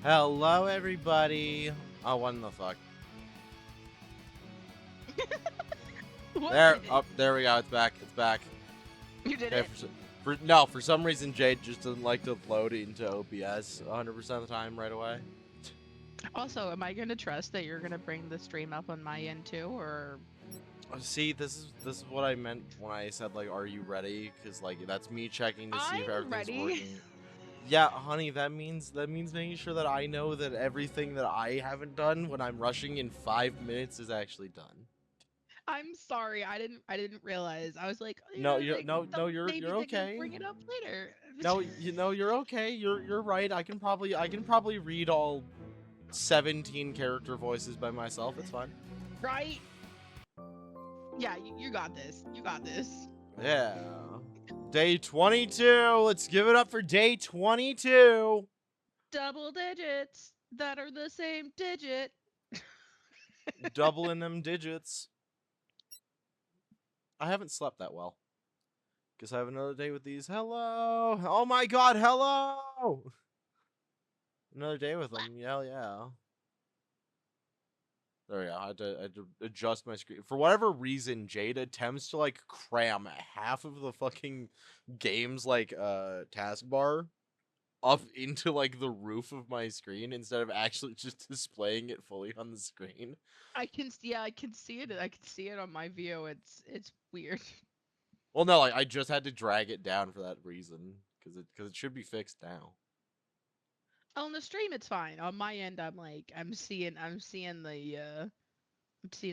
Hello, everybody. Oh, what in the fuck? What? There we go. It's back. It's back. You did Okay, it? for some reason, Jade just doesn't like to load into OBS 100% of the time right away. Also, am I going to trust that you're going to bring the stream up on my end too, or? See, this is what I meant when I said like, "Are you ready?" Because like that's me checking to see if I'm everything's ready. working. Yeah, honey, that means making sure that I know that everything that I haven't done when I'm rushing in 5 minutes is actually done. I'm sorry. I didn't realize. I was like, No, like maybe you're they can okay. bring it up later. No, you're okay. You're right. I can probably read all 17 character voices by myself. It's fine. Right? Yeah, you got this. You got this. Yeah. Day 22. Let's give it up for day 22. Double digits that are the same digit. Doubling them digits. I haven't slept that well. Guess I have another day with these. Hello. Oh my god, hello. Another day with them. Yeah. There we go. I had to adjust my screen. For whatever reason, Jade attempts to like cram half of the fucking game's like taskbar up into like the roof of my screen instead of actually just displaying it fully on the screen. I can see it. I can see it on my view. It's weird. Well, no, like I just had to drag it down for that reason because it should be fixed now. On the stream, it's fine. On my end, I'm seeing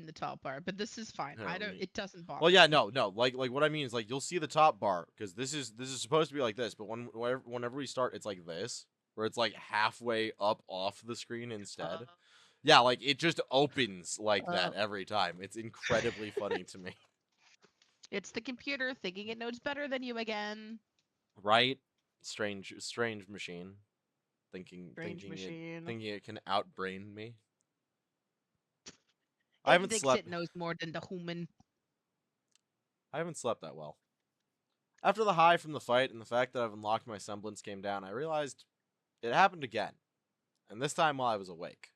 the top part, but this is fine. Here, I let don't. me. It doesn't Well, bother yeah, me. no. Like what I mean is like you'll see the top bar because this is supposed to be like this, but whenever we start, it's like this, where it's like halfway up off the screen instead. Yeah, like it just opens like Uh, that every time. It's incredibly funny to me, it's the computer thinking it knows better than you again. right? Strange machine, Strange machine. thinking it can outbrain me. I It haven't thinks slept. it knows more than the human. I haven't slept that well. After the high from the fight and the fact that I've unlocked my semblance came down, I realized it happened again, and this time while I was awake.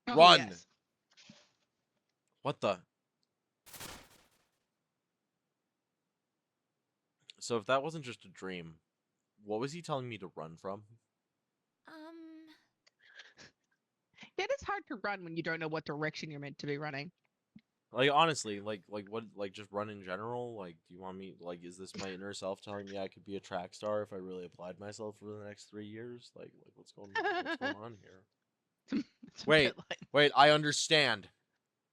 Oh Run! yes. What the? So if that wasn't just a dream, what was he telling me to run from? Um, It is hard to run when you don't know what direction you're meant to be running. Like honestly, like what, like just run in general? Like, do you want me, like, is this my inner self telling me I could be a track star if I really applied myself for the next 3 years? Like what's going on here? It's a Wait, bit like. wait, I understand.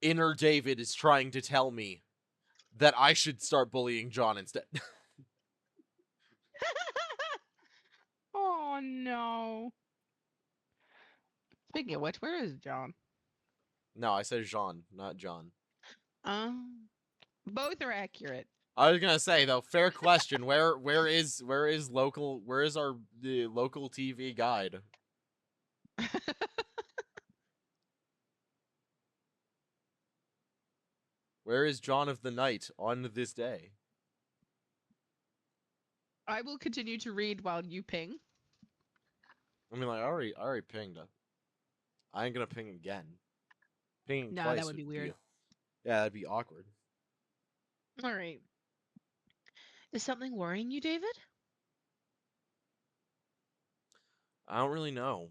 Inner David is trying to tell me that I should start bullying John instead. Oh no. Speaking of which, where is John? No, I said Jean, not John. Um, both are accurate. I was gonna say though, fair question. Where is our the local TV guide? Where is John of the Night on this day? I will continue to read while you ping. I mean, like I already pinged. I ain't gonna ping again. Pinging No, that twice would would be be, weird. yeah, that'd be awkward. All right. Is something worrying you, David? I don't really know.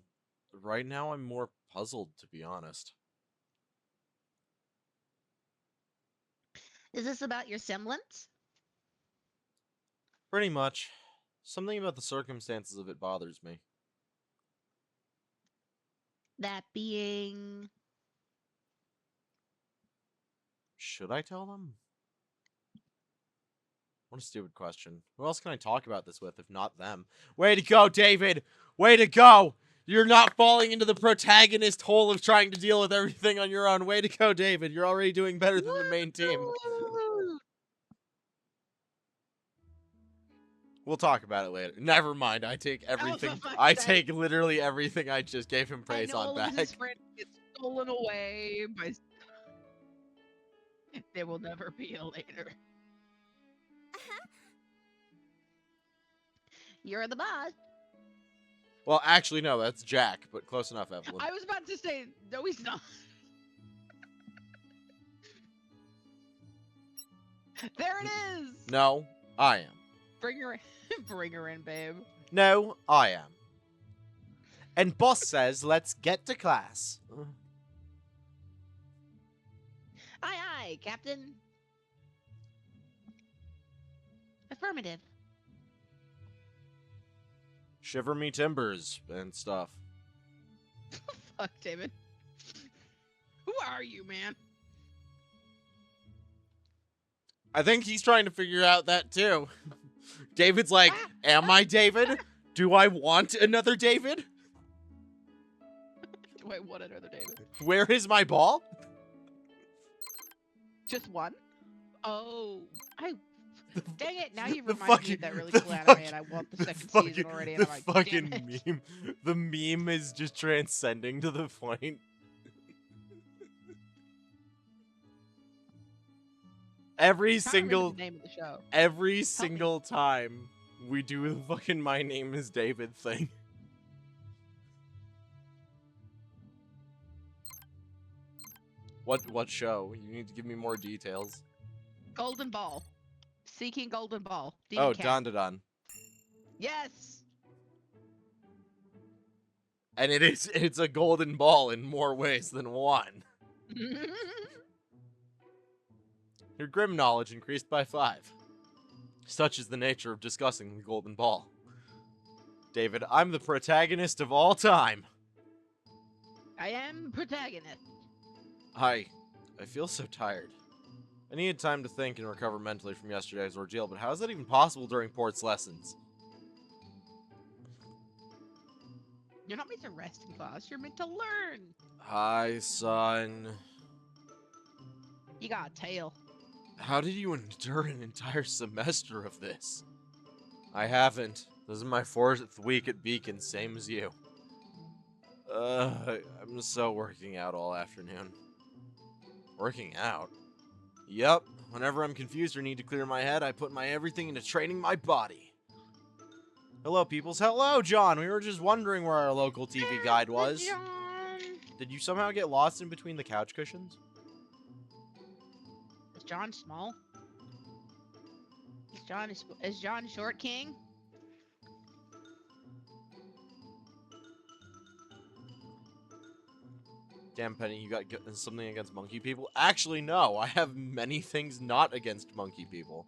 Right now, I'm more puzzled, to be honest. is this about your semblance? Pretty much. Something about the circumstances of it bothers me. That being. Should I tell them? What a stupid question. Who else can I talk about this with if not them? Way to go, David! Way to go! You're not falling into the protagonist hole of trying to deal with everything on your own. Way to go, David. You're already doing better than the main team. Woo! We'll talk about it later. Never mind. I take Oh, for everything. fuck's I sake. take literally everything I just gave him praise And on all of back. his friends get stolen away by. There will never be a later. You're the boss. Well, actually, no, that's Jack, but close enough, Evelyn. I was about to say, no, he's not. There it is. No, I am. Bring her in. Bring her in, babe. No, I am. And boss says, let's get to class. Aye, aye, Captain. Affirmative. Shiver me timbers and stuff. Fuck, David. Who are you, man? I think he's trying to figure out that too. David's like, am I David? Do I want another David? Do I want another David? Where is my ball? Just one? Oh, Dang it, now you've The reminded me fucking- of that really the cool anime fucking- and I want the The second fucking, season already and the I'm like, fucking damn it. meme. The meme is just transcending to the point. Every I can't remember single the name of the show. every single time we do the fucking my name is David thing. What show? You need to give me more details. Golden Ball. Seeking Golden Ball. Demon Oh, Cat. Don Don. Yes. And it's a golden ball in more ways than one. Your grim knowledge increased by 5. Such is the nature of discussing the golden ball. David, I'm the protagonist of all time. I am protagonist. I feel so tired. I needed time to think and recover mentally from yesterday's ordeal, but how is that even possible during Port's lessons? You're not meant to rest in class. You're meant to learn. Hi, son. You got a tail. How did you endure an entire semester of this? I haven't. This is my 4th week at Beacon, same as you. I'm so working out all afternoon. Working out? Yup. Whenever I'm confused or need to clear my head, I put my everything into training my body. Hello, peoples. Hello, John. We were just wondering where our local TV guide was. Did you somehow get lost in between the couch cushions? Is John small? Is John Short King? Damn, Penny, you got something against monkey people? Actually, no. I have many things not against monkey people.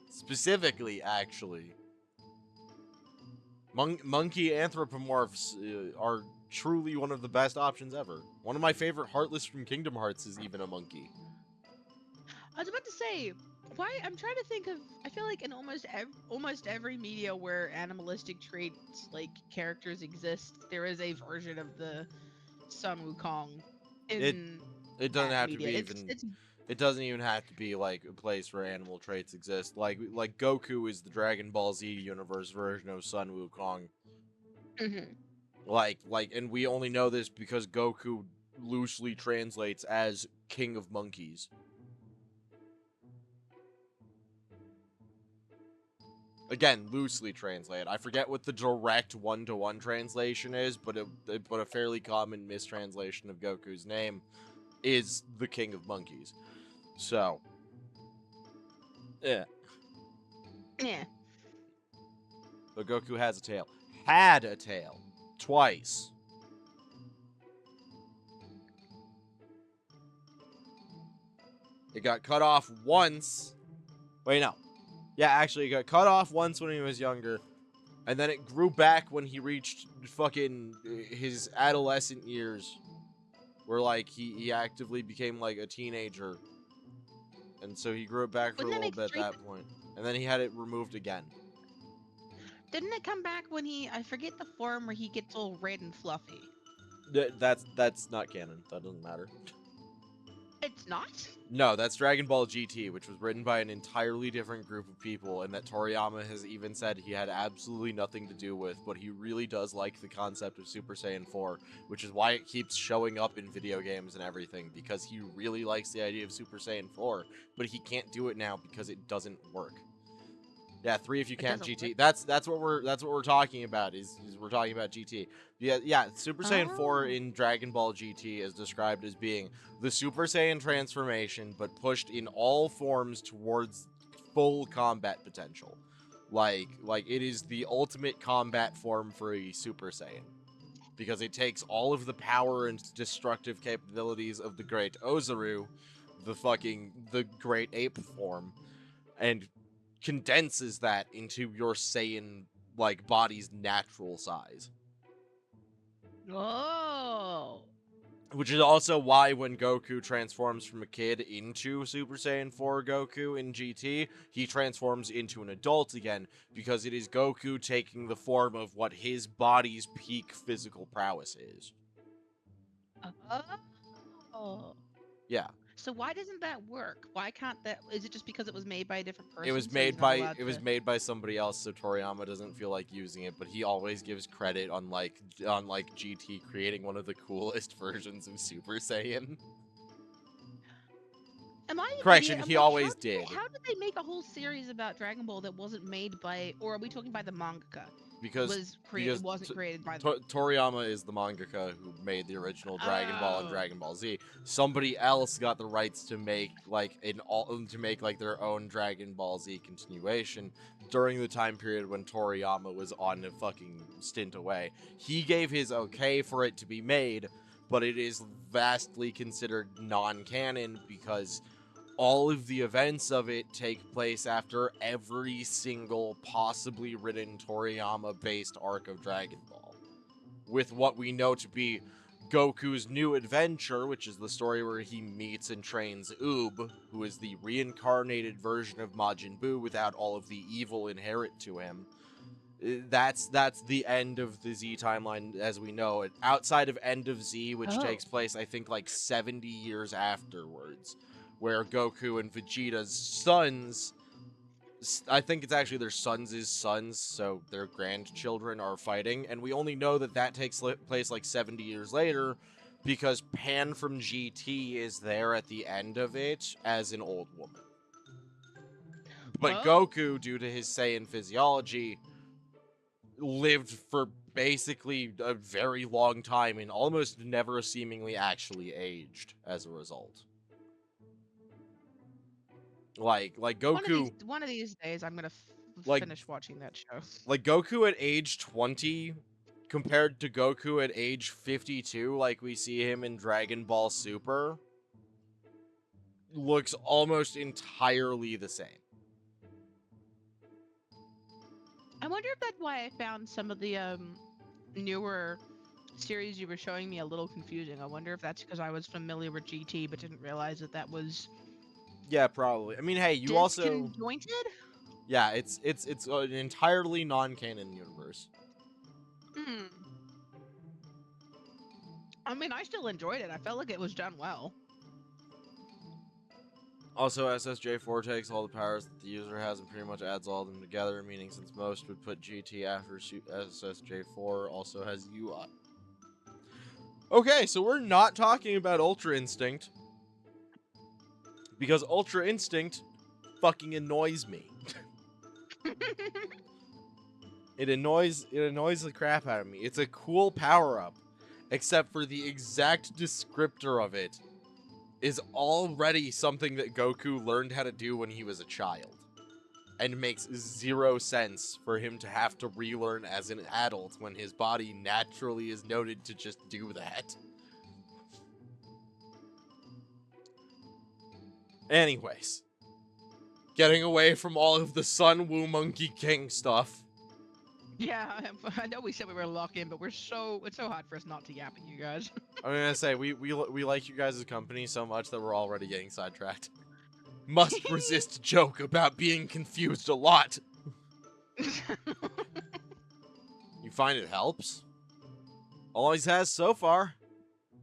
Specifically, actually. Monkey anthropomorphs are truly one of the best options ever. One of my favorite Heartless from Kingdom Hearts is even a monkey. I was about to say, why? I'm trying to think of. I feel like in almost every media where animalistic traits like characters exist, there is a version of the Sun Wukong. It doesn't have to be even. It doesn't even have to be like a place where animal traits exist. Like Goku is the Dragon Ball Z universe version of Sun Wukong. Mm-hmm. And we only know this because Goku loosely translates as King of Monkeys. Again, loosely translated. I forget what the direct one-to-one translation is, but a fairly common mistranslation of Goku's name is the King of Monkeys. So, yeah. Yeah. But Goku has a tail. Had a tail. Twice. It got cut off once. Wait, no. Yeah, actually, it got cut off once when he was younger. And then it grew back when he reached fucking his adolescent years. Where, like, he actively became, like, a teenager. And so he grew it back for a little bit at that point. And then he had it removed again. Didn't it come back when I forget the form where he gets all red and fluffy? That's not canon. That doesn't matter. It's not? No, that's Dragon Ball GT, which was written by an entirely different group of people, and that Toriyama has even said he had absolutely nothing to do with, but he really does like the concept of Super Saiyan 4, which is why it keeps showing up in video games and everything, because he really likes the idea of Super Saiyan 4, but he can't do it now because it doesn't work. Yeah, 3 if you It count doesn't GT. work. That's what we're talking about. Is we're talking about GT. Yeah. Super Saiyan 4 Oh. in Dragon Ball GT is described as being the Super Saiyan transformation, but pushed in all forms towards full combat potential. Like it is the ultimate combat form for a Super Saiyan. Because it takes all of the power and destructive capabilities of the Great Ozaru, the Great Ape form, and condenses that into your Saiyan body's natural size. Oh. Which is also why when Goku transforms from a kid into Super Saiyan 4 Goku in GT, he transforms into an adult again, because it is Goku taking the form of what his body's peak physical prowess is. Oh. Yeah. So why doesn't that work? Why can't that? Is it just because it was made by a different person? It was so he's made not by allowed it was to... made by somebody else, so Toriyama doesn't feel like using it, but he always gives credit on GT creating one of the coolest versions of Super Saiyan. Am I an Correction, idiot? I'm he like, always did. How did they make a whole series about Dragon Ball that wasn't made by, or are we talking by the mangaka? Because It wasn't created by. Toriyama is the mangaka who made the original Dragon Ball and Oh. Dragon Ball Z. Somebody else got the rights to make their own Dragon Ball Z continuation during the time period when Toriyama was on a fucking stint away. He gave his okay for it to be made, but it is vastly considered non-canon because all of the events of it take place after every single possibly written Toriyama-based arc of Dragon Ball. With what we know to be Goku's new adventure, which is the story where he meets and trains Oob, who is the reincarnated version of Majin Buu without all of the evil inherent to him. That's the end of the Z timeline as we know it. Outside of End of Z, which Oh. takes place, I think, 70 years afterwards, where Goku and Vegeta's sons, I think it's actually their sons' sons, so their grandchildren are fighting, and we only know that takes place 70 years later because Pan from GT is there at the end of it as an old woman. But Whoa. Goku, due to his Saiyan physiology, lived for basically a very long time and almost never seemingly actually aged as a result. Like Goku, One of these days, I'm gonna like finish watching that show. like Goku at age 20 compared to Goku at age 52, like we see him in Dragon Ball Super, looks almost entirely the same. I wonder if that's why I found some of the newer series you were showing me a little confusing. I wonder if that's because I was familiar with GT but didn't realize that was Yeah, probably. I mean, hey, you also disconjointed. yeah, it's an entirely non-canon universe. Hmm. I mean, I still enjoyed it. I felt like it was done well. Also, SSJ4 takes all the powers that the user has and pretty much adds all of them together, meaning since most would put GT after SSJ4 also has UI. Okay, so we're not talking about Ultra Instinct, because Ultra Instinct fucking annoys me. It annoys the crap out of me. It's a cool power-up, except for the exact descriptor of it is already something that Goku learned how to do when he was a child. And makes zero sense for him to have to relearn as an adult when his body naturally is noted to just do that. Anyways. Getting away from all of the Sun Wu Monkey King stuff. Yeah, I know we said we were locked in, but it's so hard for us not to yap at you guys. I'm gonna say, we like you guys' company so much that we're already getting sidetracked. Must resist joke about being confused a lot. You find it helps? Always has so far.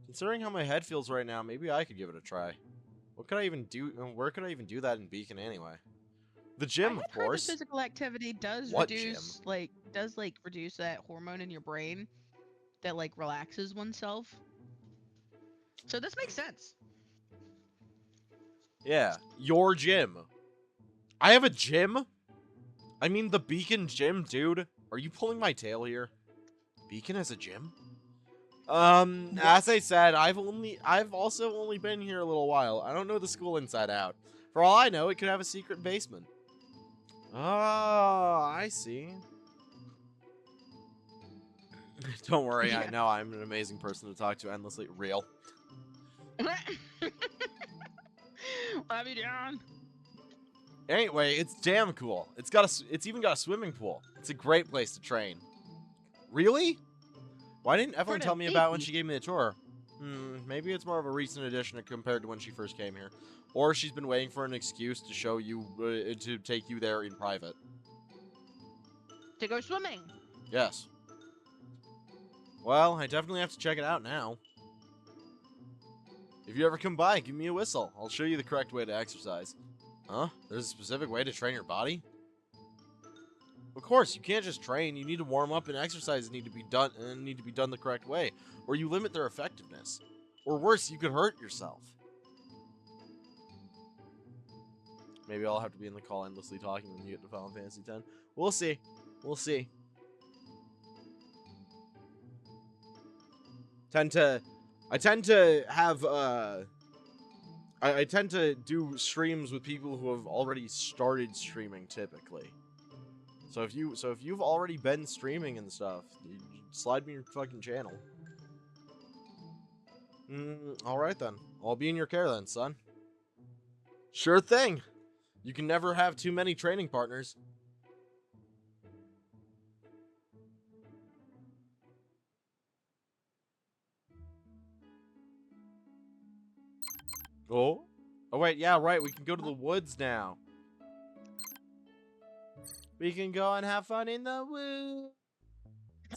Considering how my head feels right now, maybe I could give it a try. What could I even do? Where could I even do that in Beacon anyway? The gym, I of had heard that course. physical activity does What reduce reduce that hormone in your brain that relaxes oneself. So this makes sense. Yeah, your gym. I have a gym? I mean, the Beacon Gym, dude. Are you pulling my tail here? Beacon has a gym? As I said, I've also only been here a little while. I don't know the school inside out. For all I know, it could have a secret basement. Oh, I see. Don't worry, I Yeah. know I'm an amazing person to talk to endlessly. Real. Love you, John. Anyway, it's damn cool. It's even got a swimming pool. It's a great place to train. Really? Why didn't Evelyn tell me about when she gave me the tour? Maybe it's more of a recent addition compared to when she first came here. Or she's been waiting for an excuse to show you, to take you there in private. To go swimming. Yes. Well, I definitely have to check it out now. If you ever come by, give me a whistle. I'll show you the correct way to exercise. Huh? There's a specific way to train your body? Of course, you can't just train. You need to warm up, and exercises need to be done the correct way, or you limit their effectiveness. Or worse, you could hurt yourself. Maybe I'll have to be in the call endlessly talking when you get to Final Fantasy X. We'll see. We'll see. I tend to have I tend to do streams with people who have already started streaming typically. So if you've already been streaming and stuff, slide me your fucking channel. All right then. I'll be in your care then, son. Sure thing. You can never have too many training partners. Oh? Oh wait, yeah, right. We can go to the woods now. We can go and have fun in the woods.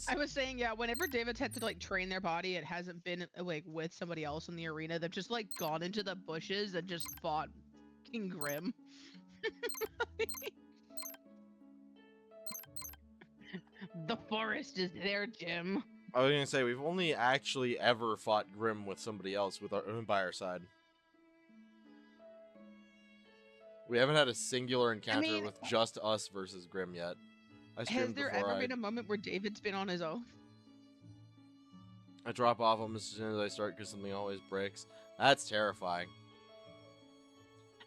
I was saying, yeah, whenever David's had to like train their body, it hasn't been like with somebody else in the arena. They've just like gone into the bushes and just fought King Grim. The forest is their gym. I was gonna say we've only actually ever fought Grim with somebody else by our side. We haven't had a singular encounter with just us versus Grim yet. Has there ever been a moment where David's been on his own? I drop off almost as soon as I start because something always breaks. That's terrifying.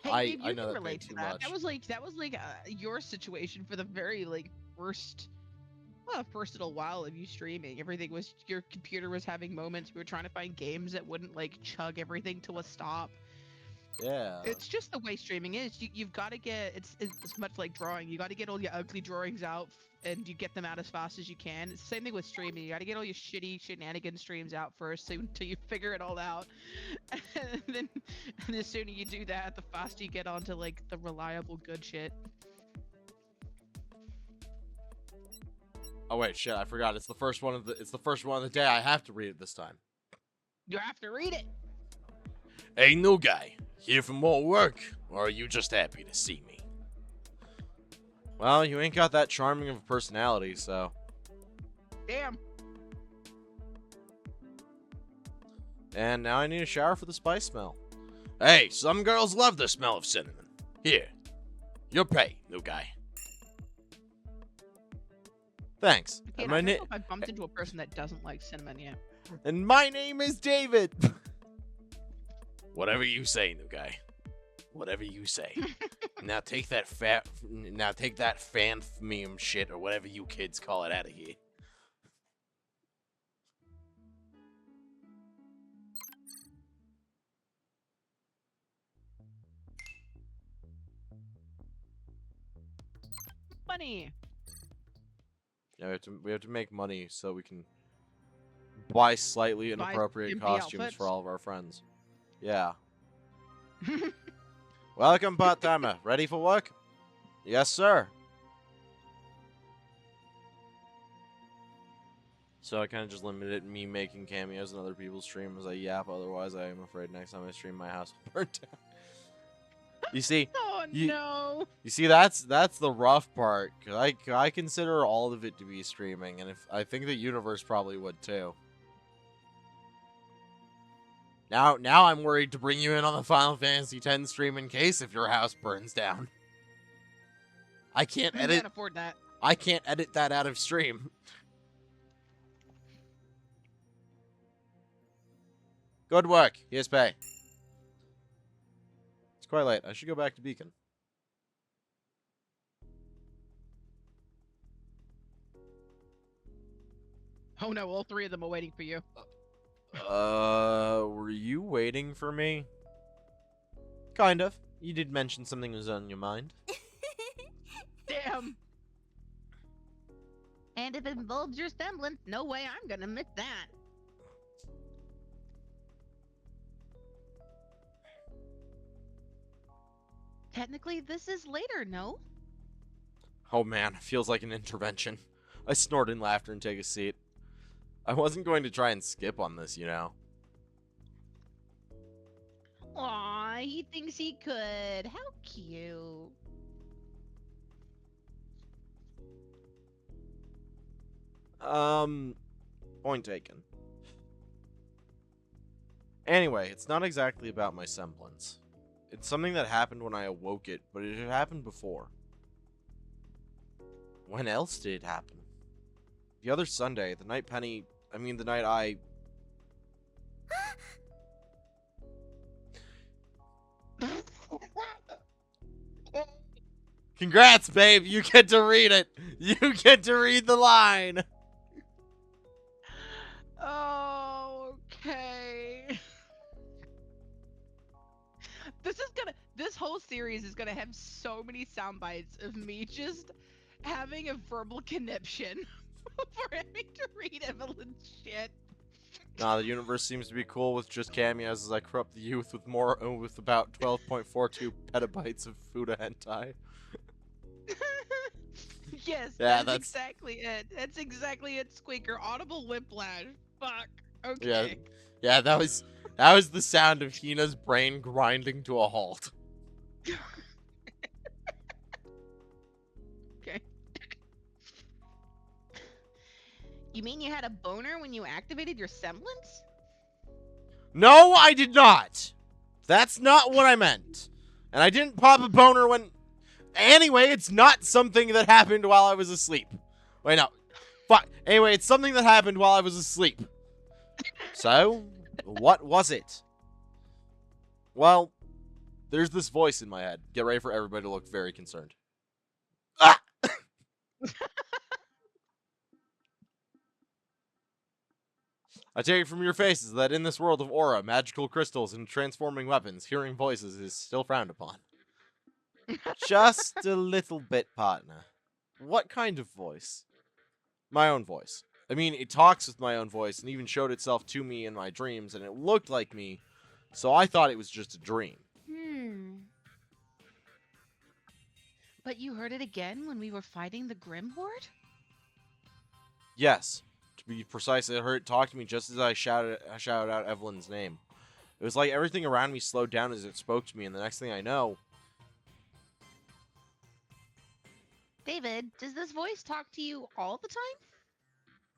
Hey, Dave, I you know can that relate pain to too that. much. That was like your situation for the very like first little while of you streaming. Everything was your computer was having moments. We were trying to find games that wouldn't like chug everything to a stop. Yeah. It's just the way streaming is. You've got to get it's much like drawing. You got to get all your ugly drawings out and you get them out as fast as you can. It's the same thing with streaming. You got to get all your shitty shenanigan streams out first until you figure it all out. And then and the sooner you do that, the faster you get onto like the reliable good shit. Oh wait, shit! I forgot. It's the first one of the day. I have to read it this time. You have to read it. Hey, new guy. Here for more work, or are you just happy to see me? Well, you ain't got that charming of a personality, so. Damn. And now I need a shower for the spice smell. Hey, some girls love the smell of cinnamon. Here, your pay, new guy. Thanks. Okay, And I don't know if I've bumped into a person that doesn't like cinnamon yet. And my name is David. Whatever you say, new guy. Whatever you say. Now take that fan meme shit or whatever you kids call it out of here. Funny. Yeah, we have to make money so we can buy slightly Buy inappropriate skimpy costumes outfits. for all of our friends. Yeah. Welcome, part-timer. Ready for work? Yes, sir. So I kind of just limited me making cameos in other people's streams. I yap, otherwise I am afraid next time I stream my house will burn down. You see, Oh no. you see, that's the rough part. Cause I consider all of it to be streaming, and if I think the universe probably would too. Now I'm worried to bring you in on the Final Fantasy X stream in case if your house burns down. I can't You edit. can't afford that. I can't edit that out of stream. Good work. Here's pay. It's quite late. I should go back to Beacon. Oh no, all three of them are waiting for you. Were you waiting for me? Kind of. You did mention something was on your mind. Damn. And if it involves your semblance, no way I'm gonna miss that. Technically, this is later, no? Oh man, feels like an intervention. I snort in laughter and take a seat. I wasn't going to try and skip on this, you know. Aw, he thinks he could. How cute. Point taken. Anyway, it's not exactly about my semblance. It's something that happened when I awoke it, but it had happened before. When else did it happen? The other Sunday, the night the night I... Congrats, babe! You get to read it! You get to read the line! Oh, okay. This whole series is gonna have so many sound bites of me just having a verbal conniption for having to read Evelyn's shit. Nah, the universe seems to be cool with just cameos as I corrupt the youth with about 12.42 petabytes of Fuda hentai. Yes, Yeah, that's exactly it. That's exactly it, Squeaker. Audible whiplash. Fuck. Okay. Yeah, that was the sound of Hina's brain grinding to a halt. Okay. You mean you had a boner when you activated your semblance? No, I did not. That's not what I meant. And I didn't pop a boner when... Anyway, it's not something that happened while I was asleep. Wait, no. Fuck. Anyway, it's something that happened while I was asleep. So, what was it? Well, there's this voice in my head. Get ready for everybody to look very concerned. Ah! I take it from your faces that in this world of aura, magical crystals, and transforming weapons, hearing voices is still frowned upon. Just a little bit, partner. What kind of voice? My own voice. I mean, it talks with my own voice and even showed itself to me in my dreams, and it looked like me, so I thought it was just a dream. But you heard it again when we were fighting the Grim Horde? Yes. To be precise, I heard it talk to me just as I shouted out Evelyn's name. It was like everything around me slowed down as it spoke to me, and the next thing I know... David, does this voice talk to you all the time?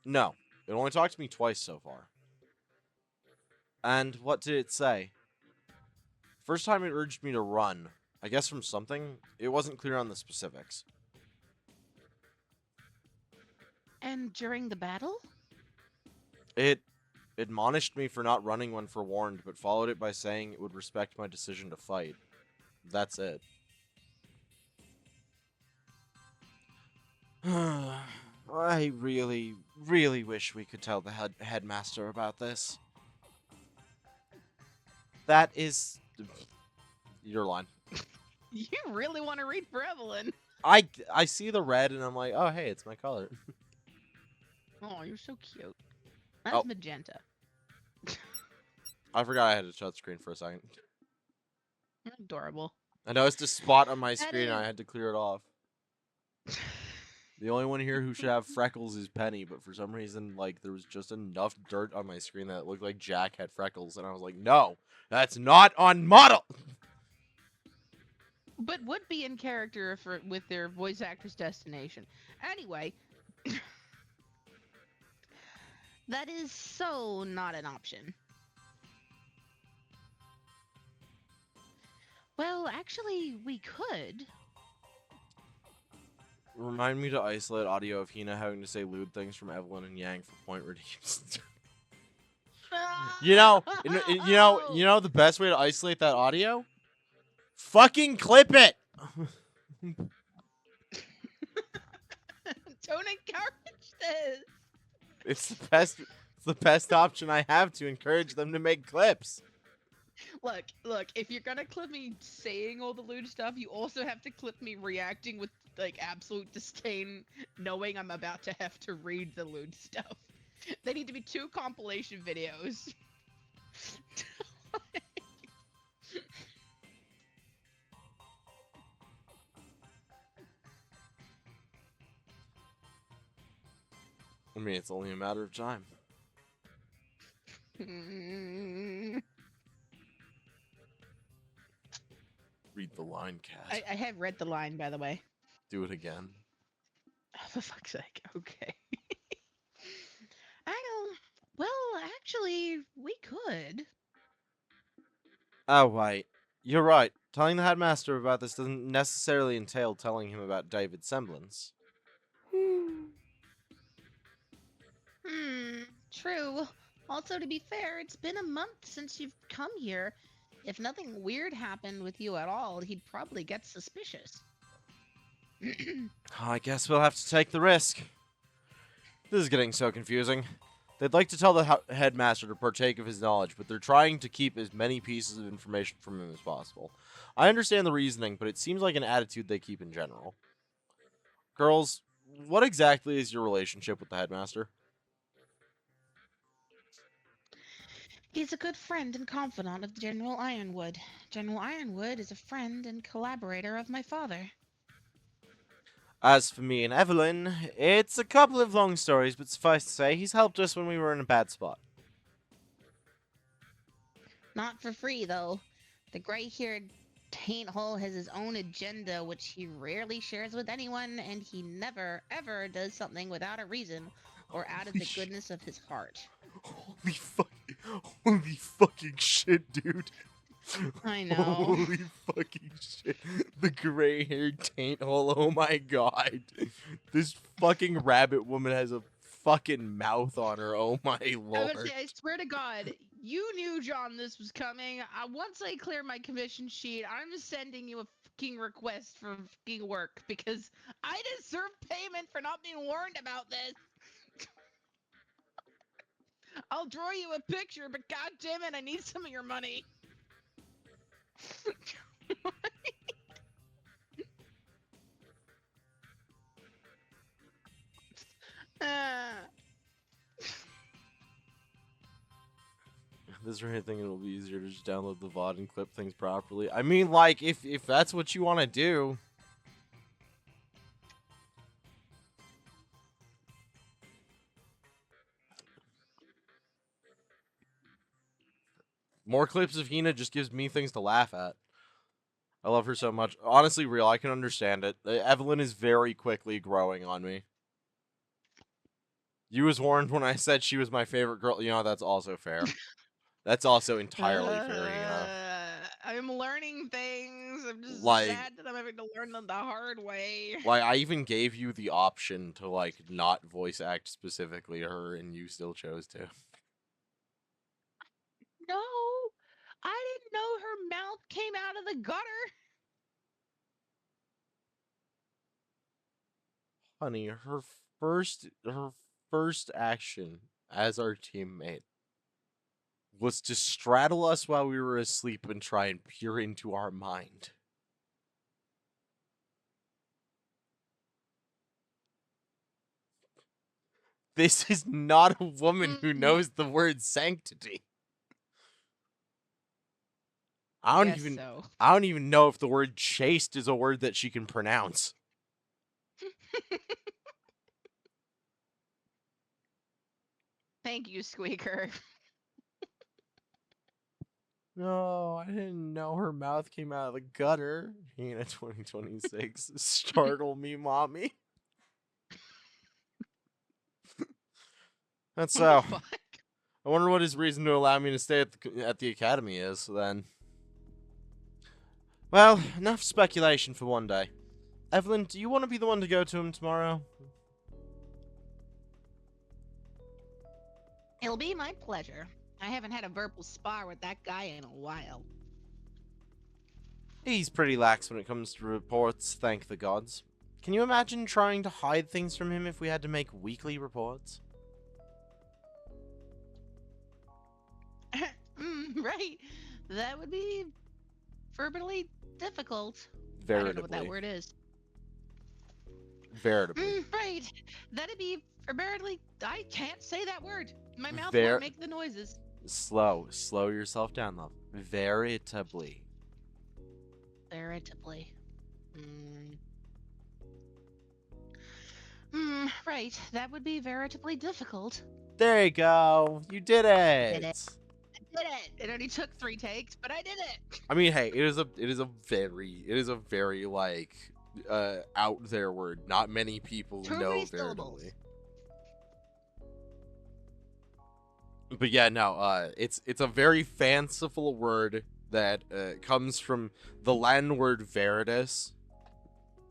No. It only talked to me twice so far. And what did it say? First time it urged me to run. I guess from something. It wasn't clear on the specifics. And during the battle? It admonished me for not running when forewarned, but followed it by saying it would respect my decision to fight. That's it. I really, really wish we could tell the headmaster about this. That is... your line. You really want to read for Evelyn? I see the red and I'm like, oh, hey, it's my color. Oh, you're so cute. That's Oh. magenta. I forgot I had a touchscreen for a second. Adorable. I noticed a spot on my That screen and I is- had to clear it off. The only one here who should have freckles is Penny, but for some reason, like, there was just enough dirt on my screen that it looked like Jack had freckles, and I was like, no, that's not on model! But would be in character with their voice actor's destination. Anyway, That is so not an option. well, actually, we could. Remind me to isolate audio of Hina having to say lewd things from Evelyn and Yang for point redeems. You know, the best way to isolate that audio? Fucking clip it. Don't encourage this. It's the best option I have to encourage them to make clips. Look, if you're gonna clip me saying all the lewd stuff, you also have to clip me reacting with like absolute disdain, knowing I'm about to have to read the lewd stuff. They need to be 2 compilation videos. I mean, it's only a matter of time. Read the line, Cat. I have read the line, by the way. Do it again. Oh, for fuck's sake. Okay. I don't. Well, actually, we could. Oh, wait. You're right. Telling the headmaster about this doesn't necessarily entail telling him about David's semblance. True. Also, to be fair, it's been a month since you've come here. If nothing weird happened with you at all, he'd probably get suspicious. I guess we'll have to take the risk. This is getting so confusing. They'd like to tell the headmaster to partake of his knowledge, but they're trying to keep as many pieces of information from him as possible. I understand the reasoning, but it seems like an attitude they keep in general. Girls, what exactly is your relationship with the headmaster? He's a good friend and confidant of General Ironwood. General Ironwood is a friend and collaborator of my father. As for me and Evelyn, it's a couple of long stories, but suffice to say, he's helped us when we were in a bad spot. Not for free, though. The gray-haired taint hole has his own agenda, which he rarely shares with anyone, and he never, ever does something without a reason or out of the goodness of his heart. Holy fucking shit, dude. I know. Holy fucking shit. The gray-haired taint hole, oh my god. This fucking rabbit woman has a fucking mouth on her, oh my lord. I swear to God, you knew, John, this was coming. Once I clear my commission sheet, I'm sending you a fucking request for fucking work, because I deserve payment for not being warned about this. I'll draw you a picture, but god damn it, I need some of your money. Is there anything it'll be easier to just download the VOD and clip things properly? I mean, like, if that's what you want to do. More clips of Hina just gives me things to laugh at. I love her so much. Honestly, real, I can understand it. Evelyn is very quickly growing on me. You was warned when I said she was my favorite girl. You know, that's also fair. That's also entirely fair, Hina. I'm learning things. I'm just Like- sad that I'm having to learn them the hard way. Like, I even gave you the option to, like, not voice act specifically her, and you still chose to. No, I didn't know her mouth came out of the gutter. Honey, her first action as our teammate was to straddle us while we were asleep and try and peer into our mind. This is not a woman who knows the word sanctity. I don't even know if the word chaste is a word that she can pronounce. Thank you, Squeaker. No, I didn't know her mouth came out of the gutter. Hina 2026. Startle me, mommy. That's so. Fuck. I wonder what his reason to allow me to stay at the academy is, then. Well, enough speculation for one day. Evelyn, do you want to be the one to go to him tomorrow? It'll be my pleasure. I haven't had a verbal spar with that guy in a while. He's pretty lax when it comes to reports, thank the gods. Can you imagine trying to hide things from him if we had to make weekly reports? Right. That would be verbally difficult. I Veritably. don't know what that word is. Veritably. Right. That'd be veritably. I can't say that word. My mouth Ver- won't make the noises. Slow yourself down, love. Veritably. Veritably. Right. That would be veritably difficult. There you go. You did it. Did it. I did it. It only took 3 takes, but I did it. I mean, hey, it is a very like out there word. Not many people Too know many syllables. veritably. But yeah, no, it's a very fanciful word that comes from the Latin word veritas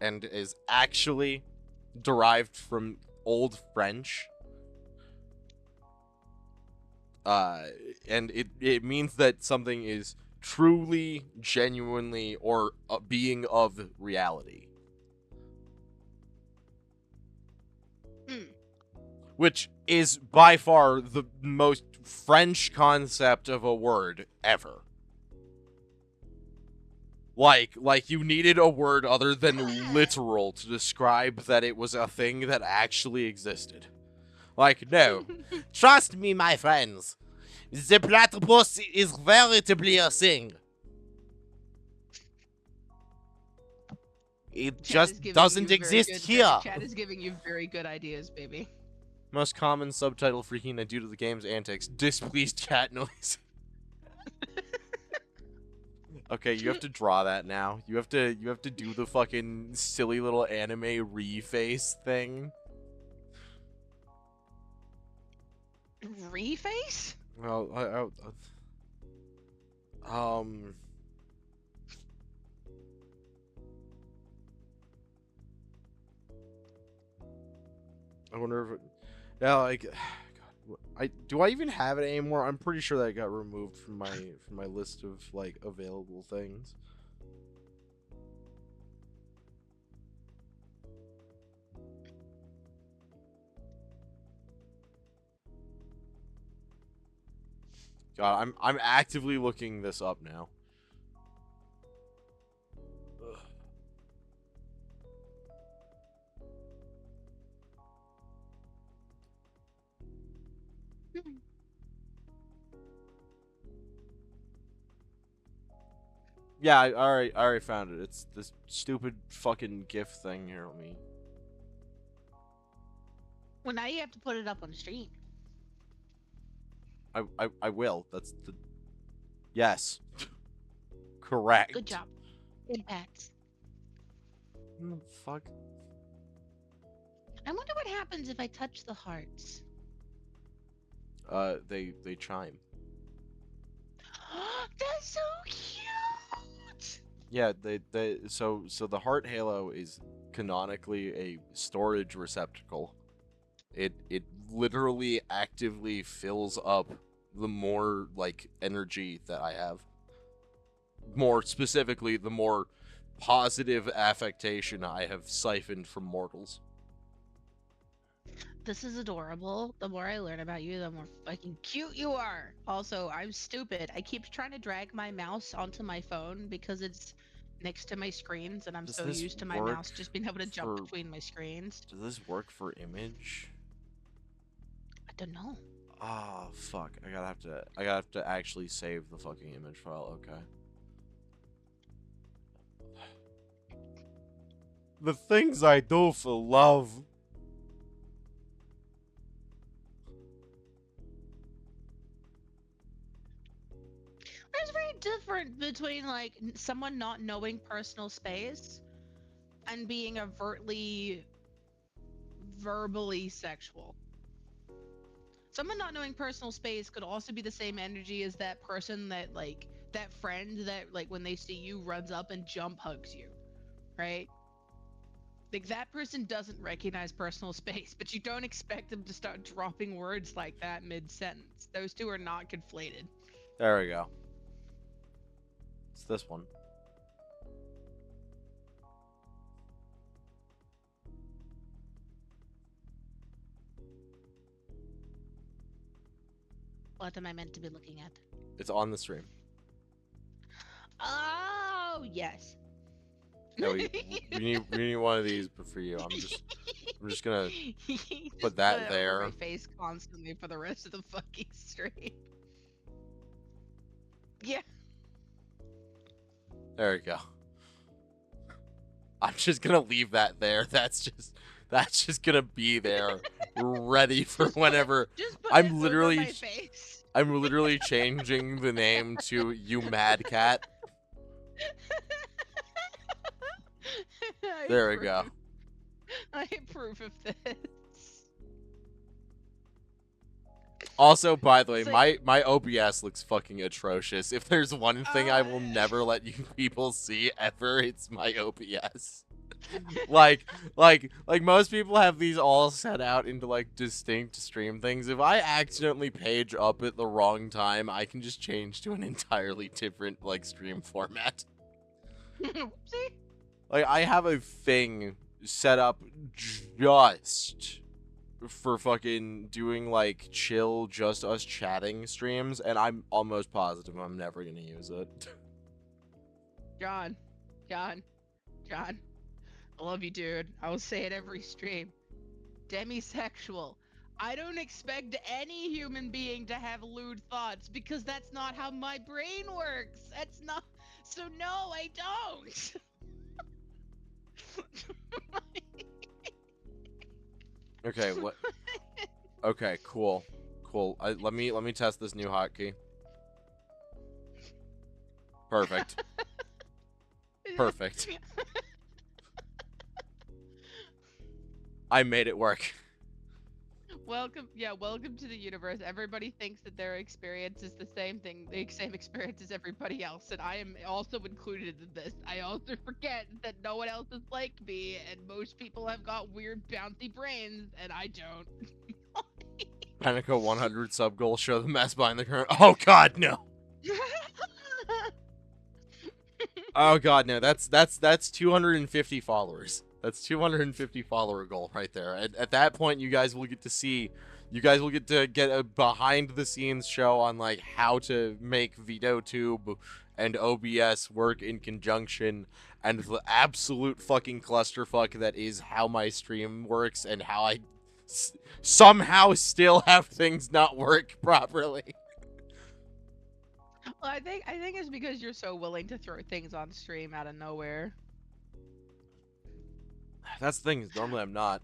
and is actually derived from Old French. And it means that something is truly, genuinely, or being of reality. Which is by far the most French concept of a word ever. Like you needed a word other than literal to describe that it was a thing that actually existed. Like, no. Trust me, my friends. The platypus is veritably a thing. It just doesn't exist here. Chat is giving you very good ideas, baby. Most common subtitle for Hina due to the game's antics: displeased cat noise. Okay, you have to draw that now. You have to do the fucking silly little anime re-face thing. Reface? Well, I wonder if it, yeah, like, God, do I even have it anymore? I'm pretty sure that got removed from my list of like available things. God, I'm actively looking this up now. Ugh. Yeah, I already found it. It's this stupid fucking GIF thing here. Let me. Well, now you have to put it up on the stream. I will. That's the. Yes. Correct. Good job. Impacts. Fuck. I wonder what happens if I touch the hearts. They chime. That's so cute. Yeah, so the heart halo is canonically a storage receptacle. It literally actively fills up the more like energy that I have. More specifically, the more positive affectation I have siphoned from mortals. This is adorable. The more I learn about you, the more fucking cute you are. Also, I'm stupid. I keep trying to drag my mouse onto my phone because it's next to my screens, and I'm Does so this used to my work mouse just being able to jump for- between my screens. Does this work for image? I don't know. Ah, fuck. I gotta have to actually save the fucking image file. Okay. The things I do for love. There's very different between like someone not knowing personal space and being overtly verbally sexual. Someone not knowing personal space could also be the same energy as that person that like that friend that like when they see you runs up and jump hugs you, right? Like that person doesn't recognize personal space, but you don't expect them to start dropping words like that mid-sentence. Those two are not conflated. There we go. It's this one. What am I meant to be looking at? It's on the stream. Oh, yes. Yeah, we need one of these for you. I'm just gonna Just put that it over there. my face constantly for the rest of the fucking stream. Yeah. There we go. I'm just gonna leave that there. That's just gonna be there, ready for whenever. Just put I'm it literally over my face. I'm literally changing the name to You Mad Cat. I There we go. approve. I approve of this. Also, by the way, So- my OBS looks fucking atrocious. If there's one thing I will never let you people see ever, it's my OBS. like most people have these all set out into like distinct stream things. If I accidentally page up at the wrong time, I can just change to an entirely different like stream format. See? Like I have a thing set up just for fucking doing like chill just us chatting streams, and I'm almost positive I'm never gonna use it. John. I love you, dude. I will say it every stream. Demisexual. I don't expect any human being to have lewd thoughts because that's not how my brain works. That's not. So no, I don't. Okay, what? Okay, cool. Let me test this new hotkey. Perfect. Perfect. I made it work. Welcome to the universe. Everybody thinks that their experience is the same thing, the same experience as everybody else, and I am also included in this. I also forget that no one else is like me, and most people have got weird bouncy brains, and I don't. Panico 100 sub goal. Show the mess behind the current. Oh God, no. Oh God, no. That's 250 followers. That's 250 follower goal right there. At that point, you guys will get to get a behind the scenes show on like how to make VideoTube and OBS work in conjunction, and the absolute fucking clusterfuck that is how my stream works and how I somehow still have things not work properly. Well, I think it's because you're so willing to throw things on stream out of nowhere. That's the thing, is normally I'm not.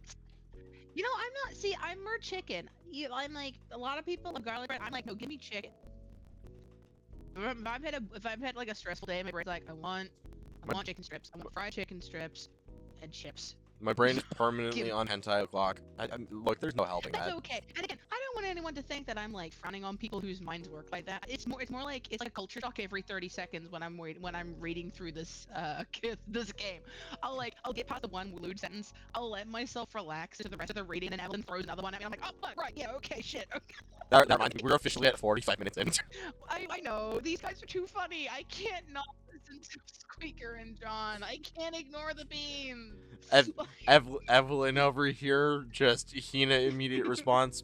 You know, I'm not. See, I'm more chicken. I'm like a lot of people love garlic bread. I'm like, no, give me chicken. If I've had like a stressful day, my brain's like, I want chicken strips. I want fried chicken strips and chips. My brain is permanently on hentai o'clock. Look, there's no helping That's that. okay. And again, I don't want anyone to think that I'm like frowning on people whose minds work like that. It's more like it's like a culture shock every 30 seconds when I'm reading through this this game. I'll get past the one lewd sentence. I'll let myself relax into the rest of the reading, and Evelyn throws another one at me. I'm like, oh fuck, right, yeah, okay, shit. Okay. That reminds me, we're officially at 45 minutes in. I know these guys are too funny. I can't not listen to Squeaker and John. I can't ignore the beans. Evelyn over here, just Hina immediate response.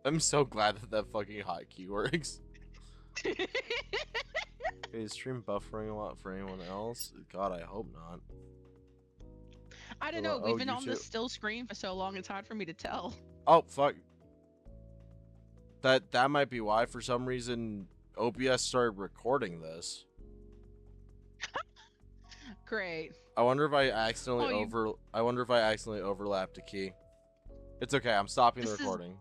I'm so glad that fucking hotkey works. Is stream buffering a lot for anyone else? God, I hope not. I don't know. Oh, We've been you on too? this still screen for so long, it's hard for me to tell. Oh, fuck. That might be why, for some reason, OBS started recording this. Great. I wonder if I accidentally Oh, I wonder if I accidentally overlapped a key. It's okay, I'm stopping the This is- recording.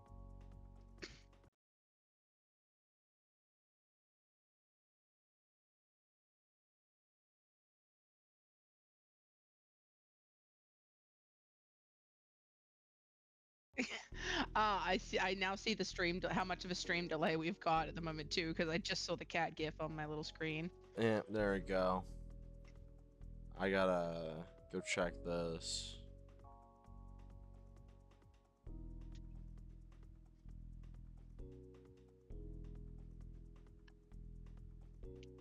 I see. I now see the stream. How much of a stream delay we've got at the moment too, because I just saw the cat gif on my little screen. Yeah, there we go. I gotta go check this.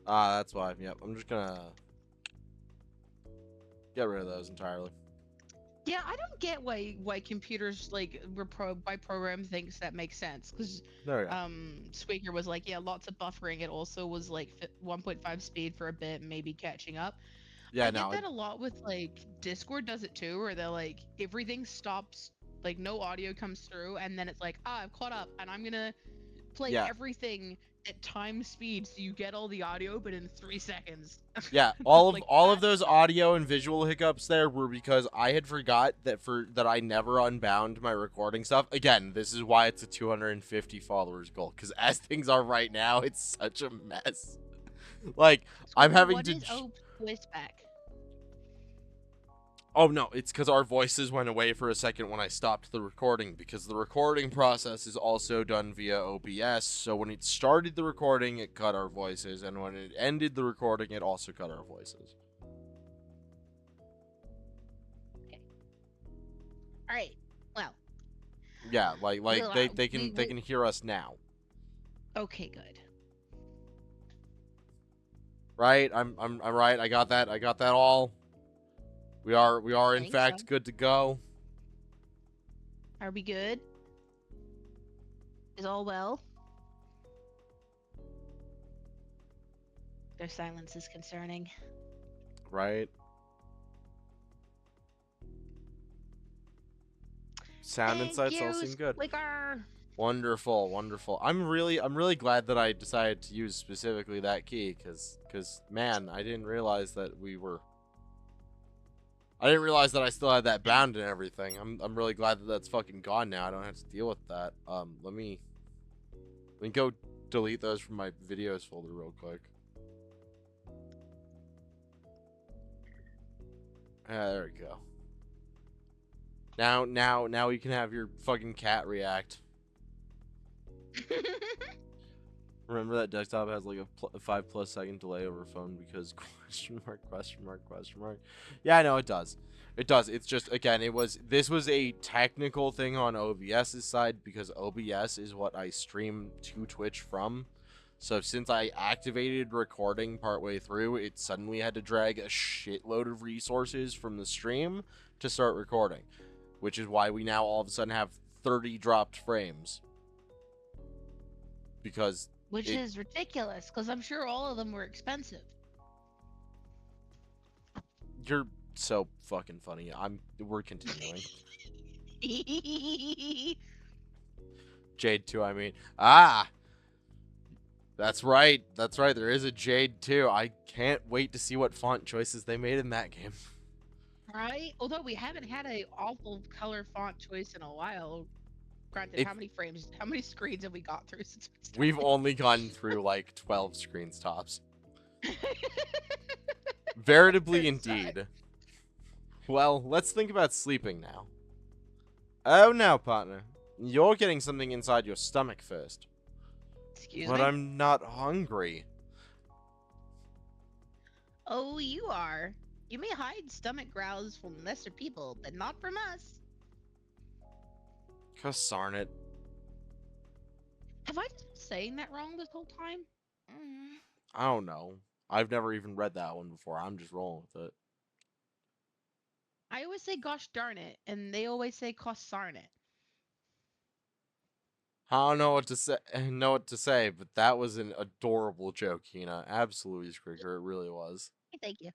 Ah, that's why. Yep, I'm just gonna get rid of those entirely. Yeah, I don't get why computers like by program thinks that makes sense because There we go. Squeaker was like, yeah, lots of buffering. It also was like 1.5 speed for a bit, maybe catching up. Yeah, I get no, that a lot with like Discord does it too, where they're like everything stops, like no audio comes through, and then it's like, I've caught up, and I'm gonna play yeah, everything at time speed so you get all the audio, but in 3 seconds. yeah. All of Like all of that. those audio and visual hiccups there were because I had forgot that I never unbound my recording stuff. Again, this is why it's a 250 followers goal. Because as things are right now, it's such a mess. Like I'm Squeaker, having what to. is voice back? Oh no, it's because our voices went away for a second when I stopped the recording because the recording process is also done via OBS. So when it started the recording, it cut our voices, and when it ended the recording, it also cut our voices. All right. Well, Yeah, like we'll, they we can will. hear us now, Okay, good. right? I'm right. I got that all. We are I in think so. fact good to go. Are we good? Is all well? Their silence is concerning. Right? Sound Thank insights all you, seem good. Squeaker. Wonderful, wonderful. I'm really glad that I decided to use specifically that key, cause man, I didn't realize that I didn't realize that I still had that bound and everything. I'm really glad that that's fucking gone now. I don't have to deal with that. Let me go delete those from my videos folder real quick. There we go. Now you can have your fucking cat react. Remember that desktop has like a 5+ second delay over phone because question mark, question mark, question mark. Yeah, I know it does. It does. It's just, again, this was a technical thing on OBS's side because OBS is what I stream to Twitch from. So since I activated recording partway through, it suddenly had to drag a shitload of resources from the stream to start recording, which is why we now all of a sudden have 30 dropped frames. Because Which is ridiculous, because I'm sure all of them were expensive. you're so fucking funny. We're continuing. Jade 2, I mean. Ah! That's right. That's right. There is a Jade 2. I can't wait to see what font choices they made in that game. Right? Although we haven't had a awful color font choice in a while. Granted, how many screens have we got through since we started? We've only gone through like 12 screens tops. Veritably indeed. Well, let's think about sleeping now. Oh no, partner. You're getting something inside your stomach first. Excuse But me? I'm not hungry. Oh, you are. You may hide stomach growls from lesser people, but not from us. Kasarn it. Have I just been saying that wrong this whole time? I don't know. I've never even read that one before. I'm just rolling with it. I always say gosh darn it, and they always say cossarn it. I don't know what to say, but that was an adorable joke, Hina. Absolutely, Scricker. It really was. Thank you.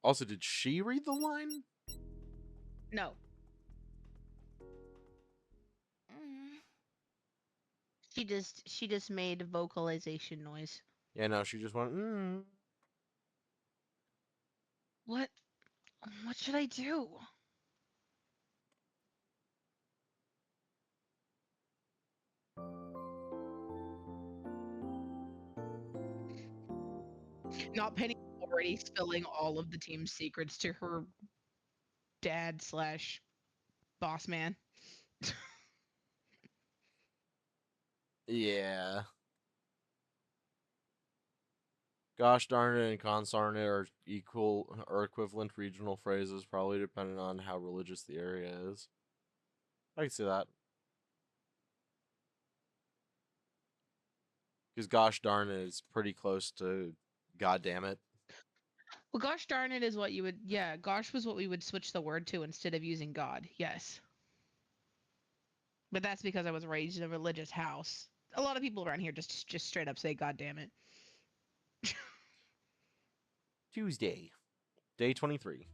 Also, did she read the line? No. She just made vocalization noise. Yeah, no, she just went, What should I do? Not Penny already spilling all of the team's secrets to her dad slash boss man. Yeah. Gosh darn it and consarn it are equal or equivalent regional phrases, probably depending on how religious the area is. I can see that. Because gosh darn it is pretty close to god damn it. Well, gosh darn it is what you would. Yeah, gosh was what we would switch the word to instead of using God. Yes. But that's because I was raised in a religious house. A lot of people around here just straight up say God damn it. Tuesday, day 23.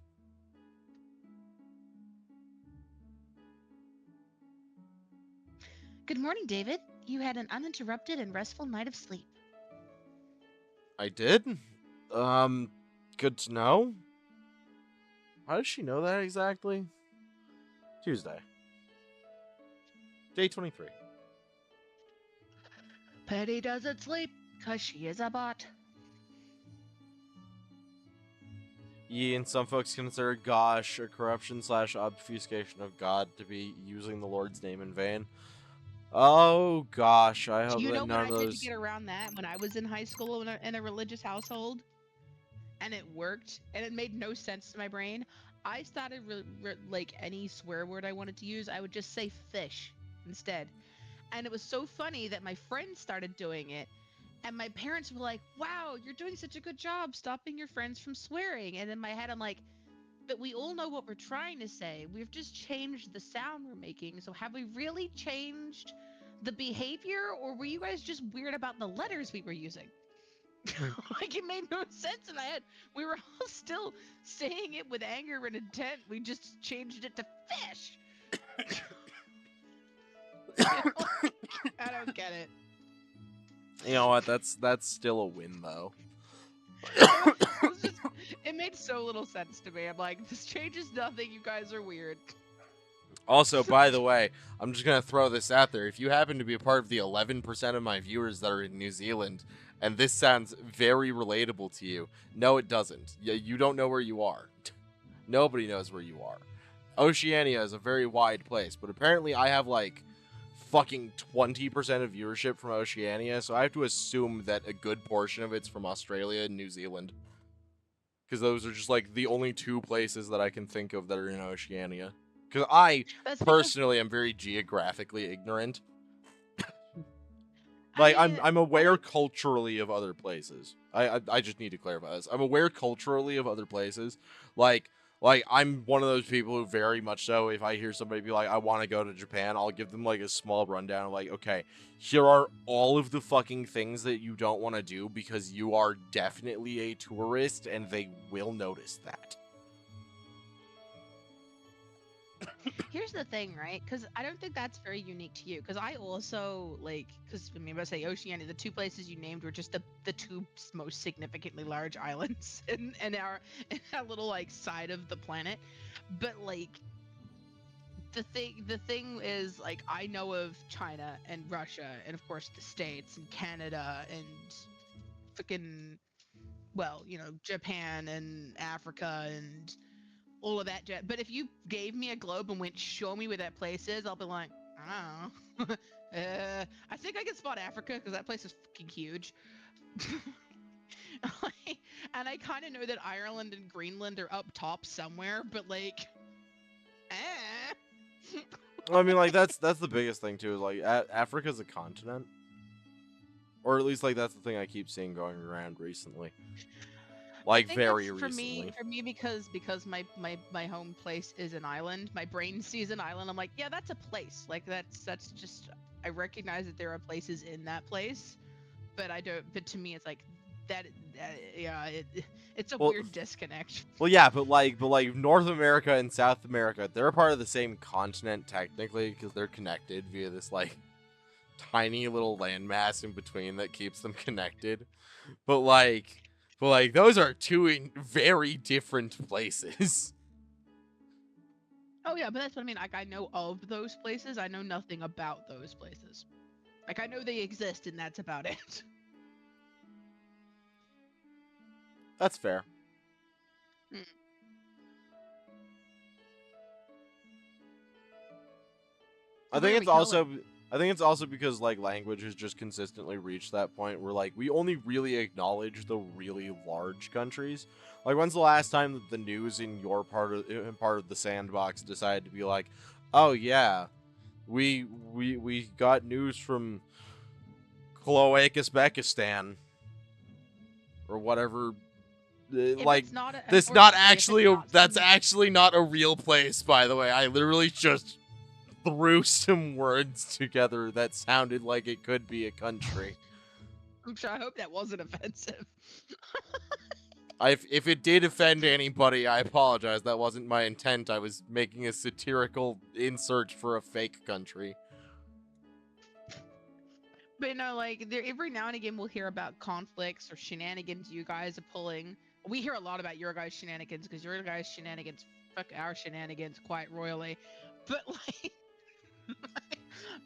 Good morning, David. You had an uninterrupted and restful night of sleep. I did? Good to know. How does she know that exactly? Tuesday, day 23. Petty doesn't sleep, 'cause she is a bot. Ye and some folks consider gosh a corruption / obfuscation of God to be using the Lord's name in vain. Oh gosh, I Do hope you know that what none I of did to those. get around that when I was in high school in a religious household? And it worked, and it made no sense to my brain. I started like any swear word I wanted to use, I would just say fish instead. And it was so funny that my friends started doing it, and my parents were like, "Wow, you're doing such a good job stopping your friends from swearing." And in my head, I'm like, "But we all know what we're trying to say. We've just changed the sound we're making. So have we really changed the behavior, or were you guys just weird about the letters we were using?" Like, it made no sense in my head. We were all still saying it with anger and intent. We just changed it to fish. I don't get it. You know what? That's still a win though. It made so little sense to me. I'm like, this changes nothing. You guys are weird. Also, by the way, I'm just gonna throw this out there. If you happen to be a part of the 11% of my viewers that are in New Zealand, and this sounds very relatable to you, no, it doesn't. You don't know where you are. Nobody knows where you are. Oceania is a very wide place, but apparently I have like fucking 20% of viewership from Oceania, so I have to assume that a good portion of it's from Australia and New Zealand. Because those are just like the only two places that I can think of that are in Oceania. Because I That's because, personally am very geographically ignorant. I Like mean, I'm aware culturally of other places. I just need to clarify this. I'm aware culturally of other places. Like I'm one of those people who very much so, if I hear somebody be like, I want to go to Japan, I'll give them like a small rundown of like, okay, here are all of the fucking things that you don't want to do because you are definitely a tourist and they will notice that. Here's the thing, right? Because I don't think that's very unique to you. Because I also like, because I mean, I say Oceania, the two places you named were just the two most significantly large islands in our little like side of the planet. But like, the thing is, like, I know of China and Russia and of course the States and Canada and freaking, well, you know, Japan and Africa and all of that jet. But if you gave me a globe and went, show me where that place is, I'll be like, I don't know. I think I can spot Africa because that place is fucking huge. And I kind of know that Ireland and Greenland are up top somewhere, but like, eh. I mean, like that's the biggest thing too. Is like Africa's a continent, or at least like that's the thing I keep seeing going around recently. Like I think very that's recently. for me because my home place is an island. My brain sees an island. I'm like, yeah, that's a place. Like that's just, I recognize that there are places in that place, but I don't. But to me, it's like yeah, it's a Well, weird disconnect. Well, yeah, but like North America and South America, they're a part of the same continent technically because they're connected via this like tiny little landmass in between that keeps them connected. But like those are two very different places. Oh yeah, but that's what I mean. Like, I know of those places. I know nothing about those places. Like, I know they exist, and that's about it. That's fair. Hmm. I What think are it's we also killing? I think it's also because like language has just consistently reached that point where like we only really acknowledge the really large countries. Like when's the last time that the news in your part of the sandbox decided to be like, "Oh yeah, we got news from Uzbekistan or whatever." If Like it's not, that's not unfortunately, if it's actually not that's some- actually not a real place, by the way. I literally just threw some words together that sounded like it could be a country. I'm sure. I hope that wasn't offensive. If it did offend anybody, I apologize. That wasn't my intent. I was making a satirical insert for a fake country. But no, like there every now and again we'll hear about conflicts or shenanigans you guys are pulling. We hear a lot about your guys' shenanigans because your guys' shenanigans fuck our shenanigans quite royally. But like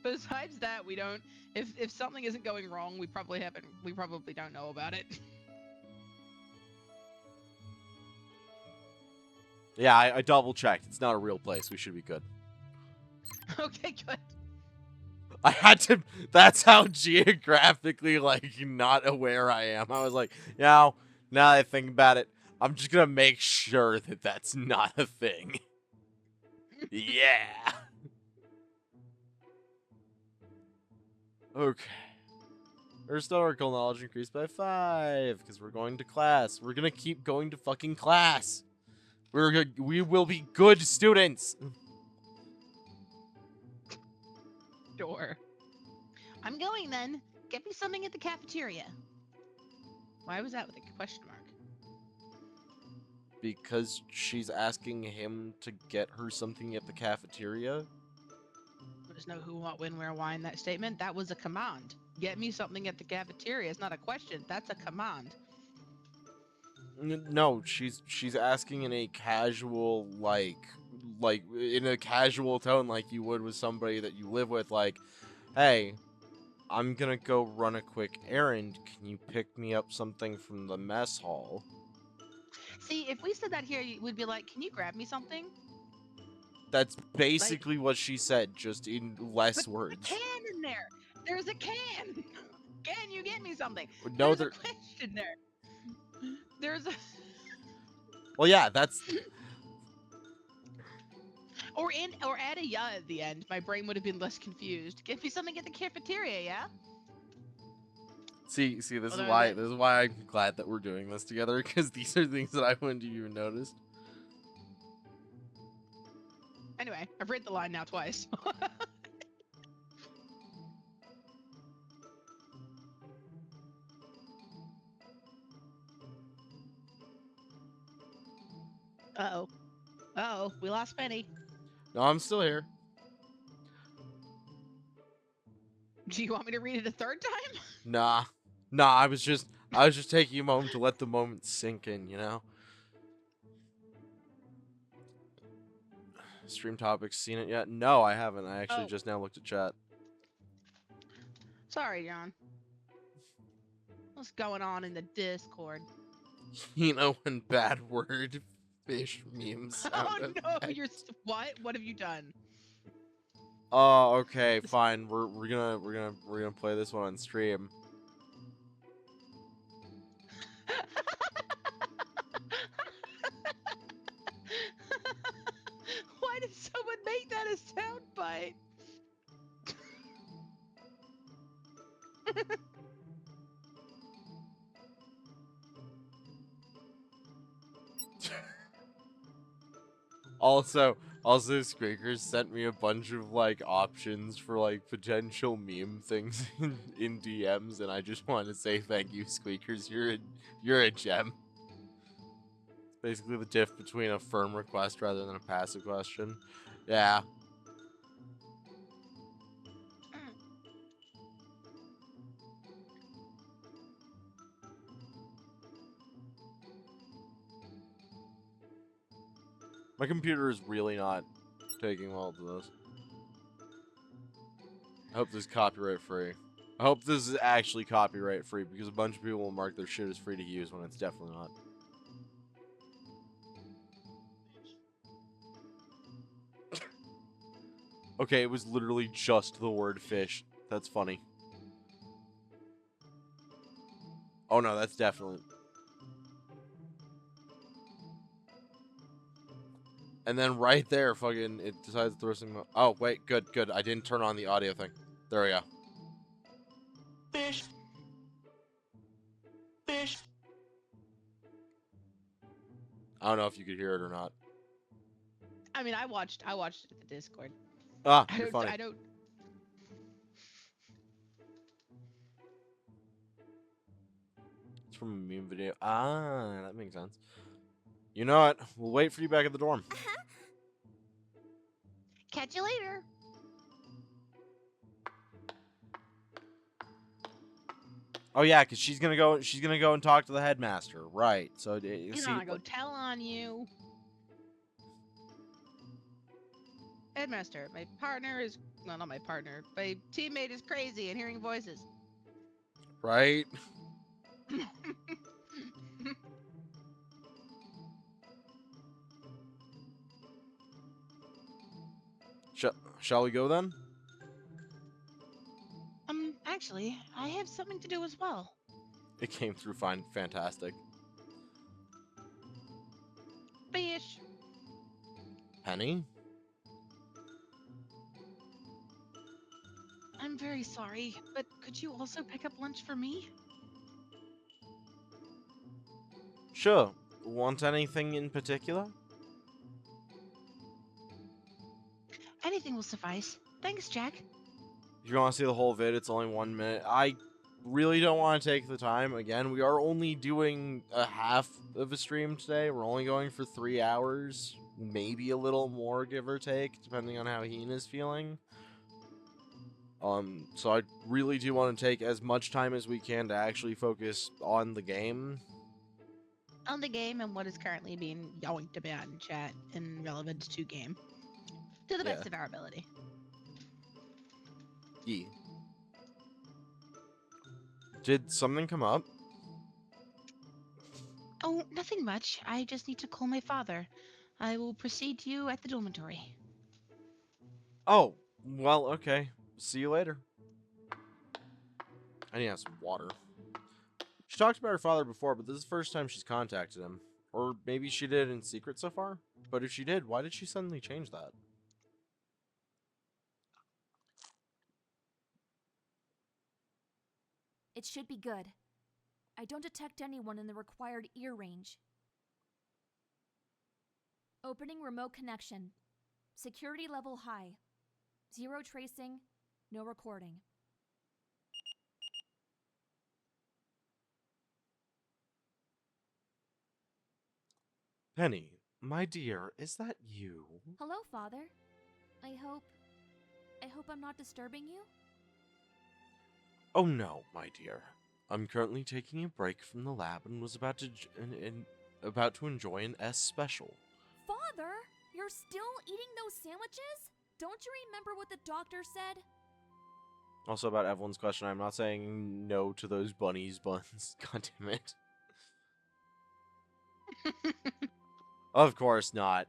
besides that, we don't. If something isn't going wrong, we probably haven't. We probably don't know about it. Yeah, I double checked. It's not a real place. We should be good. Okay, good. I had to. That's how geographically like not aware I am. I was like, now that I think about it, I'm just gonna make sure that that's not a thing. Yeah. Okay. Our historical knowledge increased by 5 because we're going to class. We're gonna keep going to fucking class. We will be good students. Sure. I'm going then. Get me something at the cafeteria. Why was that with a question mark? Because she's asking him to get her something at the cafeteria. There's no who, what, when, where, why in that statement. That was a command. Get me something at the cafeteria. It's not a question. That's a command. No, she's asking in a casual like in a casual tone like you would with somebody that you live with, like, hey, I'm gonna go run a quick errand. Can you pick me up something from the mess hall? See, if we said that here, we'd be like, "Can you grab me something?" That's basically what she said, just in less But words. there's a can in there. There's a can. Can you get me something? No, There's a question there. There's a well, yeah, that's or add a yeah at the end. My brain would have been less confused. Get me something at the cafeteria, yeah? see. This is Although why that- I'm glad that we're doing this together, because these are things that I wouldn't have even noticed. Anyway, I've read the line now twice. Uh-oh. Uh-oh, we lost Penny. No, I'm still here. Do you want me to read it a third time? Nah, I was just taking a moment to let the moment sink in, you know. Stream topics, seen it yet? No, I haven't. I actually Oh. just now looked at chat. Sorry, John. What's going on in the Discord? You know, when bad word fish memes. Oh sound no, effect. you're what? What have you done? Oh, okay, fine. We're gonna play this one on stream. Why did someone make that a soundbite? Also, Squeakers sent me a bunch of like options for like potential meme things in DMs, and I just want to say thank you, Squeakers. You're a gem. It's basically the diff between a firm request rather than a passive question. Yeah. My computer is really not taking well to this. I hope this is copyright free. I hope this is actually copyright free, because a bunch of people will mark their shit as free to use when it's definitely not. Okay, it was literally just the word fish. That's funny. Oh no, that's definitely... And then right there, fucking, it decides to throw some... Oh, wait, good. I didn't turn on the audio thing. There we go. Fish. Fish. I don't know if you could hear it or not. I mean, I watched it at the Discord. Ah, I you're don't. funny. I don't. It's from a meme video. Ah, that makes sense. You know what? We'll wait for you back at the dorm. Catch you later. Oh yeah, because she's gonna go. She's gonna go and talk to the headmaster, right? So you You see, know, I go tell on you. Headmaster, my partner is well, not my partner. My teammate is crazy and hearing voices. right? Shall we go then? Actually, I have something to do as well. It came through fine, fantastic. Fish. Penny, I'm very sorry, but could you also pick up lunch for me? sure. Want anything in particular? Anything will suffice. Thanks, Jack. If you want to see the whole vid, it's only 1 minute. I really don't want to take the time. Again, we are only doing a half of a stream today. We're only going for 3 hours, maybe a little more, give or take, depending on how Hina's feeling. So I really do want to take as much time as we can to actually focus on the game. On the game and what is currently being yoinked about in chat in relevance to game. To the best Yeah. of our ability. Yeah. Did something come up? Oh, nothing much. I just need to call my father. I will precede you at the dormitory. Oh, well, okay. See you later. I need to have some water. She talked about her father before, but this is the first time she's contacted him. Or maybe she did in secret so far? But if she did, why did she suddenly change that? It should be good. I don't detect anyone in the required ear range. Opening remote connection. Security level high. 0 tracing, no recording. Penny, my dear, is that you? Hello, Father. I hope I'm not disturbing you? Oh no, my dear. I'm currently taking a break from the lab and was about to about to enjoy an S special. Father, you're still eating those sandwiches? Don't you remember what the doctor said? Also about Evelyn's question, I'm not saying no to those bunnies buns. God damn it. Of course not.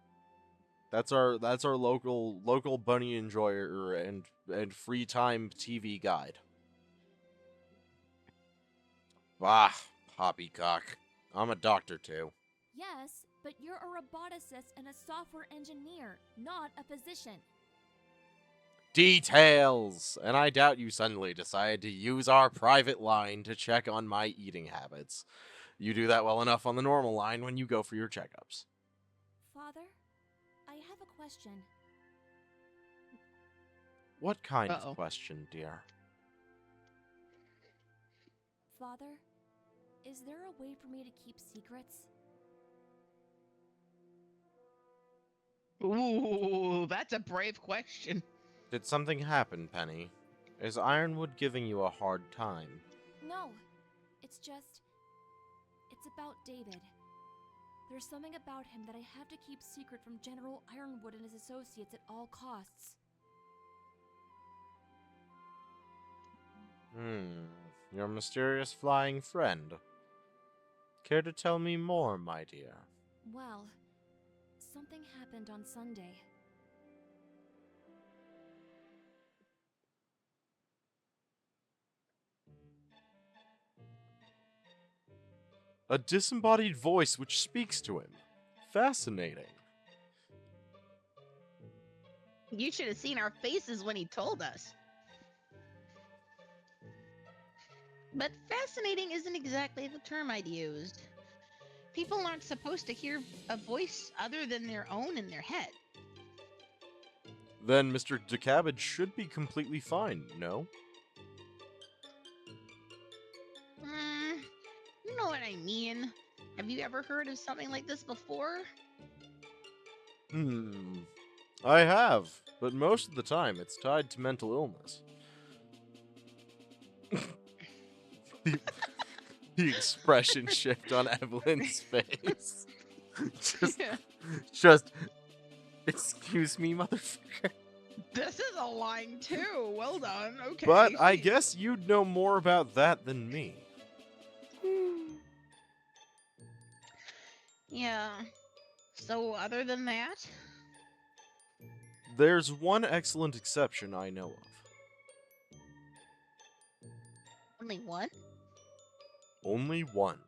That's our local bunny enjoyer and free time TV guide. Ah, poppycock. I'm a doctor too. Yes, but you're a roboticist and a software engineer, not a physician. Details! And I doubt you suddenly decided to use our private line to check on my eating habits. You do that well enough on the normal line when you go for your checkups. Father, I have a question. What kind Uh-oh. of question, dear? Father, is there a way for me to keep secrets? Ooh, that's a brave question. Did something happen, Penny? Is Ironwood giving you a hard time? No, it's about David. There's something about him that I have to keep secret from General Ironwood and his associates at all costs. Your mysterious flying friend. Care to tell me more, my dear? Well, something happened on Sunday. A disembodied voice which speaks to him. Fascinating. You should have seen our faces when he told us. But fascinating isn't exactly the term I'd use. People aren't supposed to hear a voice other than their own in their head. Then Mr. DeCabbage should be completely fine, no? You know what I mean. Have you ever heard of something like this before? I have, but most of the time it's tied to mental illness. the expression shift on Evelyn's face. just, excuse me, motherfucker. This is a line too. Well done. Okay. But I guess you'd know more about that than me. Yeah. So other than that? There's one excellent exception I know of. Only one? Only one.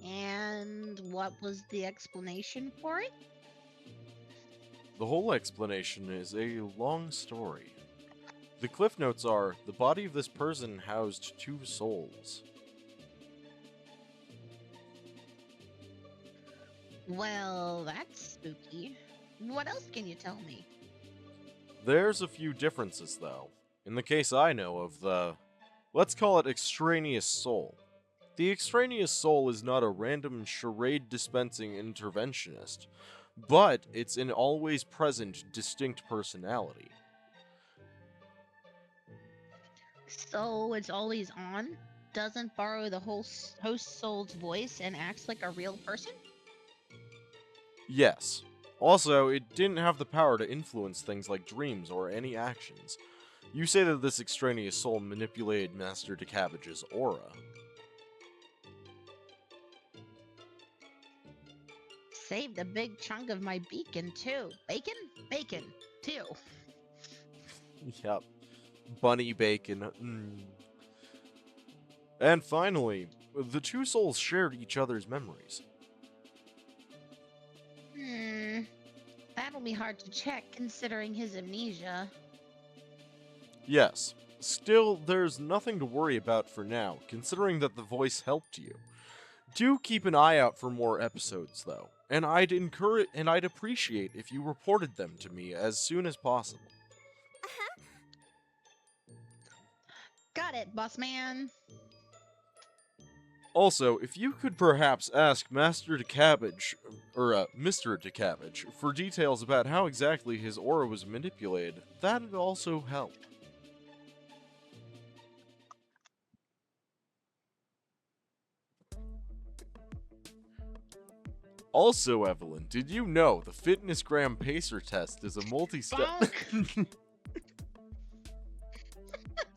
And what was the explanation for it? The whole explanation is a long story. The cliff notes are, the body of this person housed 2 souls. Well, that's spooky. What else can you tell me? There's a few differences, though. In the case I know of, let's call it extraneous soul. The extraneous soul is not a random charade dispensing interventionist, but it's an always present, distinct personality. So it's always on? Doesn't borrow the host soul's voice and acts like a real person? Yes. Also, it didn't have the power to influence things like dreams or any actions. You say that this extraneous soul manipulated Master DeCabbage's aura. Saved a big chunk of my beacon, too. Bacon? Bacon, too. Yep. Bunny bacon. And finally, the 2 souls shared each other's memories. That'll be hard to check, considering his amnesia. Yes. Still, there's nothing to worry about for now, considering that the voice helped you. Do keep an eye out for more episodes, though, and I'd appreciate if you reported them to me as soon as possible. Got it, boss man. Also, if you could perhaps ask Master DeCabbage, or Mr. DeCabbage, for details about how exactly his aura was manipulated, that'd also help. Also, Evelyn, did you know the FitnessGram Pacer test is a multi-step...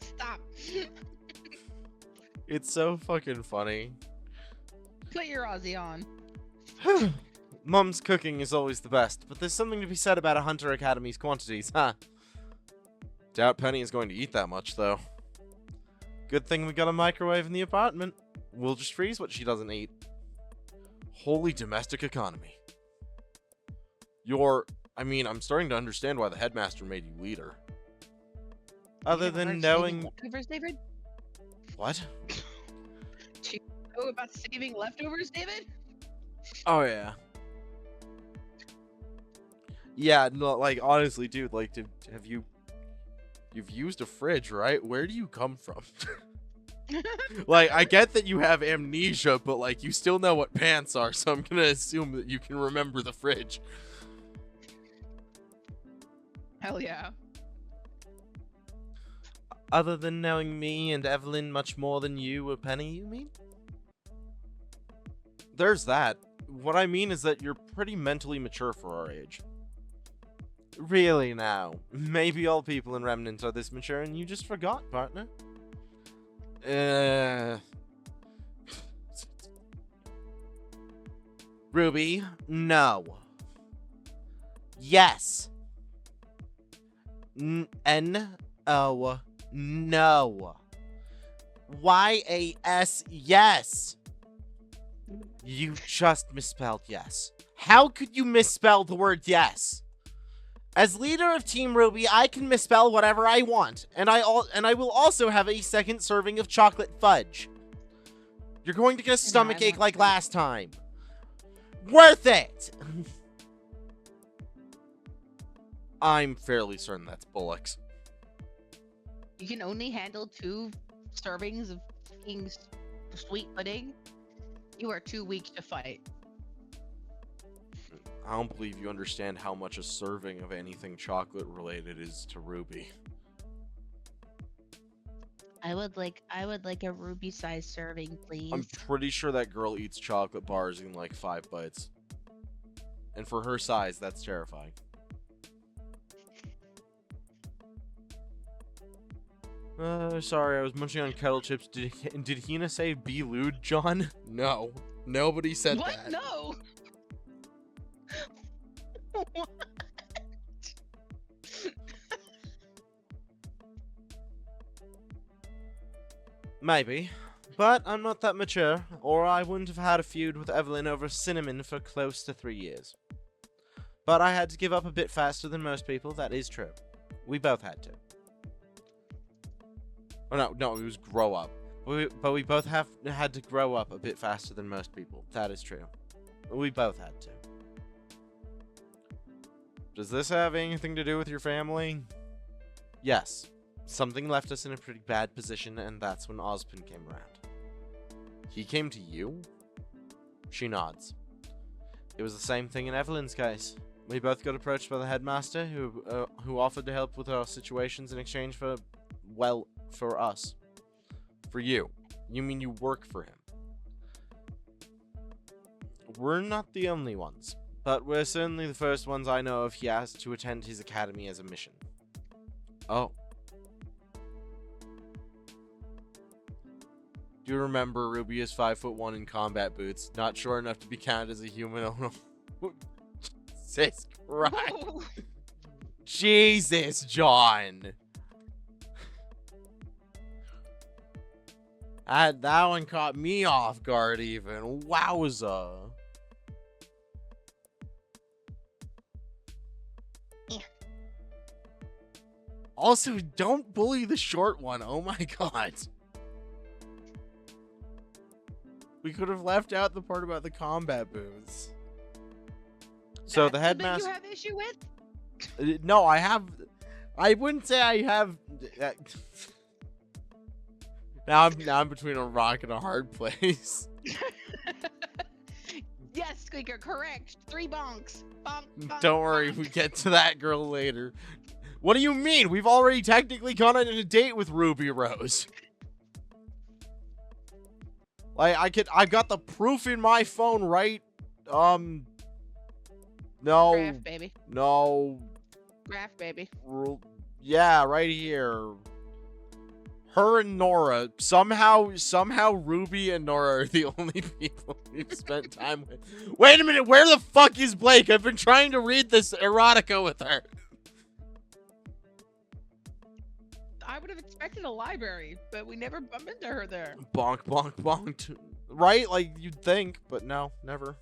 Stop. It's so fucking funny. Put your Aussie on. Mum's cooking is always the best, but there's something to be said about a Hunter Academy's quantities, huh? Doubt Penny is going to eat that much, though. Good thing we got a microwave in the apartment. We'll just freeze what she doesn't eat. Holy domestic economy. I'm starting to understand why the headmaster made you leader. Other than knowing... Leftovers, David? What? Do you know about saving leftovers, David? Oh, yeah. Yeah, no, like, honestly, dude, like, you've used a fridge, right? Where do you come from? Like, I get that you have amnesia, but, like, you still know what pants are, so I'm gonna assume that you can remember the fridge. Hell yeah. Other than knowing me and Evelyn much more than you or Penny, you mean? There's that. What I mean is that you're pretty mentally mature for our age. Really now. Maybe all people in Remnant are this mature and you just forgot, partner. Ruby, no. Yes. N-O. No. Y-A-S, yes. You just misspelled yes. How could you misspell the word yes? As leader of Team Ruby, I can misspell whatever I want, and I will also have a second serving of chocolate fudge. You're going to get a stomachache like last time. Worth it! I'm fairly certain that's Bullock's. You can only handle 2 servings of fucking sweet pudding. You are too weak to fight. I don't believe you understand how much a serving of anything chocolate related is to Ruby. I would like a ruby-sized serving, please. I'm pretty sure that girl eats chocolate bars in like 5 bites. And for her size, that's terrifying. Sorry, I was munching on kettle chips. Did Hina say be lewd, John? No. Nobody said what? that. No! What? Maybe. But I'm not that mature, or I wouldn't have had a feud with Evelyn over cinnamon for close to 3 years. But I had to give up a bit faster than most people, that is true. We both had to. Oh no, it was grow up. But we both had to grow up a bit faster than most people, that is true. We both had to. Does this have anything to do with your family? Yes. Something left us in a pretty bad position, and that's when Ozpin came around. He came to you? She nods. It was the same thing in Evelyn's case. We both got approached by the headmaster, who offered to help with our situations in exchange for, well, for us. For you. You mean you work for him? We're not the only ones, but we're certainly the first ones I know of he asked to attend his academy as a mission. Oh. Do you remember Ruby is 5'1" in combat boots, not short enough to be counted as a human? Oh no. Jesus Christ. Jesus, John. That one caught me off guard even. Wowza. Yeah. Also, don't bully the short one. Oh my god. We could have left out the part about the combat boots. So the headmaster. You have issue with? No, I wouldn't say I have. Now I'm between a rock and a hard place. Yes, Squeaker, correct. 3 bonks. Bonk, bonk, Don't worry, bonk. we get to that girl later. What do you mean? We've already technically gone on a date with Ruby Rose. Like I've got the proof in my phone, right? No. Graph, baby. No. Graph, baby. Yeah, right here. Her and Nora. Somehow Ruby and Nora are the only people we've spent time with. Wait a minute, where the fuck is Blake? I've been trying to read this erotica with her. I would have expected a library, but we never bump into her there. Bonk, bonk, bonk. Right? Like, you'd think, but no, never.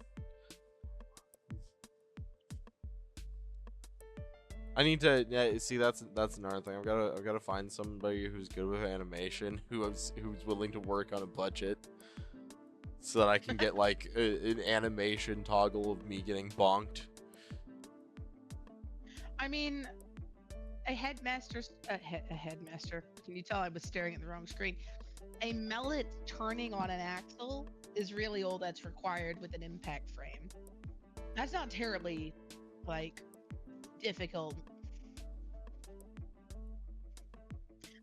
I need to see. That's another thing. I've got to find somebody who's good with animation, who's willing to work on a budget, so that I can get like an animation toggle of me getting bonked. I mean, a headmaster. Can you tell I was staring at the wrong screen? A mallet turning on an axle is really all that's required with an impact frame. That's not terribly, like, difficult.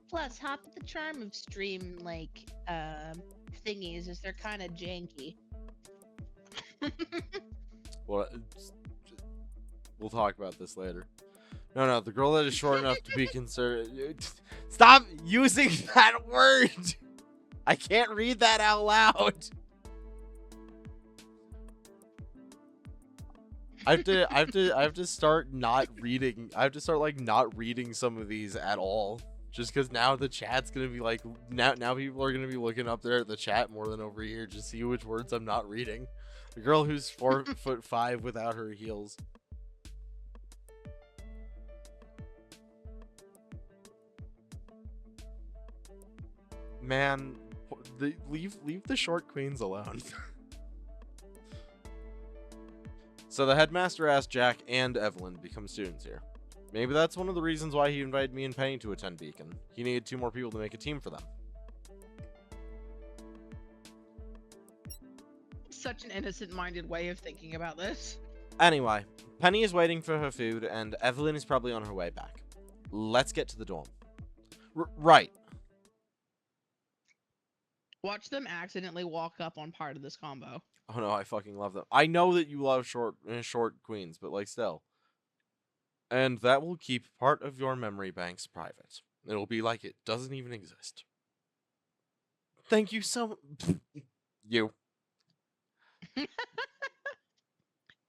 Plus, half of the charm of stream, like, thingies is they're kind of janky. Well, we'll talk about this later. No, the girl that is short enough to be considered. Stop using that word. I can't read that out loud. I have to start not reading. I have to start like not reading some of these at all. Just because now the chat's gonna be like, now people are gonna be looking up there at the chat more than over here to see which words I'm not reading. The girl who's 4'5" without her heels. Man, leave the short queens alone. So the headmaster asked Jack and Evelyn to become students here. Maybe that's one of the reasons why he invited me and Penny to attend Beacon. He needed 2 more people to make a team for them. Such an innocent-minded way of thinking about this. Anyway, Penny is waiting for her food, and Evelyn is probably on her way back. Let's get to the dorm. Right. Watch them accidentally walk up on part of this combo. Oh no, I fucking love them. I know that you love short queens, but like still. And that will keep part of your memory banks private. It'll be like it doesn't even exist. Thank you so you.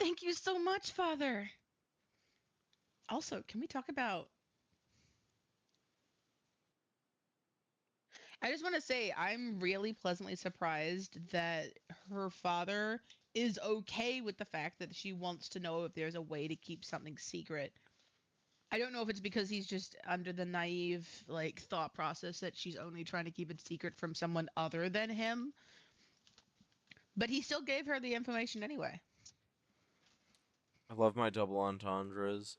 Thank you so much, Father. Also, can we talk about... I just want to say, I'm really pleasantly surprised that her father is okay with the fact that she wants to know if there's a way to keep something secret. I don't know if it's because he's just under the naive, like, thought process that she's only trying to keep it secret from someone other than him. But he still gave her the information anyway. I love my double entendres.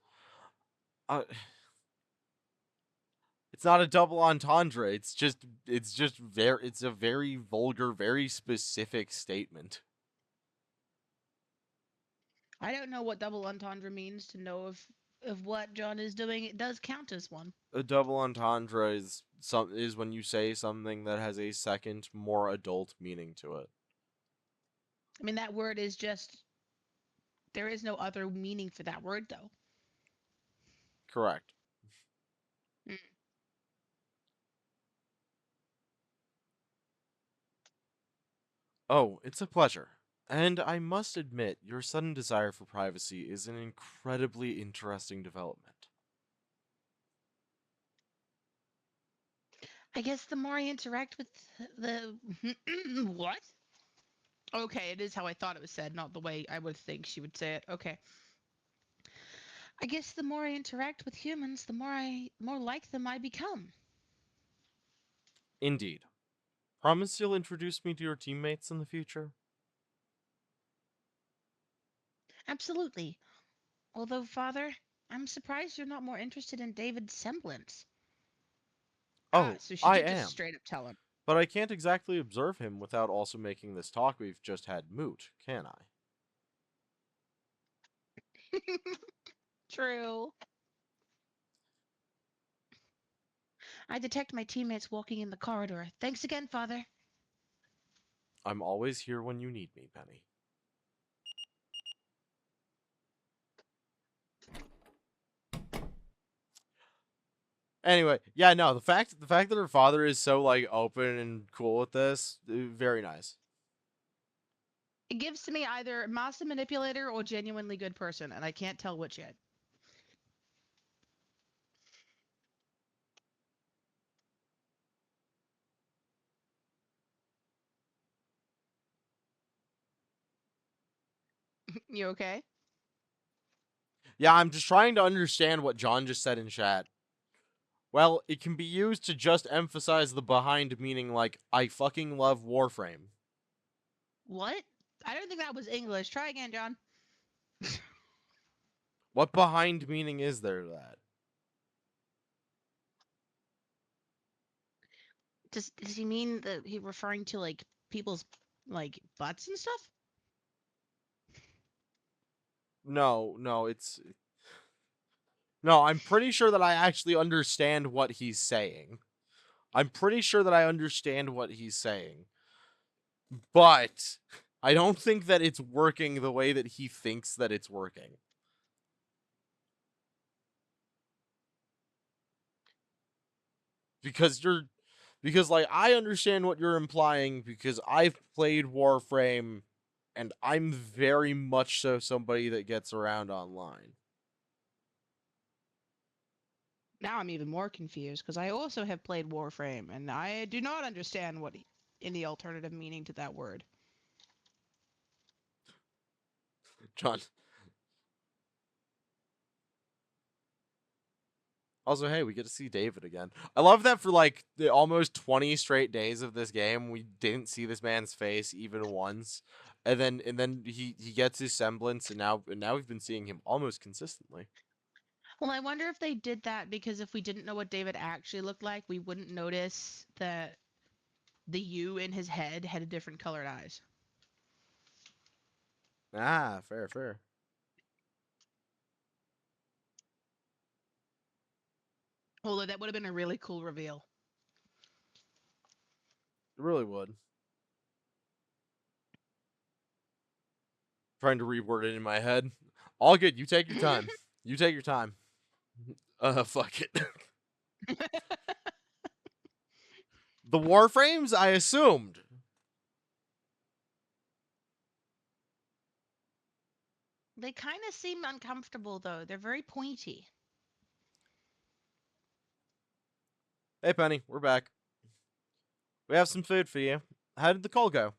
It's not a double entendre. It's a very vulgar, very specific statement. I don't know what double entendre means to know if what John is doing, it does count as one. A double entendre is when you say something that has a second, more adult meaning to it. I mean, that word is just... There is no other meaning for that word, though. Correct. Mm. Oh, it's a pleasure. And I must admit, your sudden desire for privacy is an incredibly interesting development. I guess the more I interact with the... What? Okay, it is how I thought it was said, not the way I would think she would say it. Okay. I guess the more I interact with humans, the more like them I become. Indeed. Promise you'll introduce me to your teammates in the future? Absolutely. Although, Father, I'm surprised you're not more interested in David's semblance. Oh, So she I did just am. straight up tell him. But I can't exactly observe him without also making this talk we've just had moot, can I? True. I detect my teammates walking in the corridor. Thanks again, Father. I'm always here when you need me, Penny. Anyway, yeah, no, the fact that her father is so like open and cool with this, very nice. It gives to me either master manipulator or genuinely good person, and I can't tell which yet. You okay? Yeah, I'm just trying to understand what John just said in chat. Well, it can be used to just emphasize the behind meaning like, I fucking love Warframe. What? I don't think that was English. Try again, John. What behind meaning is there to that? Does he mean that he referring to like people's like butts and stuff? No, it's... No, I'm pretty sure that I actually understand what he's saying. I'm pretty sure that I understand what he's saying. But I don't think that it's working the way that he thinks that it's working. Because like I understand what you're implying because I've played Warframe and I'm very much so somebody that gets around online. Now I'm even more confused because I also have played Warframe and I do not understand what any alternative meaning to that word. John. Also, hey, we get to see David again. I love that for like the almost 20 straight days of this game, we didn't see this man's face even once. And then he gets his semblance, and now we've been seeing him almost consistently. Well, I wonder if they did that because if we didn't know what David actually looked like, we wouldn't notice that the U in his head had a different colored eyes. Ah, fair, fair. Although that would have been a really cool reveal. It really would. Trying to reword it in my head. All good. You take your time. You take your time. Fuck it. The Warframes, I assumed. They kind of seem uncomfortable though. They're very pointy. Hey, Penny, we're back. We have some food for you. How did the call go?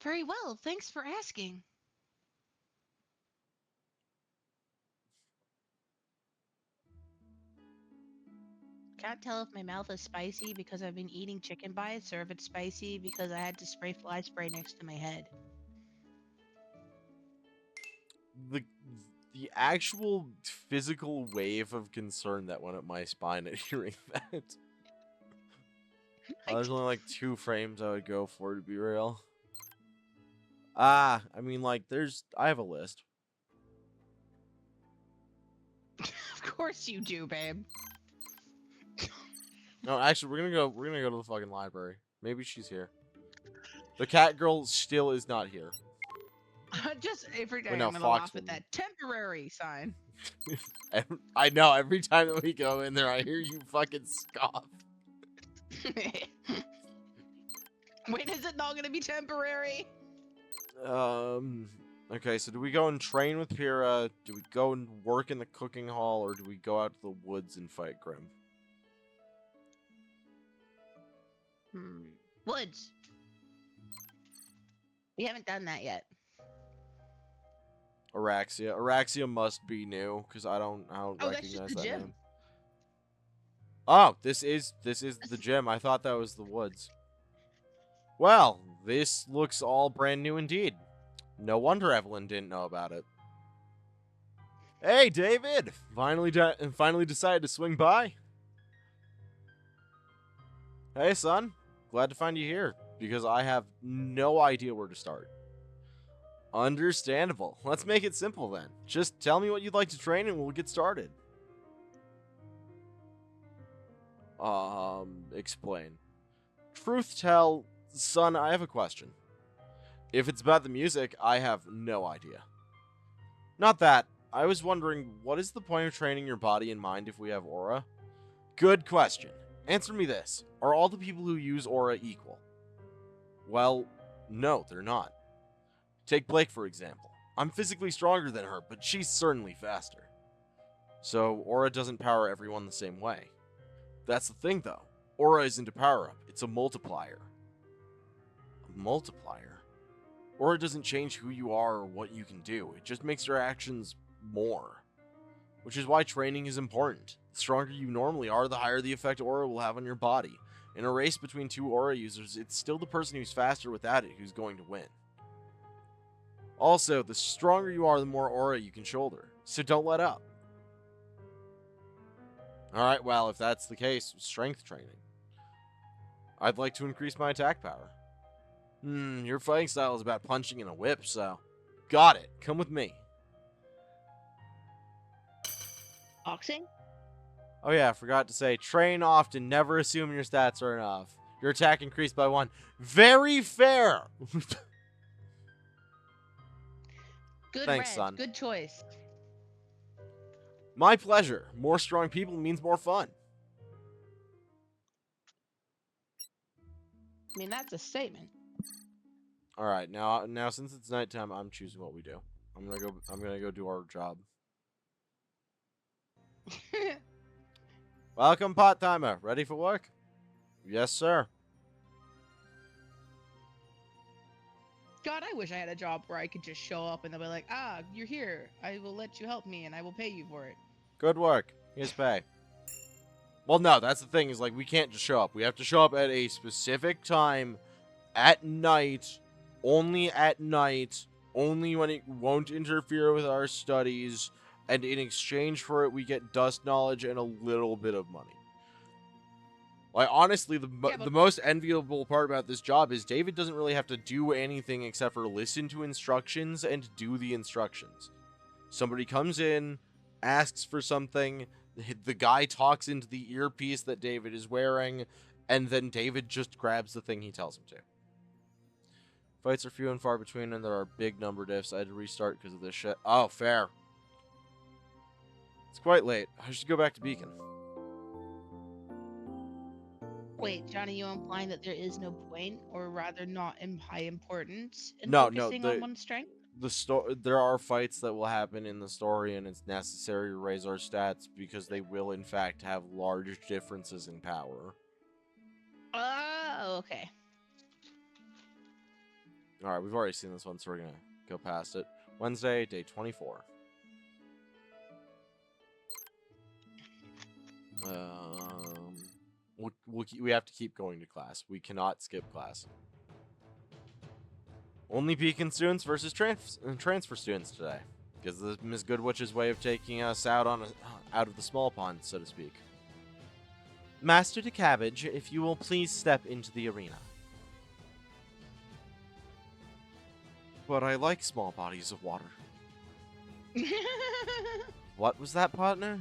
Very well, thanks for asking. Can't tell if my mouth is spicy because I've been eating chicken bites or if it's spicy because I had to spray fly spray next to my head. The actual physical wave of concern that went up my spine at hearing that. There's only like 2 frames I would go for, to be real. I mean, like, I have a list. Of course you do, babe. No, actually, we're gonna go to the fucking library. Maybe she's here. The cat girl still is not here. Just every day Wait, no, I'm gonna Fox laugh at that temporary sign. I know, every time that we go in there, I hear you fucking scoff. When is it not gonna be temporary? Okay, so do we go and train with Pyrrha? Do we go and work in the cooking hall? Or do we go out to the woods and fight Grim? Woods. We haven't done that yet. Araxia. Araxia must be new, because I don't Oh, that's recognize just the that gym. name. Oh, this is the gym. I thought that was the woods. Well, this looks all brand new indeed. No wonder Evelyn didn't know about it. Hey, David! Finally decided to swing by. Hey, son. Glad to find you here, because I have no idea where to start. Understandable. Let's make it simple then. Just tell me what you'd like to train and we'll get started. Explain. Truth tell, son, I have a question. If it's about the music, I have no idea. Not that. I was wondering, what is the point of training your body and mind if we have aura? Good question. Answer me this. Are all the people who use aura equal? Well, no, they're not. Take Blake, for example. I'm physically stronger than her, but she's certainly faster. So, aura doesn't power everyone the same way. That's the thing, though. Aura isn't a power-up, it's a multiplier. A multiplier? Aura doesn't change who you are or what you can do, it just makes your actions more. Which is why training is important. The stronger you normally are, the higher the effect aura will have on your body. In a race between 2 aura users, it's still the person who's faster without it who's going to win. Also, the stronger you are, the more aura you can shoulder, so don't let up. Alright, well, if that's the case, strength training. I'd like to increase my attack power. Your fighting style is about punching in a whip, so... Got it, come with me. Boxing? Oh yeah, I forgot to say, train often, never assume your stats are enough. Your attack increased by 1. Very fair! Good Thanks, Red. son. Good choice. My pleasure. More strong people means more fun. I mean, that's a statement. All right, now since it's nighttime, I'm choosing what we do. I'm gonna go do our job. Welcome, part timer. Ready for work? Yes, sir. God, I wish I had a job where I could just show up and they'll be like, ah, you're here. I will let you help me and I will pay you for it. Good work. Here's pay. Well, no, that's the thing, is like we can't just show up. We have to show up at a specific time, at night, only when it won't interfere with our studies, and in exchange for it, we get dust knowledge and a little bit of money. Like, honestly, the most enviable part about this job is David doesn't really have to do anything except for listen to instructions and do the instructions. Somebody comes in, asks for something, the guy talks into the earpiece that David is wearing, and then David just grabs the thing he tells him to. Fights are few and far between, and there are big number diffs. I had to restart because of this shit. Oh, fair. It's quite late. I should go back to Beacon. Wait, Johnny, you implying that there is no point, or rather not in high importance, in No, focusing on one strength? There are fights that will happen in the story, and it's necessary to raise our stats because they will, in fact, have large differences in power. Oh, okay. Alright, we've already seen this one, so we're gonna go past it. Wednesday, day 24. We have to keep going to class. We cannot skip class. Only Beacon students versus transfer students today, because this is Miss Goodwitch's way of taking us out of the small pond, so to speak. Master to Cabbage, if you will please step into the arena. But I like small bodies of water. What was that, partner?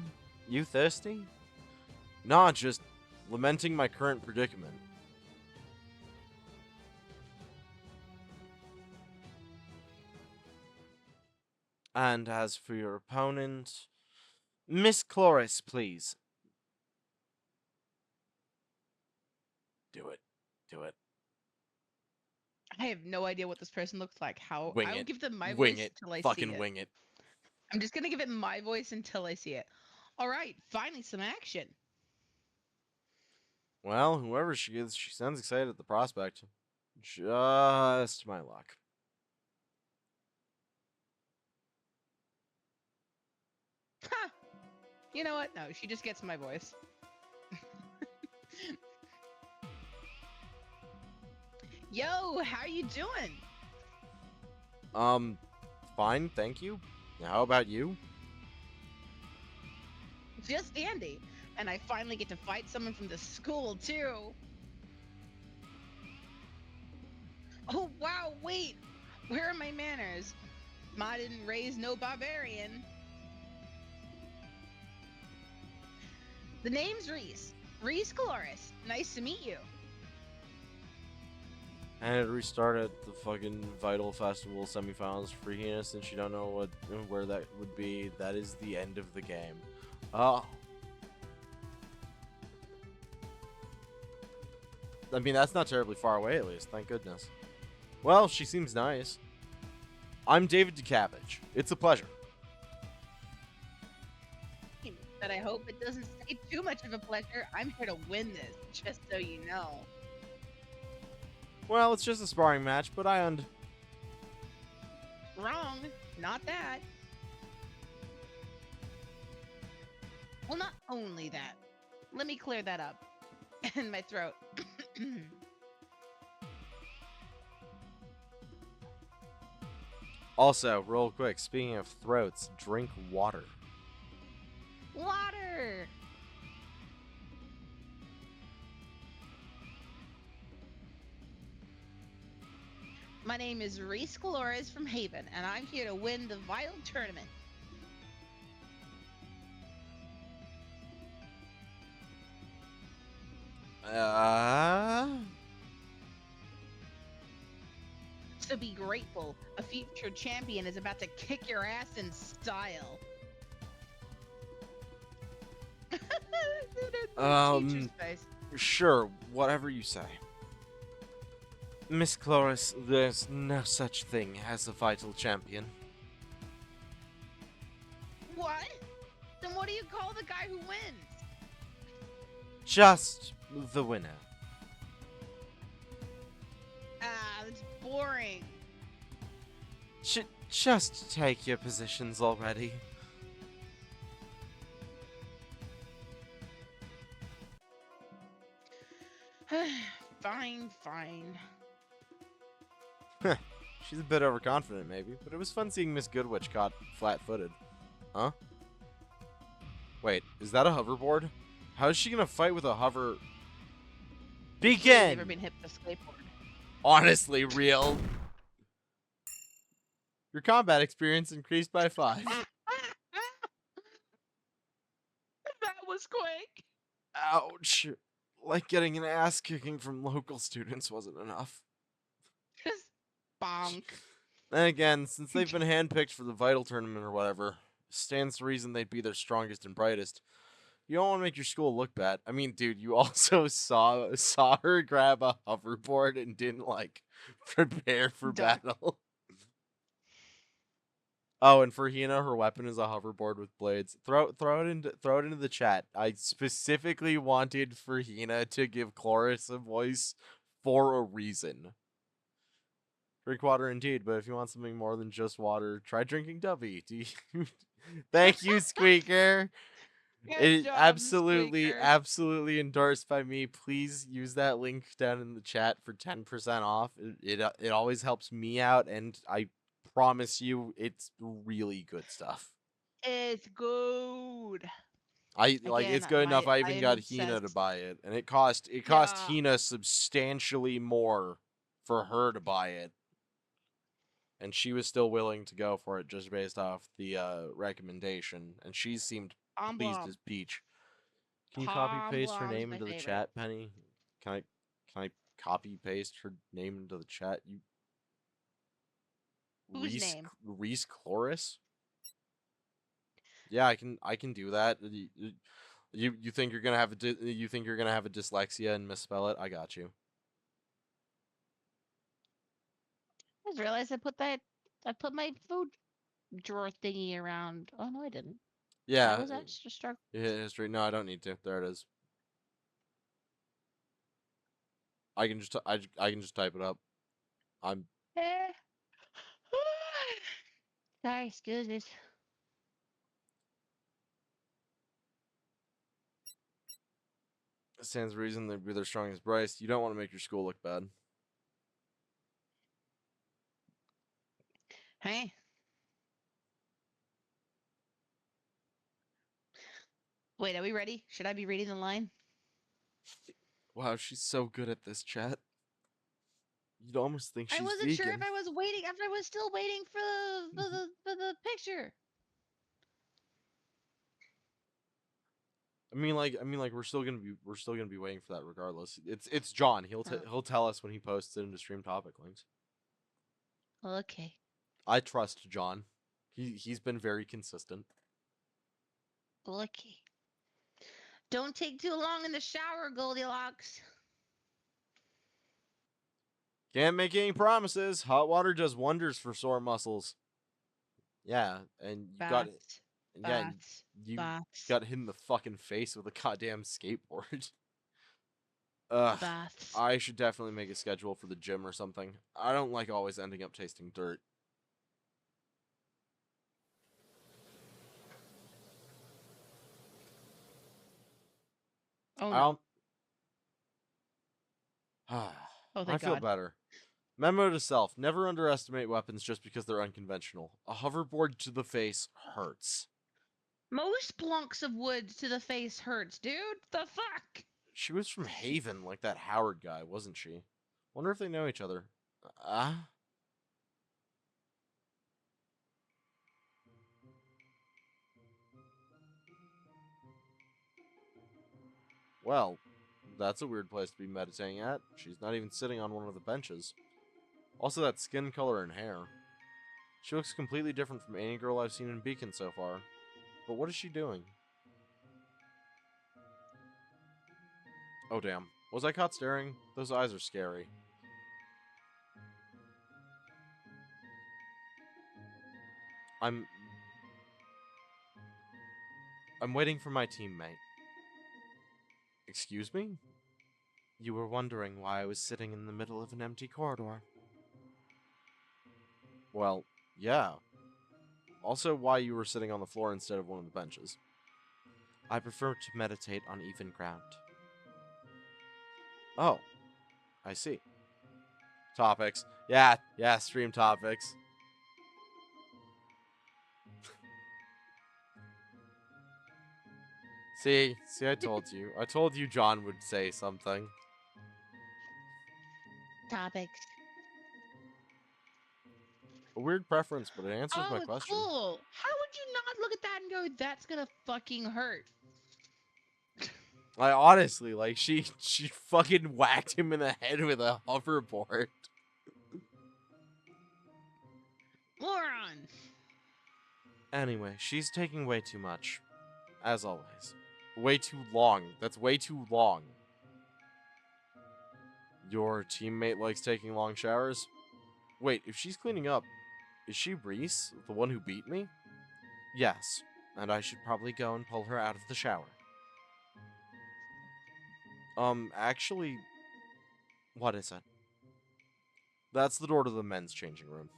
You thirsty? Nah, just lamenting my current predicament. And as for your opponent, Miss Chloris, please. Do it. Do it. I have no idea what this person looks like. How Wing I will it. give them my Wing voice it. until I see Fucking it. wing it. I'm just gonna give it my voice until I see it. All right, finally some action. Well, whoever she is, she sounds excited at the prospect. Just my luck. Ha! You know what? No, she just gets my voice. Yo, how you doing? Fine, thank you. How about you? Just dandy. And I finally get to fight someone from the school, too. Oh, wow, wait. Where are my manners? Ma didn't raise no barbarian. The name's Reese. Reese Caloris. Nice to meet you. And it restarted the fucking Vital Festival semifinals for Hina, since you don't know where that would be. That is the end of the game. Oh. I mean, that's not terribly far away, at least. Thank goodness. Well, she seems nice. I'm David DeCabbage. It's a pleasure. But I hope it doesn't say too much of a pleasure. I'm here to win this, just so you know. Well, it's just a sparring match, but Wrong. Not that. Well, not only that. Let me clear that up. In my throat. Also, real quick, speaking of throats, drink water. Water! My name is Reese Colores from Haven, and I'm here to win the Vital Tournament. So be grateful. A future champion is about to kick your ass in style. Teacher's face. Sure, whatever you say. Miss Chloris, there's no such thing as a vital champion. What? Then what what do you call the guy who wins? Just the winner. Ah, that's boring. Just take your positions already. Fine, fine. She's a bit overconfident, maybe, but it was fun seeing Miss Goodwitch caught flat-footed. Huh? Wait, is that a hoverboard? How is she gonna fight with a hover? She's Begin! never been hit with a skateboard. Honestly, real. Your combat experience increased by 5. That was quick. Ouch. Like getting an ass kicking from local students wasn't enough. Just bonk. Then again, since they've been handpicked for the Vital Tournament or whatever, stands to reason they'd be their strongest and brightest. You don't want to make your school look bad. I mean, dude, you also saw her grab a hoverboard and didn't like prepare for Duh. battle. Oh, and for Hina, her weapon is a hoverboard with blades. Throw it into the chat. I specifically wanted for Hina to give Chloris a voice for a reason. Drink water indeed, but if you want something more than just water, try drinking Dubby. Thank you, Squeaker. Good job, Squeaker. Absolutely endorsed by me. Please use that link down in the chat for 10% off. It always helps me out, and I promise you, it's really good stuff. It's good. It's Again, good enough. I I even am got Hina to obsessed. buy it, and it cost Yeah. Hina substantially more for her to buy it, and she was still willing to go for it just based off the recommendation, and she seemed Pom pleased Blom. as peach. Can you copy paste her Blom's name my into the favorite. chat, Penny? Can I copy paste her name into the chat? You Whose name? Reese Chloris? Yeah, I can do that. You think you're gonna have you think you're gonna have a dyslexia and misspell it? I got you. I just realized I put my food drawer thingy around. Oh no, I didn't. Yeah. Why was that just struck? History. No, I don't need to. There it is. I can just I can just type it up. I'm Eh. Sorry, excuse me. stands to reason they'd be their strongest Bryce. You don't want to make your school look bad. Hey. Wait, are we ready? Should I be reading the line? Wow, she's so good at this, chat. You'd almost think she's I wasn't vegan. sure if I was waiting. If I was still waiting for the picture. I mean, like we're still gonna be waiting for that regardless. It's John. He'll tell us when he posts it into stream topic links. Okay. I trust John. He's been very consistent. Okay. Don't take too long in the shower, Goldilocks. Can't make any promises. Hot water does wonders for sore muscles. Yeah, and you got it. Bats. Yeah, Bats. you Bats. got hit in the fucking face with a goddamn skateboard. Ugh. Baths. I should definitely make a schedule for the gym or something. I don't like always ending up tasting dirt. Oh I no. don't. Oh I thank feel God. better. Memo to self: never underestimate weapons just because they're unconventional. A hoverboard to the face hurts. Most blunks of wood to the face hurts, dude. The fuck? She was from Haven, like that Howard guy, wasn't she? Wonder if they know each other. Well, that's a weird place to be meditating at. She's not even sitting on one of the benches. Also, that skin color and hair. She looks completely different from any girl I've seen in Beacon so far. But what is she doing? Oh damn. Was I caught staring? Those eyes are scary. I'm waiting for my teammate. Excuse me? You were wondering why I was sitting in the middle of an empty corridor. Well, yeah. Also, why you were sitting on the floor instead of one of the benches. I prefer to meditate on even ground. Oh, I see. Topics. Yeah, stream topics. See, I told you. I told you John would say something. Topics. A weird preference, but it answers my Oh, question. cool. How would you not look at that and go, that's gonna fucking hurt? I honestly, like, she fucking whacked him in the head with a hoverboard. Moron. Anyway, she's taking way too much. As always. Way too long. That's way too long. Your teammate likes taking long showers? Wait, if she's cleaning up, is she Reese, the one who beat me? Yes, and I should probably go and pull her out of the shower. Actually, what is it? That's the door to the men's changing room.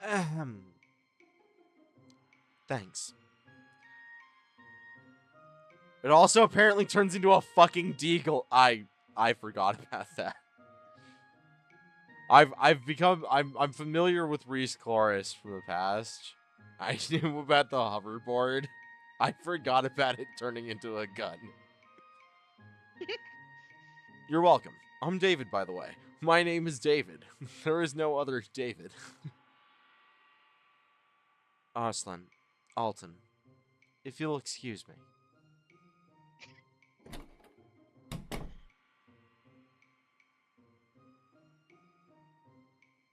Ahem. Thanks. It also apparently turns into a fucking deagle. I forgot about that. I'm familiar with Reese Chloris from the past. I knew about the hoverboard. I forgot about it turning into a gun. You're welcome. I'm David, by the way. My name is David. There is no other David. Arslan. Alton. If you'll excuse me.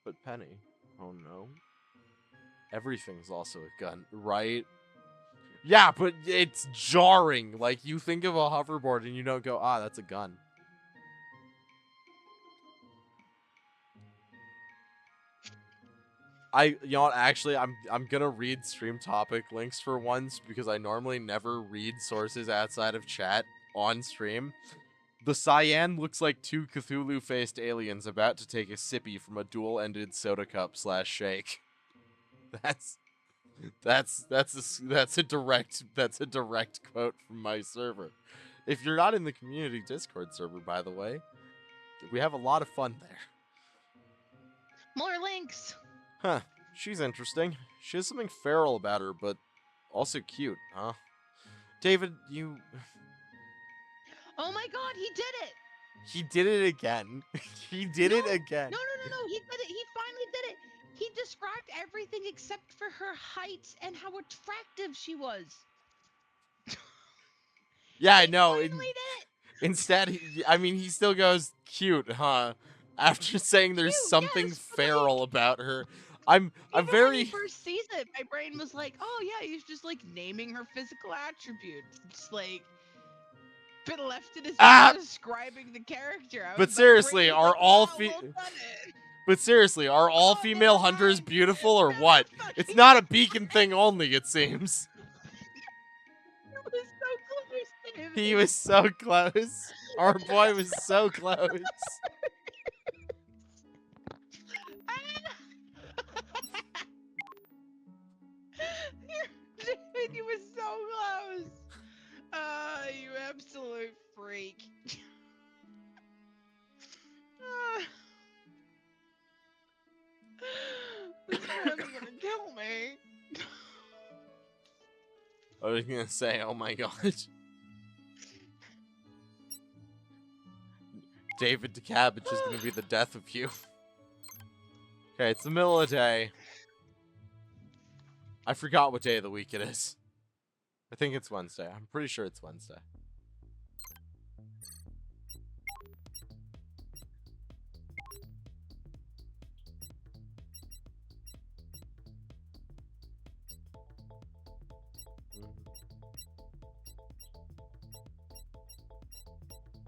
But Penny, oh no. Everything's also a gun, right? Yeah, but it's jarring. Like, you think of a hoverboard and you don't go, ah, that's a gun. You know what, actually, I'm gonna read stream topic links for once, because I normally never read sources outside of chat on stream. The cyan looks like two Cthulhu-faced aliens about to take a sippy from a dual-ended soda cup / shake. That's a direct quote from my server. If you're not in the community Discord server, by the way, we have a lot of fun there. More links. Huh. She's interesting. She has something feral about her, but also cute, huh? David, you... Oh my god, he did it! He did it again. He did it again. No, he did it. He finally did it. He described everything except for her height and how attractive she was. Yeah, I know. Finally did it. Instead, he still goes, cute, huh? After saying there's Cute, something yes, but feral about her. I'm Even very... when he first sees it, my brain was like, oh yeah, he's just like naming her physical attributes. It's like been left in his describing the character. But seriously, are all But seriously, are all Oh, female never hunters mind. beautiful or Never what? fucking It's not a beacon thing only, it seems. He was so close, David. He was so close. Our boy was so close. David, you were so close. You absolute freak. This man's gonna kill me. I was gonna say, oh my god. David DeCabbage is gonna be the death of you. Okay, it's the middle of the day. I forgot what day of the week it is. I think it's Wednesday. I'm pretty sure it's Wednesday.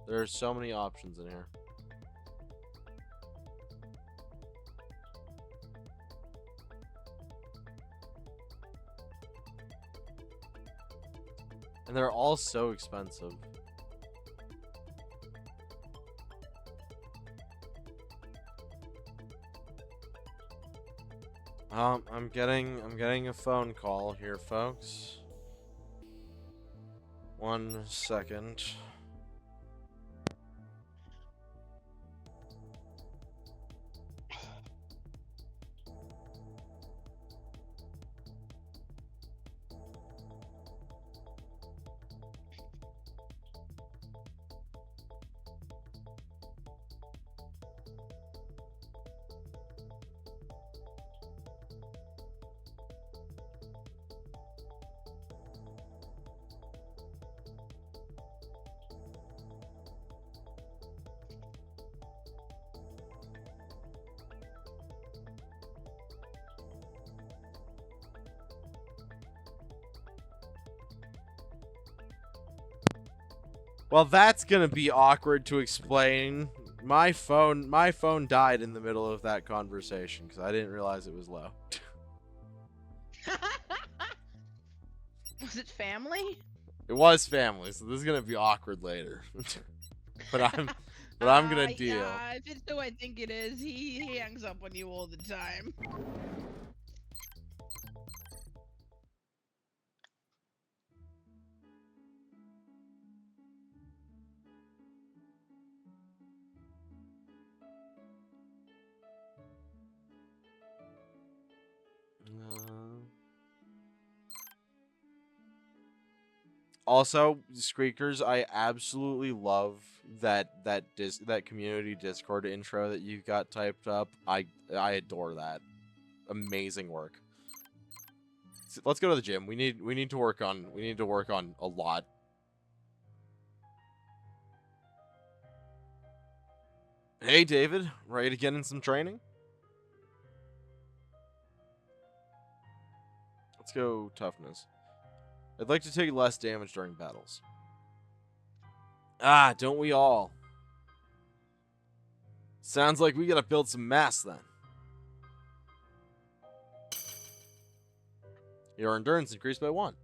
There are so many options in here. And they're all so expensive. I'm getting a phone call here, folks. 1 second. Well, that's gonna be awkward to explain. My phone died in the middle of that conversation because I didn't realize it was low. Was it family? It was family, so this is gonna be awkward later. but I'm gonna deal. Yeah, if it's who I think it is, he hangs up on you all the time. Also, Squeakers, I absolutely love that community Discord intro that you got typed up. I adore that. Amazing work. Let's go to the gym. We need to work on a lot. Hey David, ready to get in some training? Let's go toughness. I'd like to take less damage during battles. Ah, don't we all? Sounds like we gotta build some mass then. Your endurance increased by 1.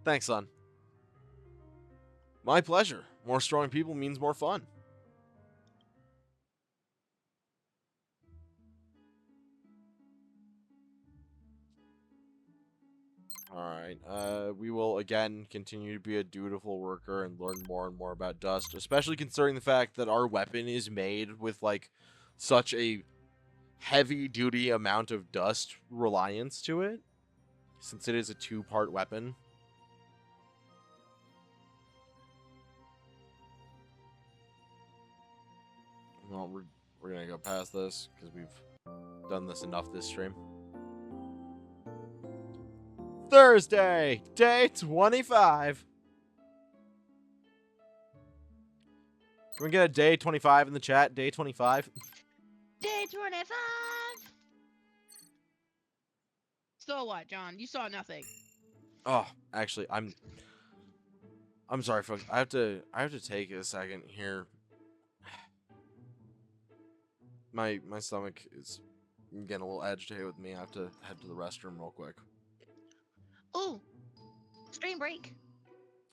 Thanks, son. My pleasure. More strong people means more fun. Alright, we will again continue to be a dutiful worker and learn more and more about dust, especially considering the fact that our weapon is made with, like, such a heavy-duty amount of dust reliance to it, since it is a 2-part weapon. Well, we're gonna go past this, because we've done this enough this stream. Thursday, day 25. Can we get a day 25 in the chat? Day 25? Day 25! So what, John? You saw nothing. Oh, actually, I'm sorry, folks. I have to take a second here. My stomach is getting a little agitated with me. I have to head to the restroom real quick. Ooh, stream break.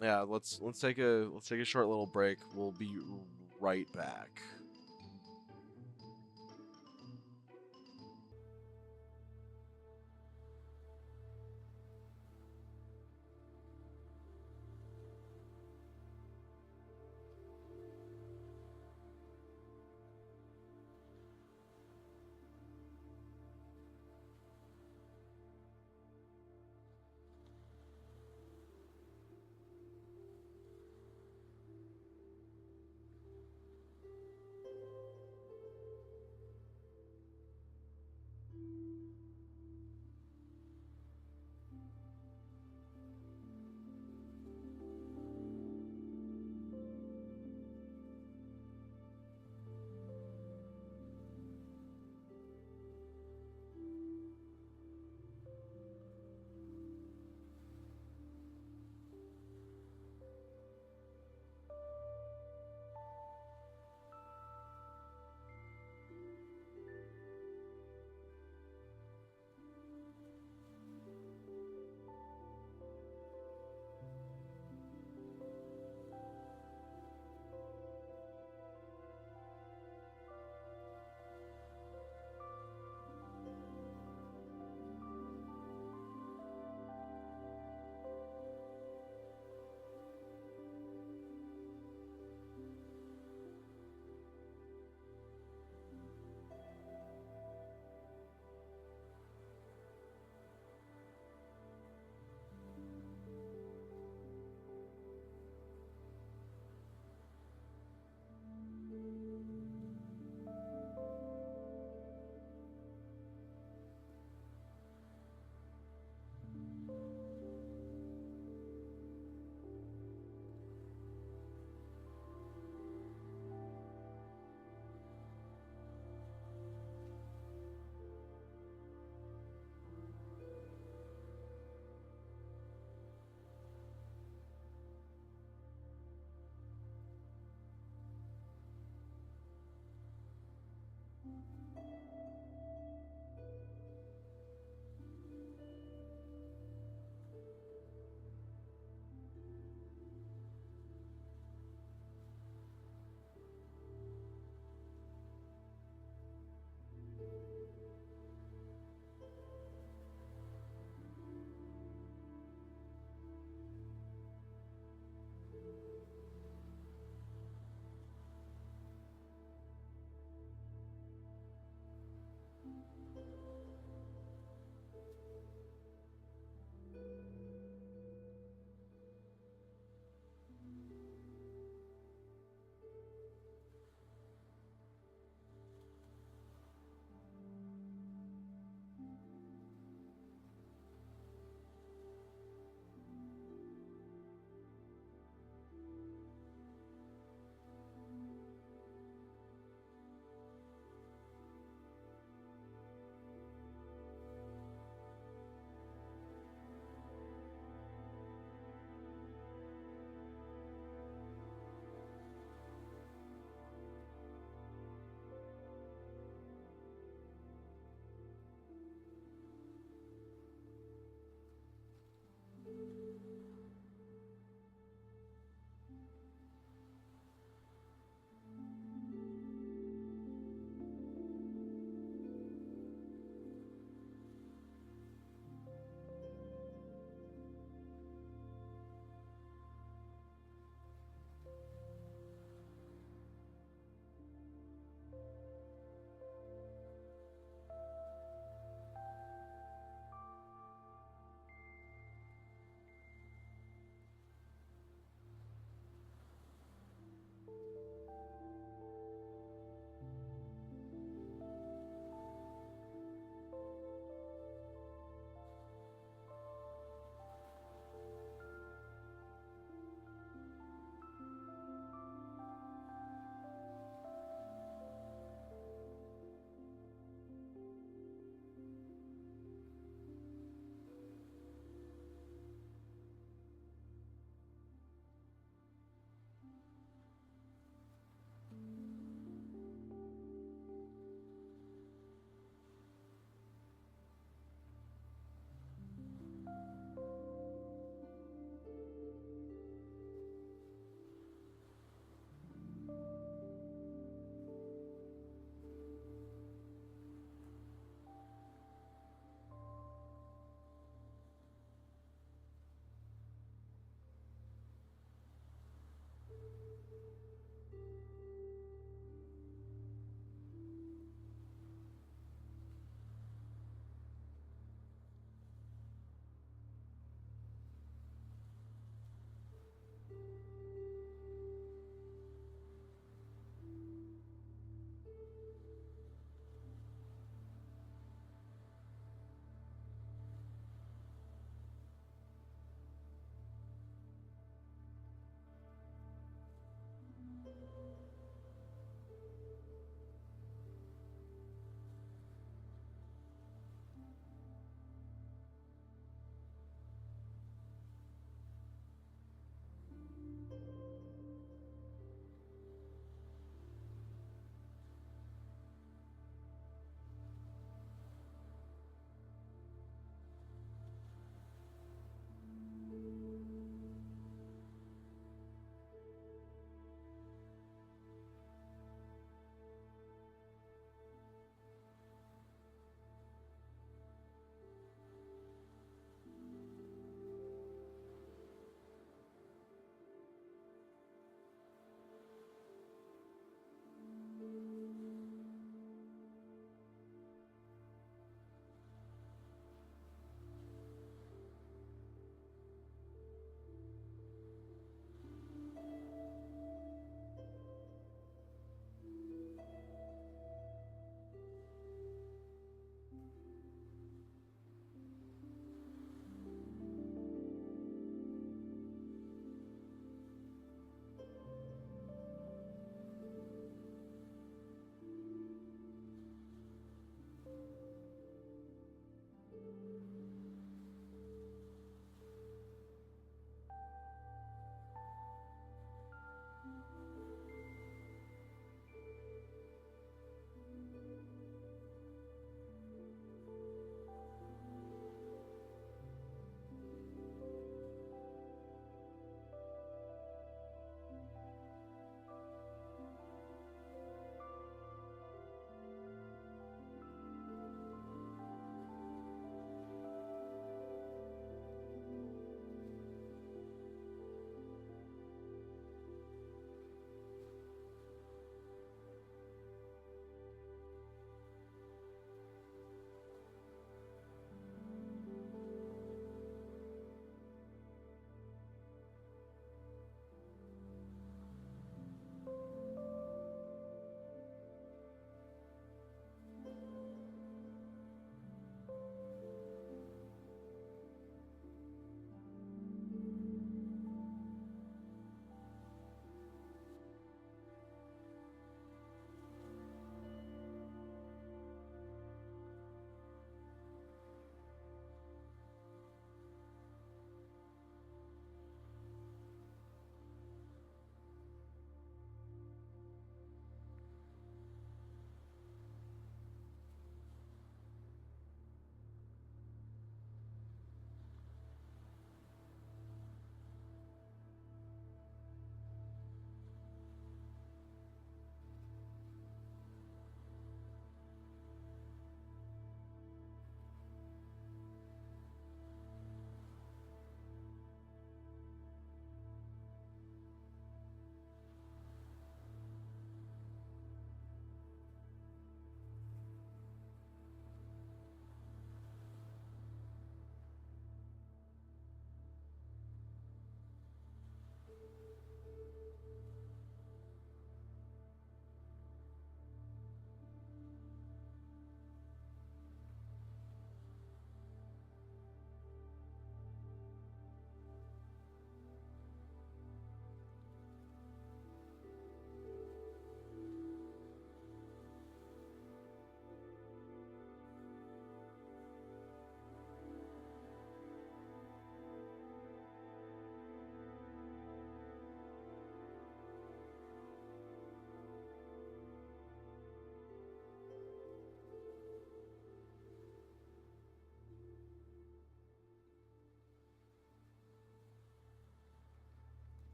Yeah, let's take a short little break. We'll be right back.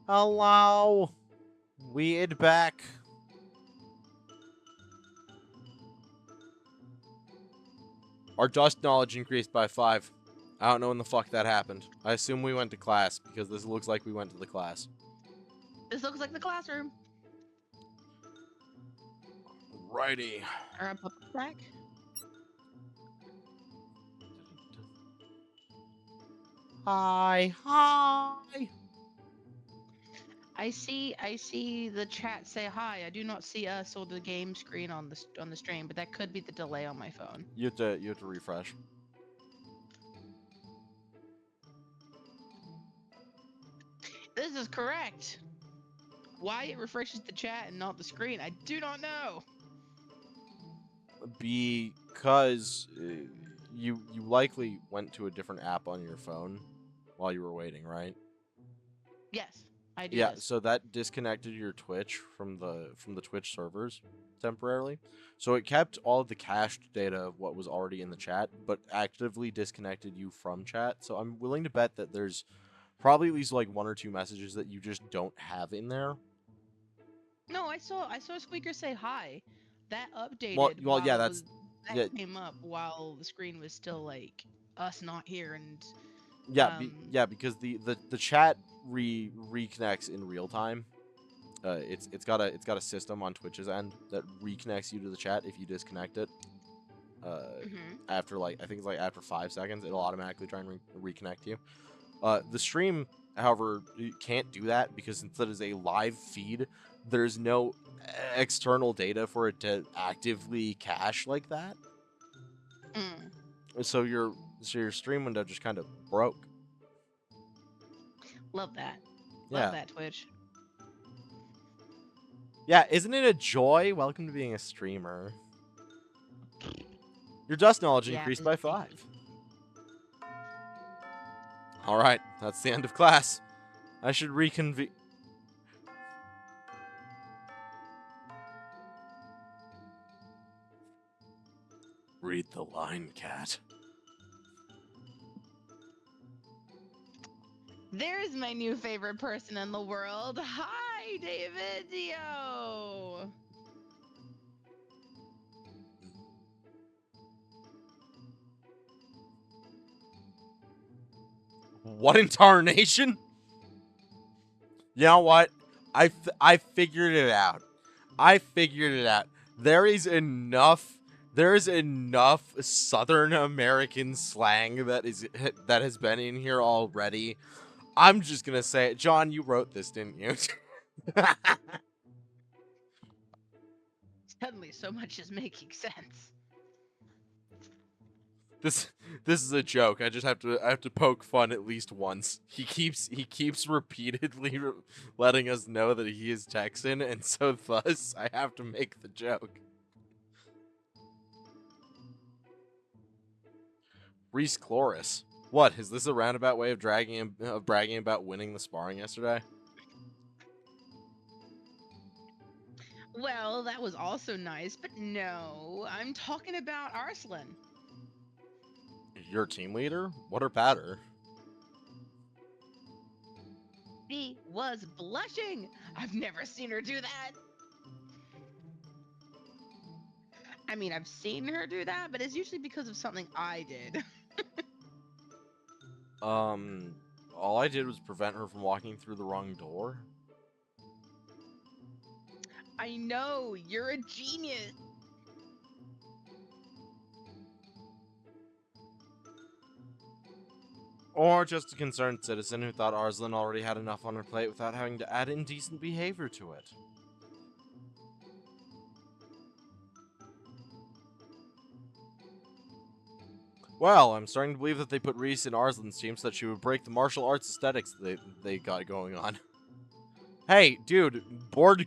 Hello. Weird back. Our dust knowledge increased by 5. I don't know when the fuck that happened. I assume we went to class because this looks like we went to the class. This looks like the classroom. Righty. Or a puppet back. Hi. Hi. I see the chat say hi. I do not see us or the game screen on the stream, but that could be the delay on my phone. You have to refresh. This is correct. Why it refreshes the chat and not the screen, I do not know. Because you likely went to a different app on your phone while you were waiting, right? Yes, I do Yeah, this. so that disconnected your Twitch from the Twitch servers temporarily. So it kept all of the cached data of what was already in the chat, but actively disconnected you from chat. So I'm willing to bet that there's probably at least like 1 or 2 messages that you just don't have in there. No, I saw Squeaker say hi. That updated Well, yeah, while that's that yeah, came up while the screen was still like us not here and yeah, because the chat reconnects in real time. It's got a system on Twitch's end that reconnects you to the chat if you disconnect it. After like I think it's like after 5 seconds, it'll automatically try and reconnect you. The stream, however, you can't do that because since it is a live feed, there's no external data for it to actively cache like that. So your stream window just kind of broke. Love that. Yeah. Love that, Twitch. Yeah, isn't it a joy? Welcome to being a streamer. Your dust knowledge Yeah, increased it's by pretty 5. All right, that's the end of class. I should reconvene. Read the line, cat. There's my new favorite person in the world. Hi, David Dio. What in tarnation? You know what? I figured it out. I figured it out. There is enough Southern American slang that has been in here already. I'm just gonna say it. John, you wrote this, didn't you? Suddenly, so much is making sense. This is a joke. I just have to poke fun at least once. He keeps repeatedly letting us know that he is Texan, and so thus I have to make the joke. Reese Cloris. What, is this a roundabout way of bragging about winning the sparring yesterday? Well, that was also nice, but no, I'm talking about Arslan. Your team leader? What about her? was blushing. I've never seen her do that. I mean, I've seen her do that, but it's usually because of something I did. All I did was prevent her from walking through the wrong door. I know, you're a genius. Or just a concerned citizen who thought Arslan already had enough on her plate without having to add indecent behavior to it. Well, I'm starting to believe that they put Reese in Arslan's team so that she would break the martial arts aesthetics they got going on. Hey, dude, board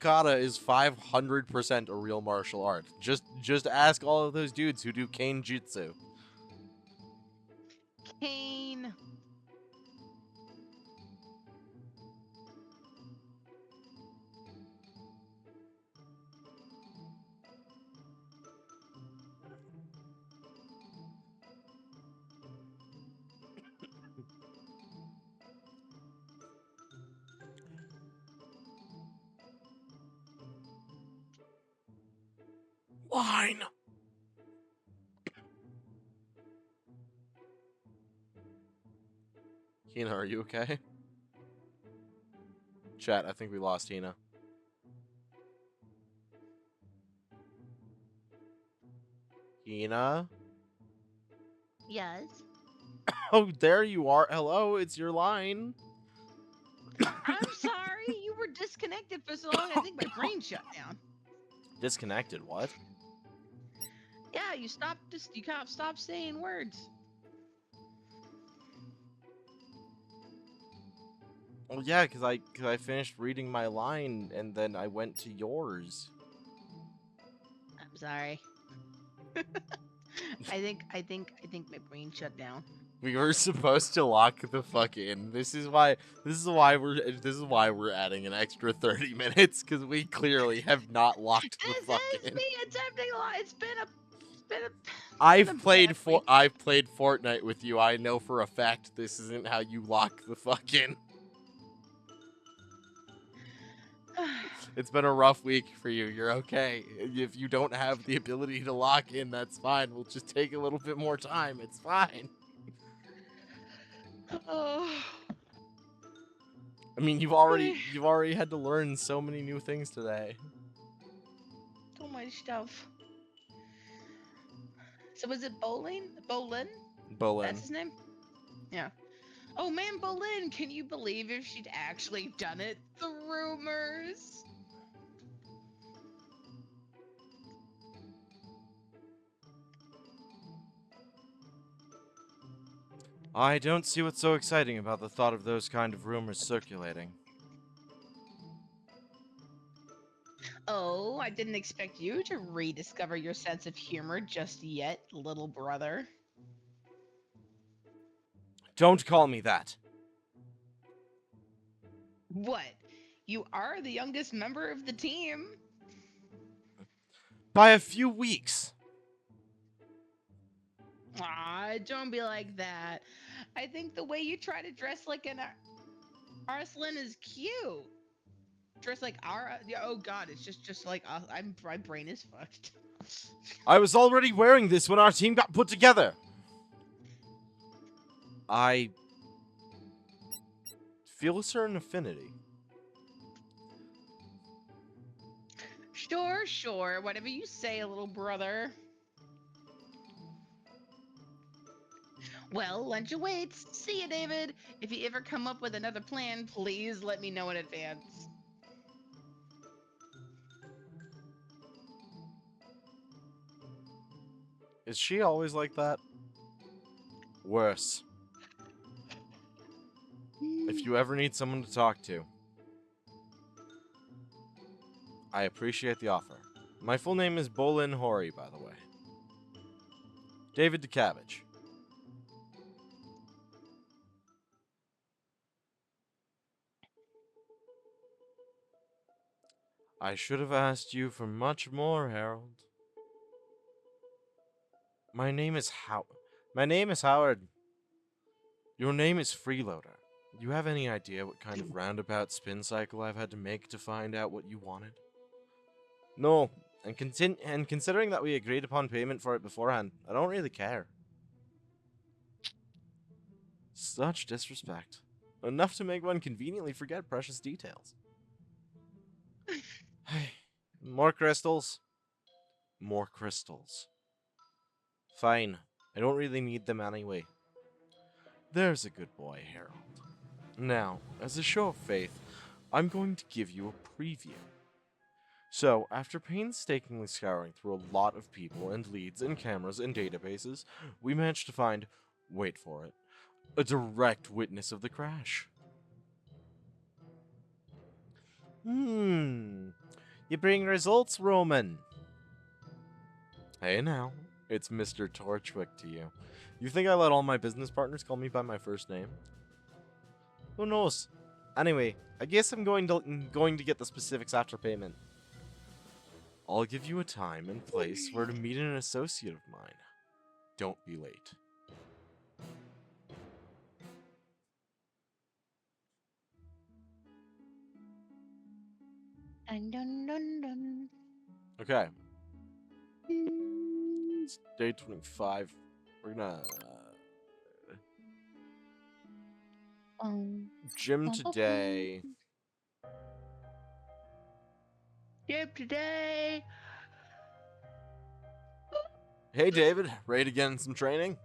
kata is 500% a real martial art. Just ask all of those dudes who do cane jutsu. Kane. Line. Hina, are you okay? Chat, I think we lost Hina. Hina? Yes. Oh, there you are. Hello, it's your line. I'm sorry, you were disconnected for so long. I think my brain shut down. Disconnected, what? Yeah, you can't stop saying words. Well, yeah, cause I finished reading my line and then I went to yours. I'm sorry. I think my brain shut down. We were supposed to lock the fuck in. This is why we're adding an extra 30 minutes, because we clearly have not locked the This fuck is in. me attempting a lot. It's been a I've played bad week. I've played Fortnite with you. I know for a fact this isn't how you lock the fuck in. It's been a rough week for you. You're okay. If you don't have the ability to lock in, that's fine. We'll just take a little bit more time. It's fine. Oh. I mean, you've already had to learn so many new things today. So much stuff. So was it Bolin? Bolin? Bolin. That's his name? Yeah. Oh man, Bolin, can you believe if she'd actually done it? The rumors. I don't see what's so exciting about the thought of those kind of rumors circulating. Oh, I didn't expect you to rediscover your sense of humor just yet, little brother. Don't call me that. What? You are the youngest member of the team. By a few weeks. Ah, don't be like that. I think the way you try to dress like an Arslan is cute. Dress like oh god, it's just like my brain is fucked. I was already wearing this when our team got put together. I feel a certain affinity. Sure, whatever you say, little brother. Well, lunch awaits. See you, David. If you ever come up with another plan, please let me know in advance. Is she always like that? Worse. If you ever need someone to talk to, I appreciate the offer. My full name is Bolin Hori, by the way. David DeCabbage. I should have asked you for much more, Harold. My name is Howard. Your name is Freeloader. You have any idea what kind of roundabout spin cycle I've had to make to find out what you wanted? No, and considering that we agreed upon payment for it beforehand, I don't really care. Such disrespect. Enough to make one conveniently forget precious details. More crystals? More crystals. Fine. I don't really need them anyway. There's a good boy, Harold. Now, as a show of faith, I'm going to give you a preview. So, after painstakingly scouring through a lot of people and leads and cameras and databases, we managed to find, wait for it, a direct witness of the crash. You bring results, Roman. Hey now, it's Mr. Torchwick to you. You think I let all my business partners call me by my first name? Who knows? Anyway, I guess I'm going to get the specifics after payment. I'll give you a time and place where to meet an associate of mine. Don't be late. Dun, dun, dun, dun. Okay. It's day 25. We're gonna gym today. Yep, today. Hey David, ready to get in some training?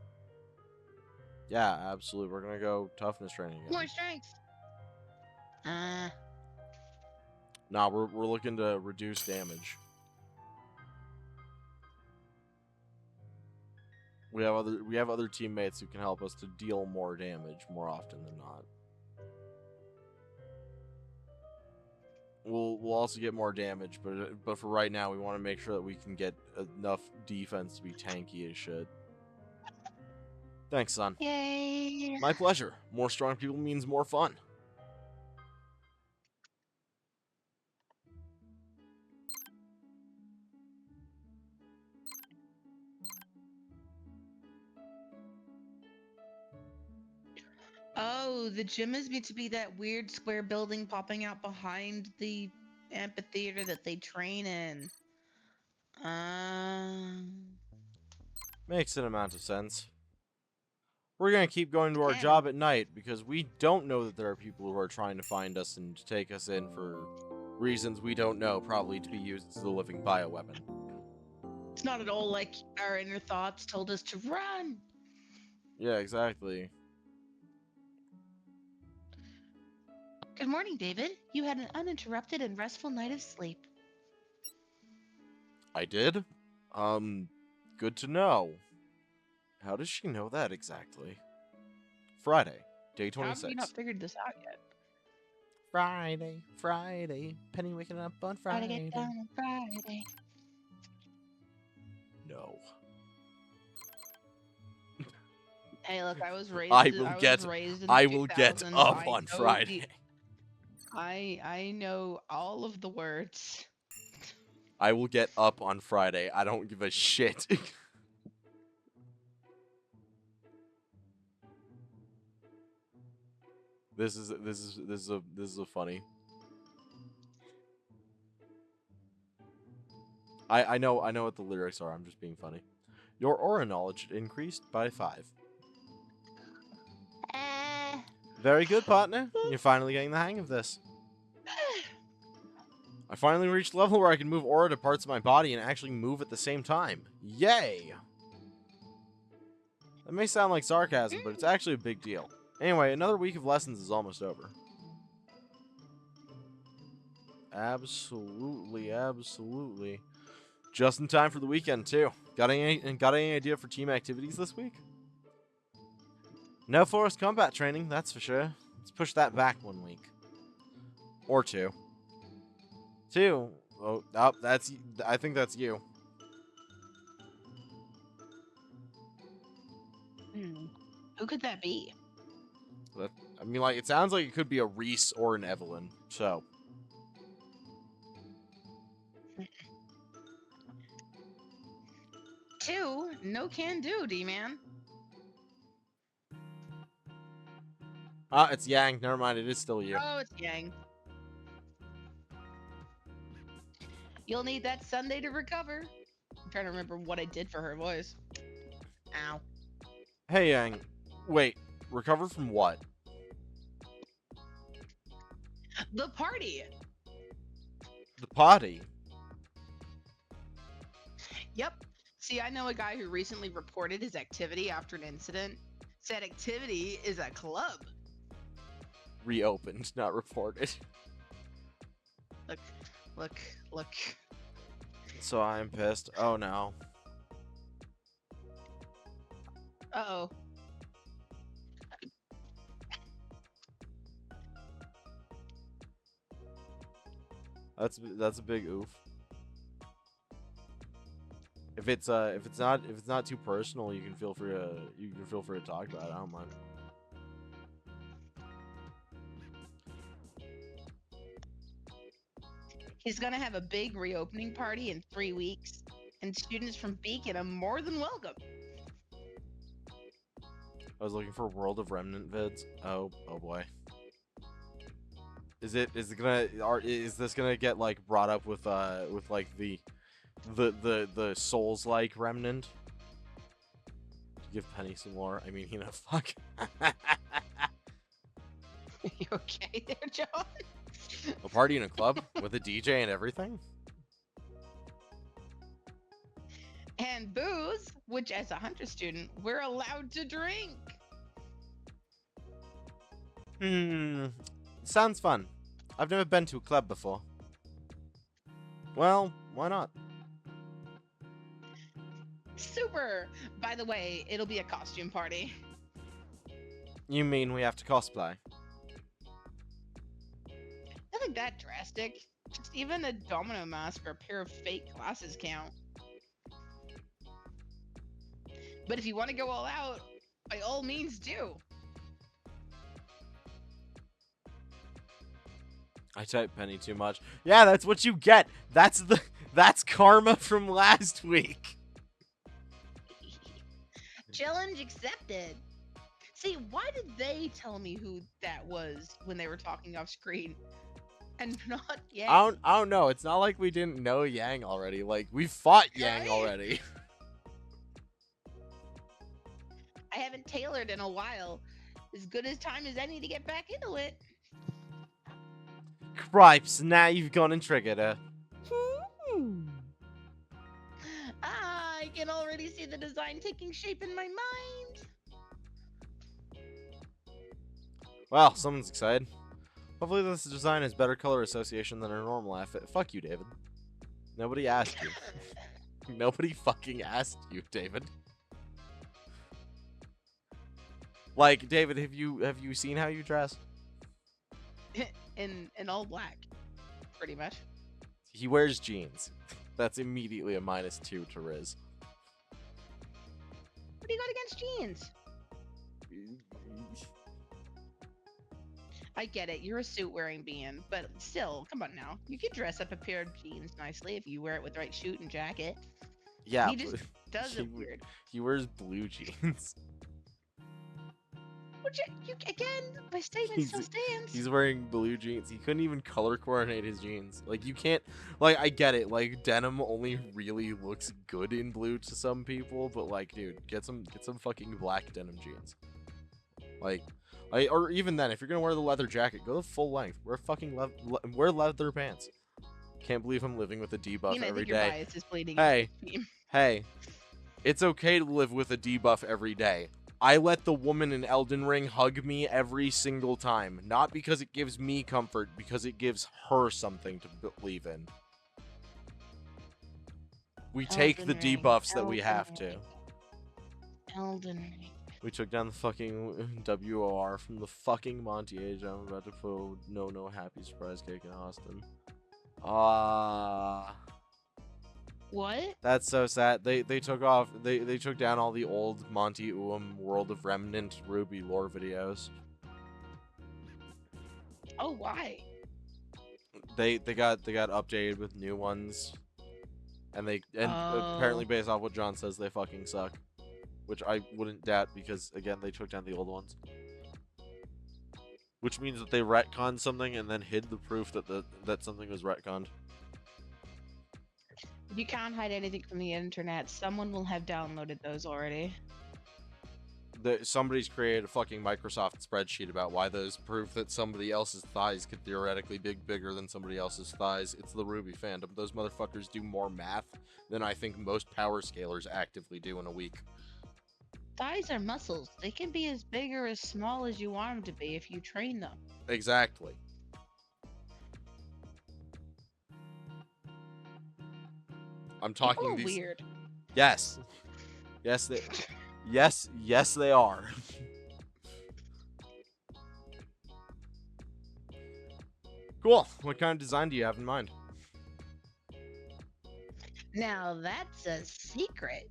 Yeah, absolutely. We're gonna go toughness training again. More strength. Nah, we're looking to reduce damage. We have other teammates who can help us to deal more damage more often than not. We'll also get more damage, but for right now, we want to make sure that we can get enough defense to be tanky as shit. Thanks, son. Yay. My pleasure. More strong people means more fun. Oh, the gym is meant to be that weird square building popping out behind the amphitheater that they train in. Makes an amount of sense. We're gonna keep going to our Damn. job at night because we don't know that there are people who are trying to find us and to take us in for reasons we don't know, probably to be used as a living bioweapon. It's not at all like our inner thoughts told us to run. Yeah, exactly. Good morning, David. You had an uninterrupted and restful night of sleep. I did? Good to know. How does she know that exactly? Friday, day How have 26. you not figured this out yet? Friday, Penny waking up on Gotta Friday. get down on Friday. No. Hey, look, I was raised. I in the will get 2000s. up I on know Friday. I know all of the words. I will get up on Friday. I don't give a shit. This is a funny. I know what the lyrics are. I'm just being funny. Your aura knowledge increased by 5. Very good, partner. You're finally getting the hang of this. I finally reached a level where I can move aura to parts of my body and actually move at the same time. Yay! That may sound like sarcasm, but it's actually a big deal. Anyway, another week of lessons is almost over. Absolutely, absolutely. Just in time for the weekend, too. Got any idea for team activities this week? No forced combat training, that's for sure. Let's push that back 1 week. Or 2. 2? Oh, I think that's you. Who could that be? I mean, like, it sounds like it could be a Reese or an Evelyn, so. 2? No can do, D-man. Ah, it's Yang. Never mind. It is still you. Oh, it's Yang. You'll need that Sunday to recover. I'm trying to remember what I did for her voice. Ow. Hey, Yang. Wait. Recover from what? The party. The potty. Yep. See, I know a guy who recently reported his activity after an incident. Said activity is a club. Reopened, not reported. Look. So I'm pissed. Oh no. Uh-oh. That's a big oof. If it's not too personal, you can feel free to talk about it. I don't mind. He's gonna have a big reopening party in 3 weeks, and students from Beacon are more than welcome. I was looking for World of Remnant vids. Oh boy. Is this gonna get like brought up with like the Souls like Remnant? To give Penny some more. I mean, fuck. You okay there, John? A party in a club with a DJ and everything? And booze, which as a Hunter student, we're allowed to drink. Sounds fun. I've never been to a club before. Well, why not? Super! By the way, it'll be a costume party. You mean we have to cosplay? Nothing that drastic. Just even a domino mask or a pair of fake glasses count. But if you want to go all out, by all means do. I type Penny too much. Yeah, that's what you get. That's karma from last week. Challenge accepted. See, why did they tell me who that was when they were talking off screen? And not Yang? I don't know. It's not like we didn't know Yang already. Like, we fought Yang Right? already. I haven't tailored in a while. As good as time as any to get back into it. Cripes, now you've gone and triggered her. I can already see the design taking shape in my mind. Well, someone's excited. Hopefully this design has better color association than a normal outfit. Fuck you, David. Nobody asked you. Nobody fucking asked you, David. Like, David, have you seen how you dress? in all black, pretty much. He wears jeans. That's immediately a -2 to Riz. What do you got against jeans? I get it, you're a suit-wearing being, but still, come on now. You can dress up a pair of jeans nicely if you wear it with the right suit and jacket. Yeah, He just does he it weird. He wears blue jeans. Which, again, my statement still stands. He's wearing blue jeans. He couldn't even color coordinate his jeans. Like, you can't... Like, I get it. Like, denim only really looks good in blue to some people. But, like, dude, get some fucking black denim jeans. Like... or even then, if you're gonna wear the leather jacket, go the full length. Wear fucking wear leather pants. Can't believe I'm living with a debuff Ian, I every think your day. bias is bleeding. Hey, it's okay to live with a debuff every day. I let the woman in Elden Ring hug me every single time, not because it gives me comfort, because it gives her something to believe in. We take the Elden Ring, debuffs that we Elden have to. Ring. Elden Ring. We took down the fucking WOR from the fucking Monty Age. I'm about to put no happy surprise cake in Austin. What? That's so sad. They took off. They took down all the old Monty World of Remnant Ruby lore videos. Oh, why? They got updated with new ones, and apparently based off what John says, they fucking suck. Which I wouldn't doubt because, again, they took down the old ones. Which means that they retconned something and then hid the proof that that something was retconned. You can't hide anything from the internet. Someone will have downloaded those already. Somebody's created a fucking Microsoft spreadsheet about why there's proof that somebody else's thighs could theoretically be bigger than somebody else's thighs. It's the Ruby fandom. Those motherfuckers do more math than I think most power scalers actively do in a week. Thighs are muscles. They can be as big or as small as you want them to be if you train them. Exactly. I'm talking People are these. weird. Yes. Yes, they. Yes, they are. Cool. What kind of design do you have in mind? Now that's a secret.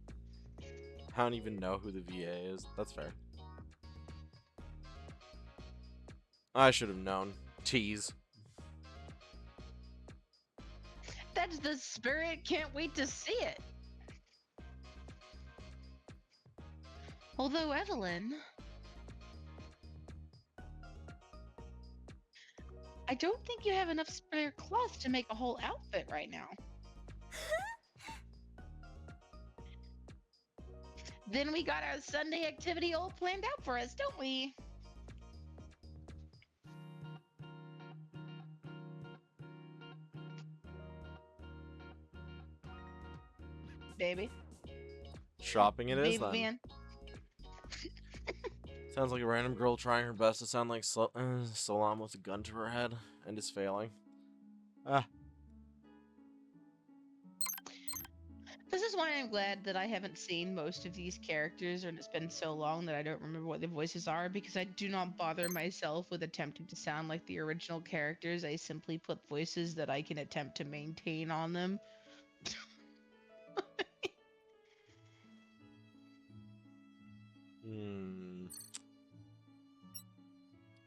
I don't even know who the VA is. That's fair. I should have known. Tease. That's the spirit. Can't wait to see it. Although, Evelyn, I don't think you have enough spare cloth to make a whole outfit right now. Then we got our Sunday activity all planned out for us, don't we? Baby. Shopping it is Baby then. man. Sounds like a random girl trying her best to sound like Salam with a gun to her head and is failing. Ah. This is why I'm glad that I haven't seen most of these characters, and it's been so long that I don't remember what the voices are, because I do not bother myself with attempting to sound like the original characters. I simply put voices that I can attempt to maintain on them.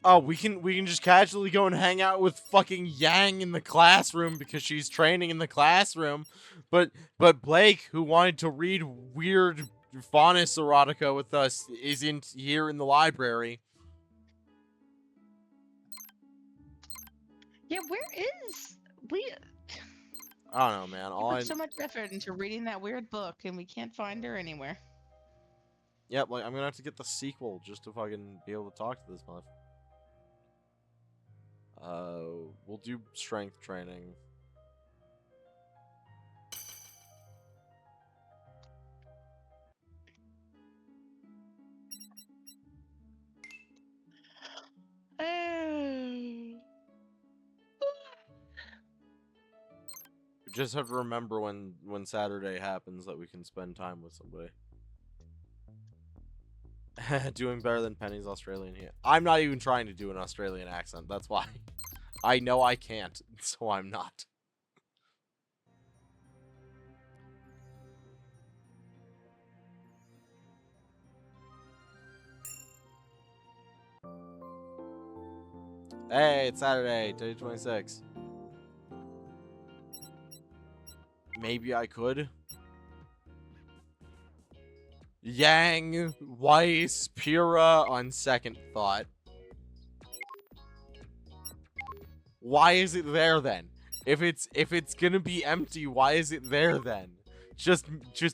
Oh, we can just casually go and hang out with fucking Yang in the classroom because she's training in the classroom. But Blake, who wanted to read weird faunus erotica with us, isn't here in the library. Yeah, where is we? I don't know, man. We put so much effort into reading that weird book, and we can't find her anywhere. Yep, like I'm gonna have to get the sequel just to fucking be able to talk to this month. We'll do strength training. We just have to remember when Saturday happens that we can spend time with somebody. Doing better than Penny's Australian here. I'm not even trying to do an Australian accent. That's why. I know I can't, so I'm not. Hey, it's Saturday, day 26. Maybe I could. Yang, Weiss, Pura on second thought. Why is it there then? If it's gonna be empty, why is it there then? Just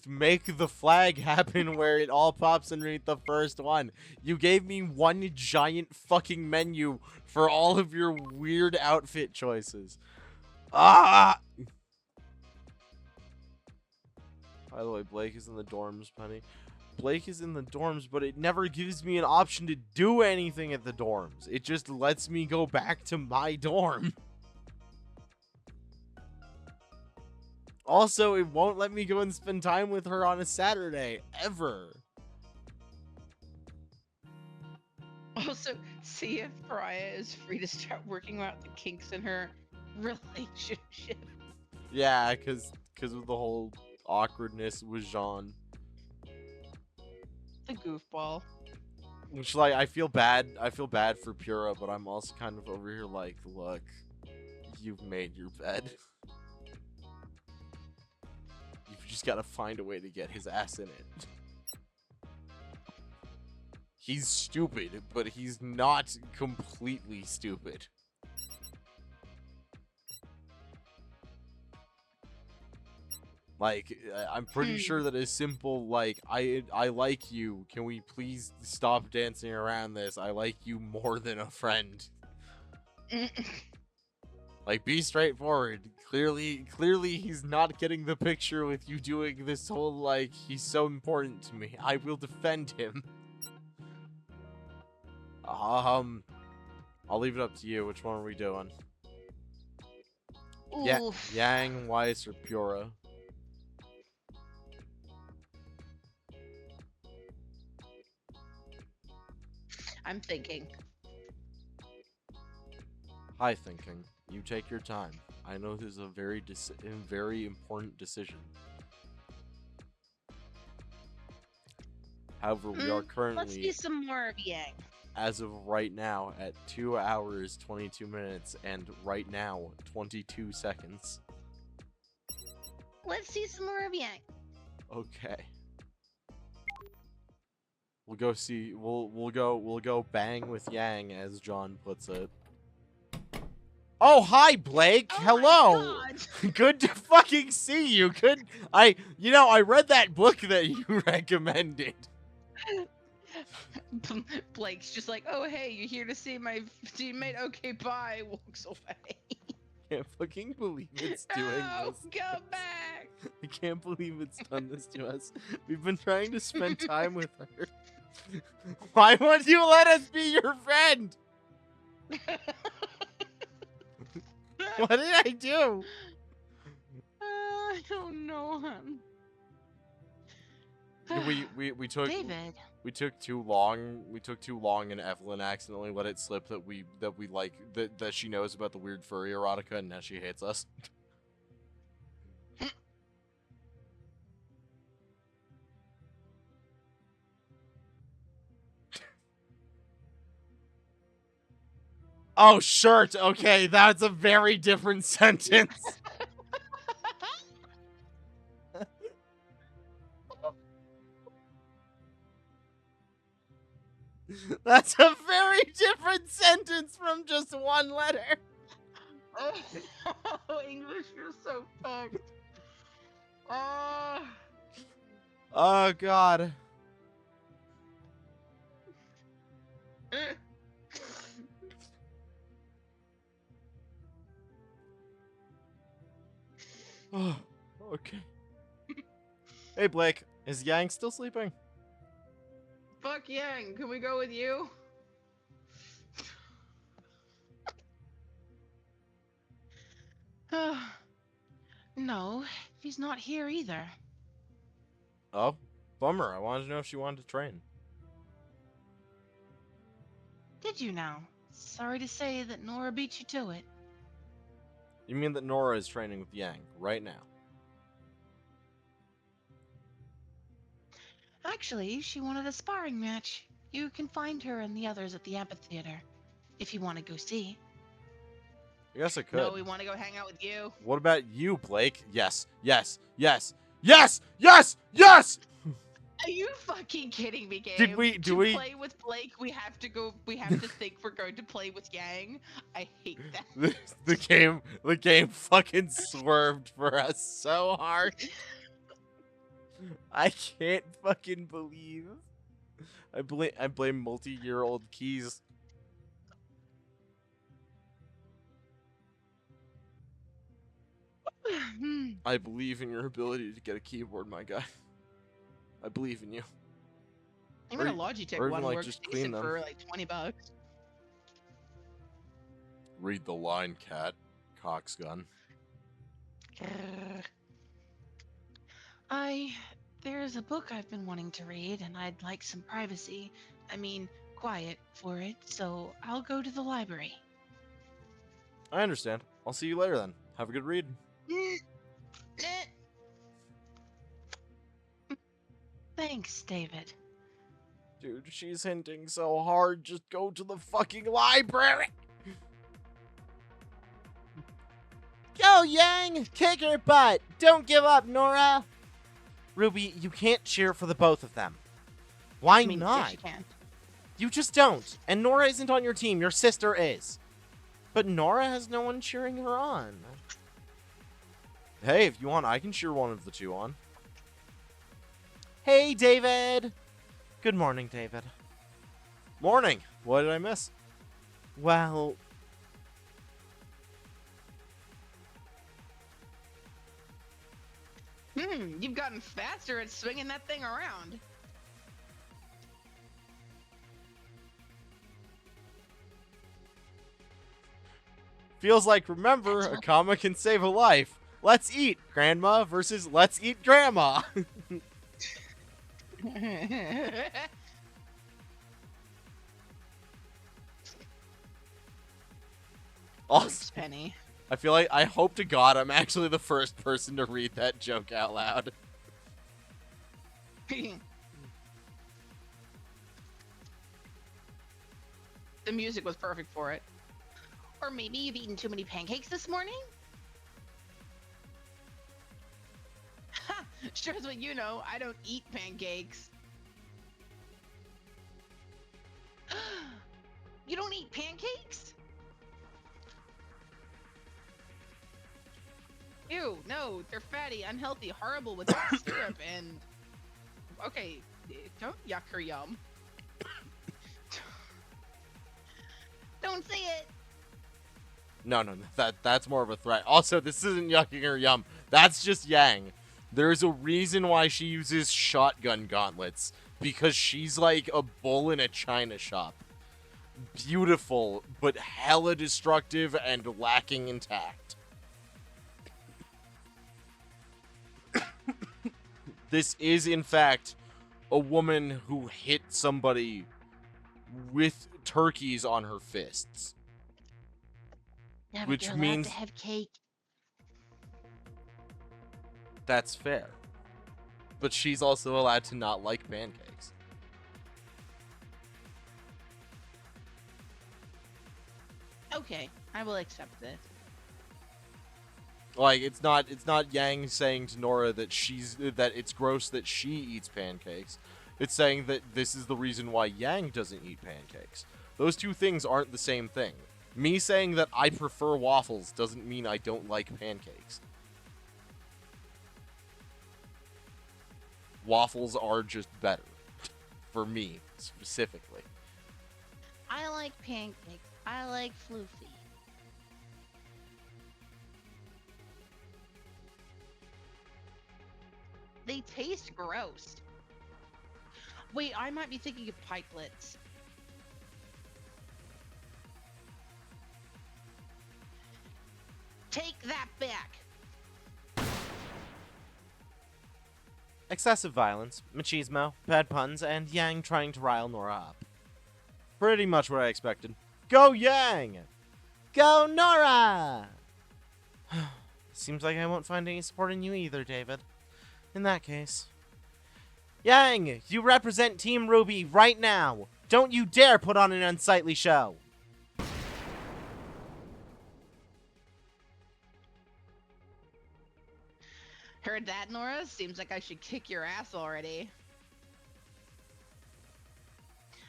make the flag happen where it all pops underneath the first one. You gave me one giant fucking menu for all of your weird outfit choices. Ah! By the way, Blake is in the dorms, Penny. Blake is in the dorms, but it never gives me an option to do anything at the dorms. It just lets me go back to my dorm. Also, it won't let me go and spend time with her on a Saturday, ever. Also, see if Pariah is free to start working out the kinks in her relationship. Yeah, because of the whole awkwardness with Jean. The goofball. Which, like, I feel bad for Pura, but I'm also kind of over here like, look, you've made your bed. You've just got to find a way to get his ass in it. He's stupid, but he's not completely stupid. Like, I'm pretty sure that a simple, like, I like you. Can we please stop dancing around this? I like you more than a friend. Like, be straightforward. Clearly he's not getting the picture with you doing this whole, like, he's so important to me. I will defend him. I'll leave it up to you. Which one are we doing? Yeah, Oof. Yang, Weiss, or Pura? I'm thinking. Hi, thinking. You take your time. I know this is a very important decision. However, we are Let's currently, see some more of Yang. as of right now, at 2 hours, 22 minutes, and right now, 22 seconds. Let's see some more of Yang. Okay. We'll go see. We'll go bang with Yang, as John puts it. Oh, hi, Blake. Oh Hello. my God. Good to fucking see you. Good. I read that book that you recommended. Blake's just like, oh hey, you're here to see my teammate. Okay, bye. Walks away. Can't fucking believe it's doing Oh, this. go back. I can't believe it's done this to us. We've been trying to spend time with her. Why won't you let us be your friend? What did I do? I don't know, hon. We took David. we took too long. We took too long, and Evelyn accidentally let it slip that we like that she knows about the weird furry erotica, and now she hates us. Oh, shirt. Okay, that's a very different sentence. That's a very different sentence from just one letter. Oh, English, you're so fucked. Oh, God. Oh, okay. Hey, Blake. Is Yang still sleeping? Fuck Yang, can we go with you? No, he's not here either. Oh, bummer. I wanted to know if she wanted to train. Did you now? Sorry to say that Nora beat you to it. You mean that Nora is training with Yang right now? Actually, she wanted a sparring match. You can find her and the others at the amphitheater, if you want to go see. I guess I could. No, we want to go hang out with you. What about you, Blake? Yes, yes, yes, yes, yes, yes! Are you fucking kidding me, Gabe? Did we- do we- play with Blake? We have to go. We have to think we're going to play with Yang. I hate that. the game fucking swerved for us so hard. I can't fucking believe. I blame multi-year-old keys. I believe in your ability to get a keyboard, my guy. I believe in you. Even Or- a Logitech or even, one like, works just clean decent them. for like $20. Read the line, cat. Coxgun. There's a book I've been wanting to read, and I'd like some privacy. I mean, quiet for it, so I'll go to the library. I understand. I'll see you later then. Have a good read. Thanks, David. Dude, she's hinting so hard. Just go to the fucking library. Go, Yang! Kick her butt! Don't give up, Nora! Ruby, you can't cheer for the both of them. Why I mean, not? yes, you can. You just don't. And Nora isn't on your team. Your sister is. But Nora has no one cheering her on. Hey, if you want, I can cheer one of the two on. Hey, David! Good morning, David. Morning. What did I miss? Well... You've gotten faster at swinging that thing around. Feels like, remember, a comma can save a life. Let's eat, Grandma versus let's eat, Grandma. Also, Penny. I feel like, I hope to God I'm actually the first person to read that joke out loud. The music was perfect for it. Or maybe you've eaten too many pancakes this morning? Ha! Sure as what you know, I don't eat pancakes. You don't eat pancakes? Ew, no, they're fatty, unhealthy, horrible with syrup and... Okay, don't yuck or yum. Don't say it! No, that's more of a threat. Also, this isn't yucking or yum. That's just Yang. There's a reason why she uses shotgun gauntlets. Because she's like a bull in a china shop. Beautiful, but hella destructive and lacking in tact. This is, in fact, a woman who hit somebody with turkeys on her fists. Yeah, but Which you're allowed means- to have cake. That's fair. But she's also allowed to not like pancakes. Okay, I will accept this. Like, it's not Yang saying to Nora that it's gross that she eats pancakes. It's saying that this is the reason why Yang doesn't eat pancakes. Those two things aren't the same thing. Me saying that I prefer waffles doesn't mean I don't like pancakes. Waffles are just better. For me, specifically. I like pancakes. I like floofy. They taste gross. Wait, I might be thinking of pikelets. Take that back. Excessive violence, machismo, bad puns, and Yang trying to rile Nora up. Pretty much what I expected. Go Yang! Go Nora! Seems like I won't find any support in you either, David. In that case... Yang, you represent Team Ruby right now! Don't you dare put on an unsightly show! Heard that, Nora? Seems like I should kick your ass already.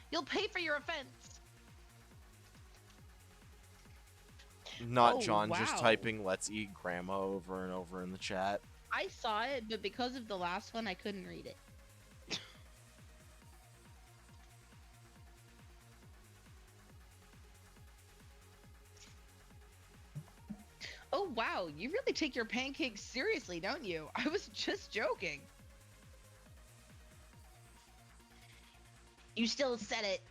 You'll pay for your offense. Not Oh, John just wow. typing "Let's eat grandma" over and over in the chat. I saw it, but because of the last one, I couldn't read it. Oh wow, you really take your pancakes seriously, don't you? I was just joking. You still said it.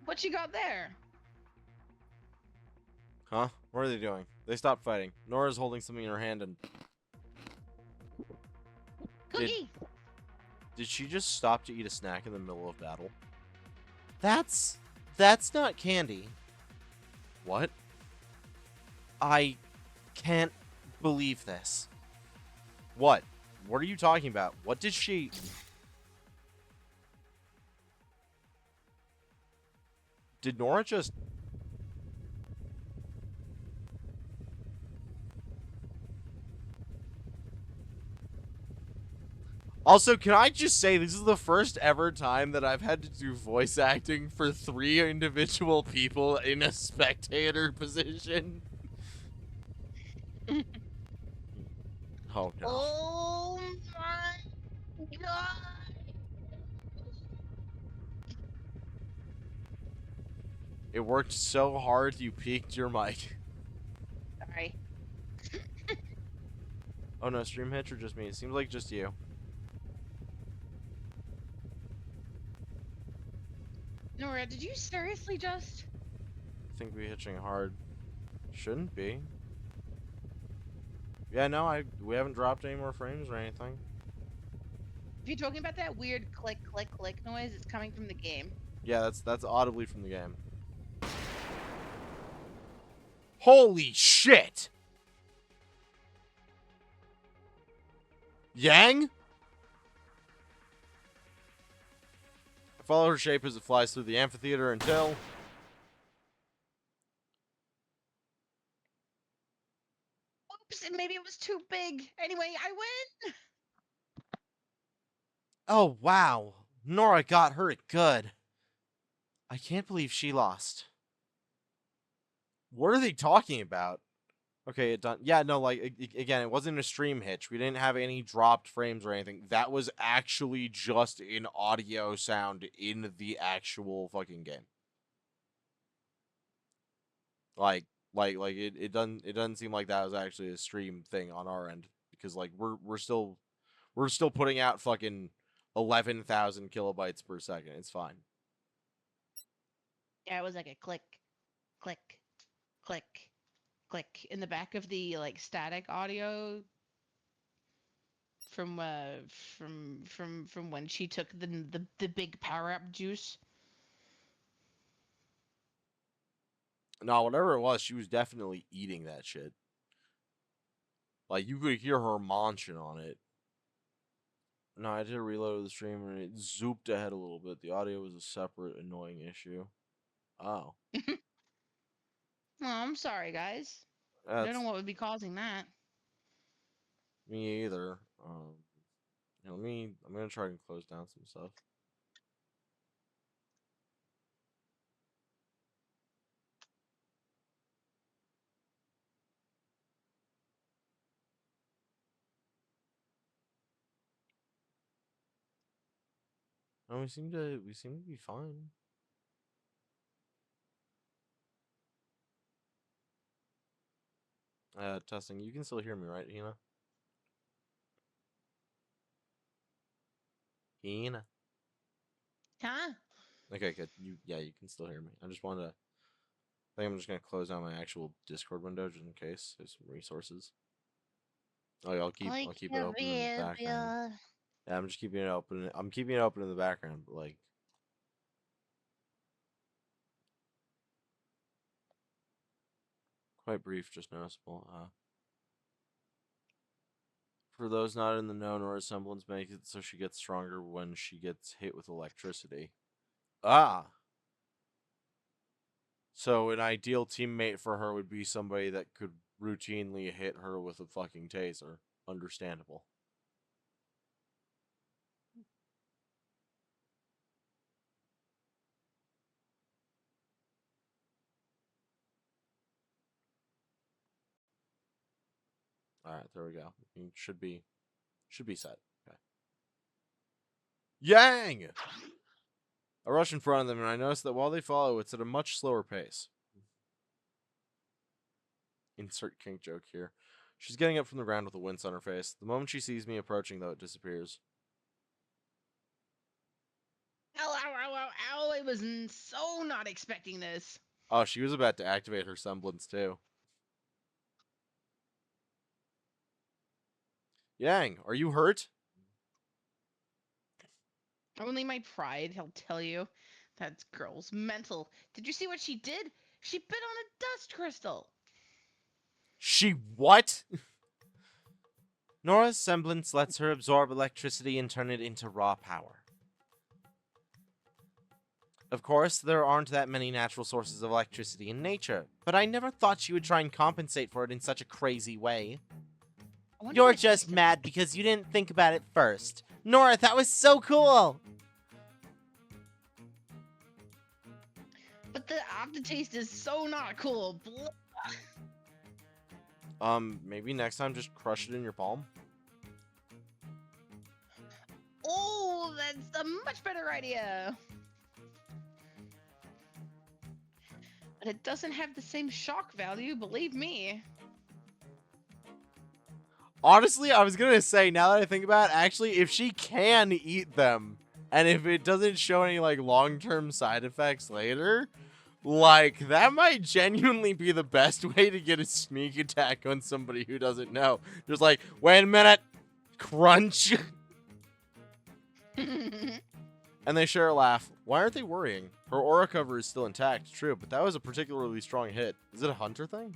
What you got there? Huh? What are they doing? They stopped fighting. Nora's holding something in her hand and... Cookie! Did she just stop to eat a snack in the middle of battle? That's not candy. What? I can't believe this. What? What are you talking about? What did she... Did Nora just... Also, can I just say this is the first ever time that I've had to do voice acting for 3 individual people in a spectator position? Oh no. Oh my god! It worked so hard you peaked your mic. Sorry. Oh no, stream hitch or just me? It seems like just you. Nora, did you seriously just? I think we hitching hard. Shouldn't be. Yeah, no, we haven't dropped any more frames or anything. If you're talking about that weird click, click, click noise, it's coming from the game. Yeah, that's audibly from the game. Holy shit! Yang? I follow her shape as it flies through the amphitheater until... Oops, and maybe it was too big. Anyway, I win! Oh, wow. Nora got hurt good. I can't believe she lost. What are they talking about? Okay, it done. Yeah, no, like, again, it wasn't a stream hitch. We didn't have any dropped frames or anything. That was actually just an audio sound in the actual fucking game. Like it doesn't seem like that was actually a stream thing on our end because like we're still putting out fucking 11,000 kilobytes per second. It's fine. Yeah, it was like a click, click, click, click in the back of the like static audio from when she took the big power up juice. No, whatever it was, she was definitely eating that shit. Like you could hear her munching on it. No, I did a reload of the stream and it zooped ahead a little bit. The audio was a separate annoying issue. Oh. Oh, I'm sorry, guys. I That's don't know what would be causing that. me either. You know, I'm gonna try and close down some stuff. No, we seem to be fine. Testing. You can still hear me, right, Hina? Hina. Huh? Okay, good. You can still hear me. I just wanted to. I think I'm just gonna close down my actual Discord window just in case there's some resources. Oh, yeah, I'll keep it open in the background. Yeah, I'm just keeping it open. I'm keeping it open in the background, but like. Quite brief, just noticeable. For those not in the know, Nora Semblance makes it so she gets stronger when she gets hit with electricity. Ah! So an ideal teammate for her would be somebody that could routinely hit her with a fucking taser. Understandable. Alright, there we go. It should be set. Okay. Yang! I rush in front of them and I notice that while they follow, it's at a much slower pace. Insert kink joke here. She's getting up from the ground with a wince on her face. The moment she sees me approaching, though, it disappears. Ow, ow, ow, ow, ow. I was so not expecting this. Oh, she was about to activate her semblance, too. Yang, are you hurt? Only my pride, I'll tell you. That girl's mental. Did you see what she did? She bit on a dust crystal. She what? Nora's semblance lets her absorb electricity and turn it into raw power. Of course, there aren't that many natural sources of electricity in nature, but I never thought she would try and compensate for it in such a crazy way. You're just mad because you didn't think about it first. Nora, that was so cool! But the aftertaste is so not cool. Maybe next time just crush it in your palm? Oh, that's a much better idea. But it doesn't have the same shock value, believe me. Honestly, I was gonna say, now that I think about it, actually, if she can eat them, and if it doesn't show any, like, long-term side effects later, like, that might genuinely be the best way to get a sneak attack on somebody who doesn't know. Just like, wait a minute, crunch. And they share a laugh. Why aren't they worrying? Her aura cover is still intact, true, but that was a particularly strong hit. Is it a hunter thing?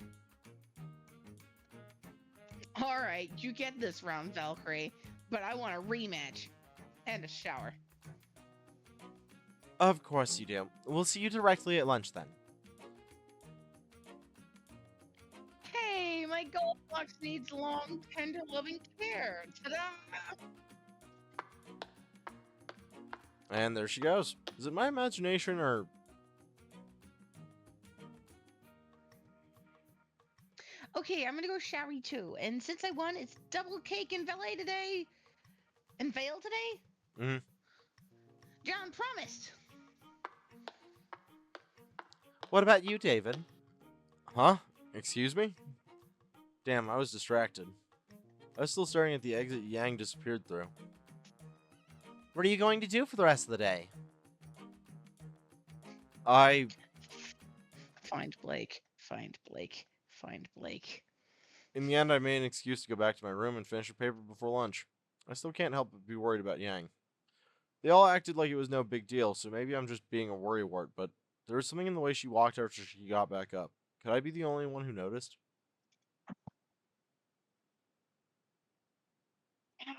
Alright, you get this round, Valkyrie, but I want a rematch. And a shower. Of course you do. We'll see you directly at lunch then. Hey, my gold box needs long, tender, loving care. Ta-da! And there she goes. Is it my imagination or... Okay, I'm gonna go showery too. And since I won, it's double cake and valet today. And veil today? Mhm. John promised. What about you, David? Huh? Excuse me? Damn, I was distracted. I was still staring at the exit Yang disappeared through. What are you going to do for the rest of the day? Find Blake. Find Blake. Find Blake. In the end, I made an excuse to go back to my room and finish a paper before lunch. I still can't help but be worried about Yang. They all acted like it was no big deal, so maybe I'm just being a worrywart, but there was something in the way she walked after she got back up. Could I be the only one who noticed?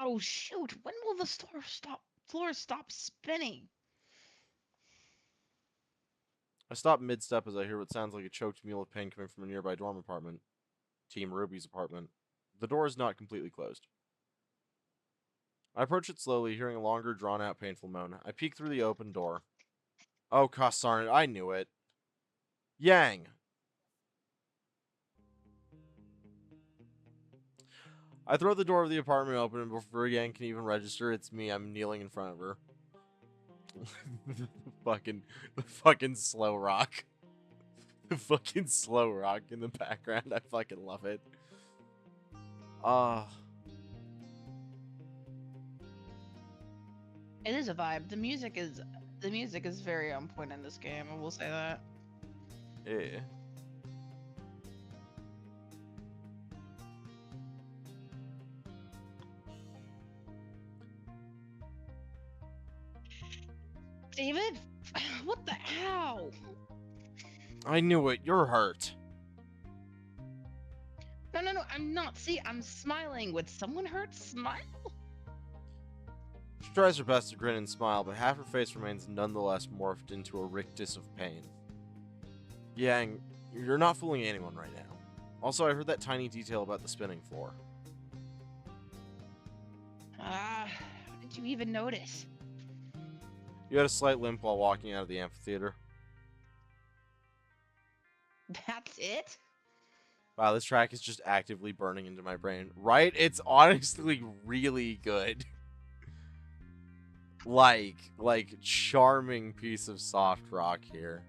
Oh shoot! When will the floor stop spinning? I stop mid-step as I hear what sounds like a choked meal of pain coming from a nearby dorm apartment. Team Ruby's apartment. The door is not completely closed. I approach it slowly, hearing a longer, drawn-out, painful moan. I peek through the open door. Oh, gosh darn it, I knew it. Yang! I throw the door of the apartment open, and before Yang can even register, it's me. I'm kneeling in front of her. the fucking slow rock. The fucking slow rock in the background. I fucking love it. It is a vibe. The music is very on point in this game. I will say that. Yeah. David, what the hell? I knew it. You're hurt. No, I'm not. See, I'm smiling. Would someone hurt? Smile? She tries her best to grin and smile, but half her face remains nonetheless morphed into a rictus of pain. Yang, you're not fooling anyone right now. Also, I heard that tiny detail about the spinning floor. How did you even notice? You had a slight limp while walking out of the amphitheater. That's it? Wow, this track is just actively burning into my brain. Right? It's honestly really good. like charming piece of soft rock here.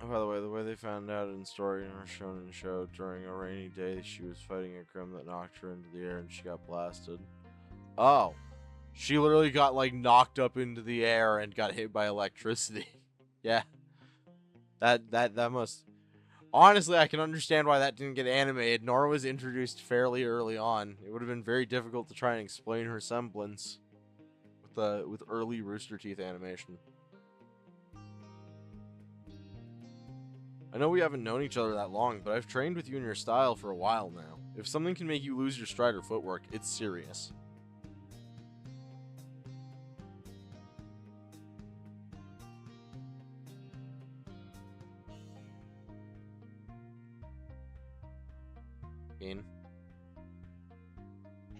Oh, by the way they found out in story in her shonen show, during a rainy day, she was fighting a grim that knocked her into the air and she got blasted. Oh. She literally got, like, knocked up into the air and got hit by electricity. Yeah. That must... Honestly, I can understand why that didn't get animated. Nora was introduced fairly early on. It would have been very difficult to try and explain her semblance with early Rooster Teeth animation. I know we haven't known each other that long, but I've trained with you in your style for a while now. If something can make you lose your stride or footwork, it's serious.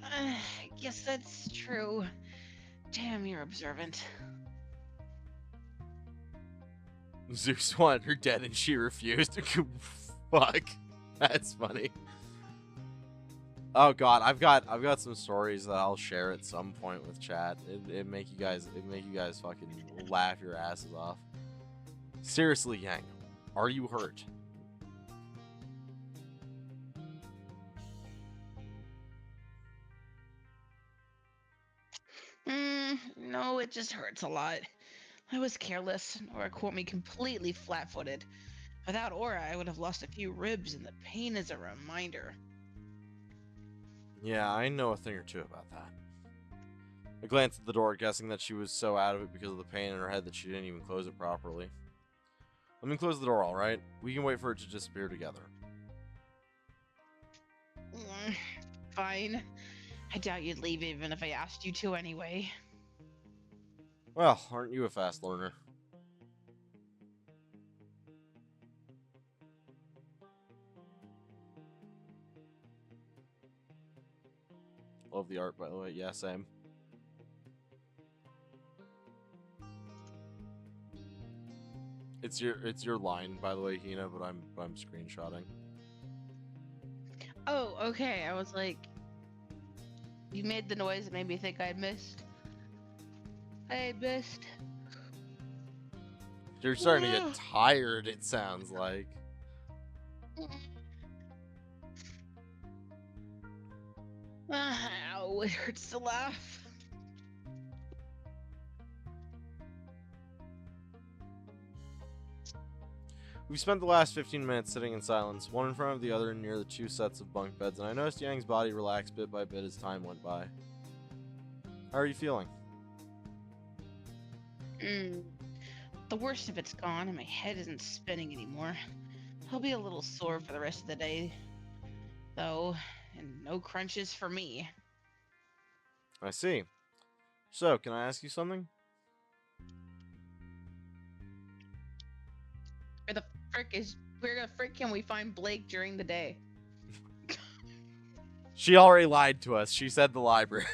I guess that's true. Damn, you're observant. Zeus wanted her dead and she refused. Fuck. That's funny. Oh god, I've got some stories that I'll share at some point with chat. It make you guys fucking laugh your asses off. Seriously, Yang, are you hurt? No, it just hurts a lot. I was careless. Aura caught me completely flat-footed. Without Aura, I would have lost a few ribs, and the pain is a reminder. Yeah, I know a thing or two about that. I glanced at the door, guessing that she was so out of it because of the pain in her head that she didn't even close it properly. Let me close the door, alright? We can wait for it to disappear together. Fine. I doubt you'd leave even if I asked you to anyway. Well, aren't you a fast learner? Love the art, by the way. Yeah, same. It's your line, by the way, Hina, but I'm screenshotting. Oh, okay. I was like, you made the noise that made me think I had missed. I had missed. You're starting to get tired, it sounds like. Ow, it hurts to laugh. We spent the last 15 minutes sitting in silence, one in front of the other near the two sets of bunk beds, and I noticed Yang's body relax bit by bit as time went by. How are you feeling? The worst of it's gone, and my head isn't spinning anymore. I'll be a little sore for the rest of the day, though, and no crunches for me. I see. So, can I ask you something? Where the frick can we find Blake during the day? She already lied to us. She said the library.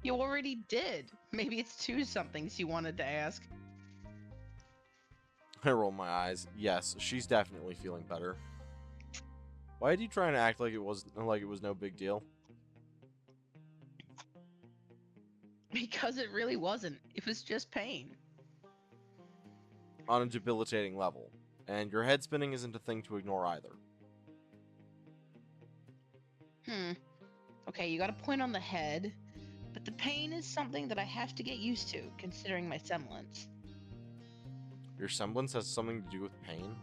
You already did. Maybe it's two somethings you wanted to ask. I roll my eyes. Yes, she's definitely feeling better. Why did you try and act like it was no big deal? Because it really wasn't. It was just pain. On a debilitating level. And your head spinning isn't a thing to ignore either. Okay, you got a point on the head, but the pain is something that I have to get used to, considering my semblance. Your semblance has something to do with pain?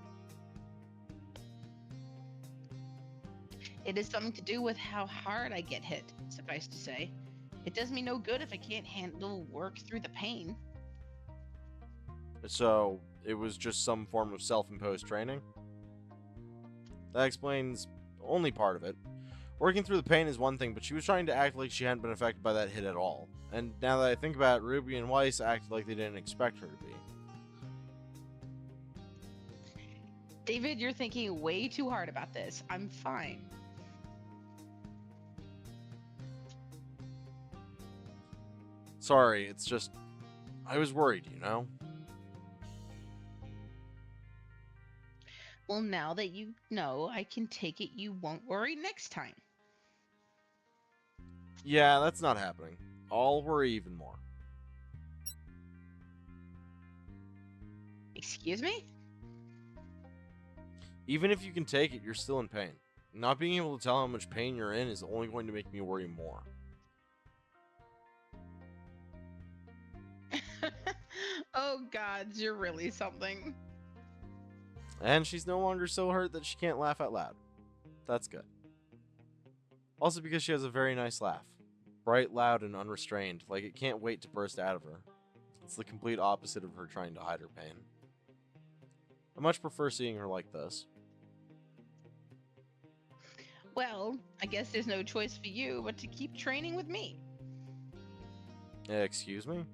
It is something to do with how hard I get hit, suffice to say. It does me no good if I can't work through the pain. So, it was just some form of self-imposed training? That explains only part of it. Working through the pain is one thing, but she was trying to act like she hadn't been affected by that hit at all. And now that I think about it, Ruby and Weiss acted like they didn't expect her to be. David, you're thinking way too hard about this. I'm fine. Sorry, it's just... I was worried, you know? Well, now that you know, I can take it you won't worry next time. Yeah, that's not happening. I'll worry even more. Excuse me? Even if you can take it, you're still in pain. Not being able to tell how much pain you're in is only going to make me worry more. Oh God, you're really something. And she's no longer so hurt that she can't laugh out loud. That's good. Also because she has a very nice laugh. Bright, loud, and unrestrained, like it can't wait to burst out of her. It's the complete opposite of her trying to hide her pain. I much prefer seeing her like this. Well, I guess there's no choice for you but to keep training with me. Excuse me?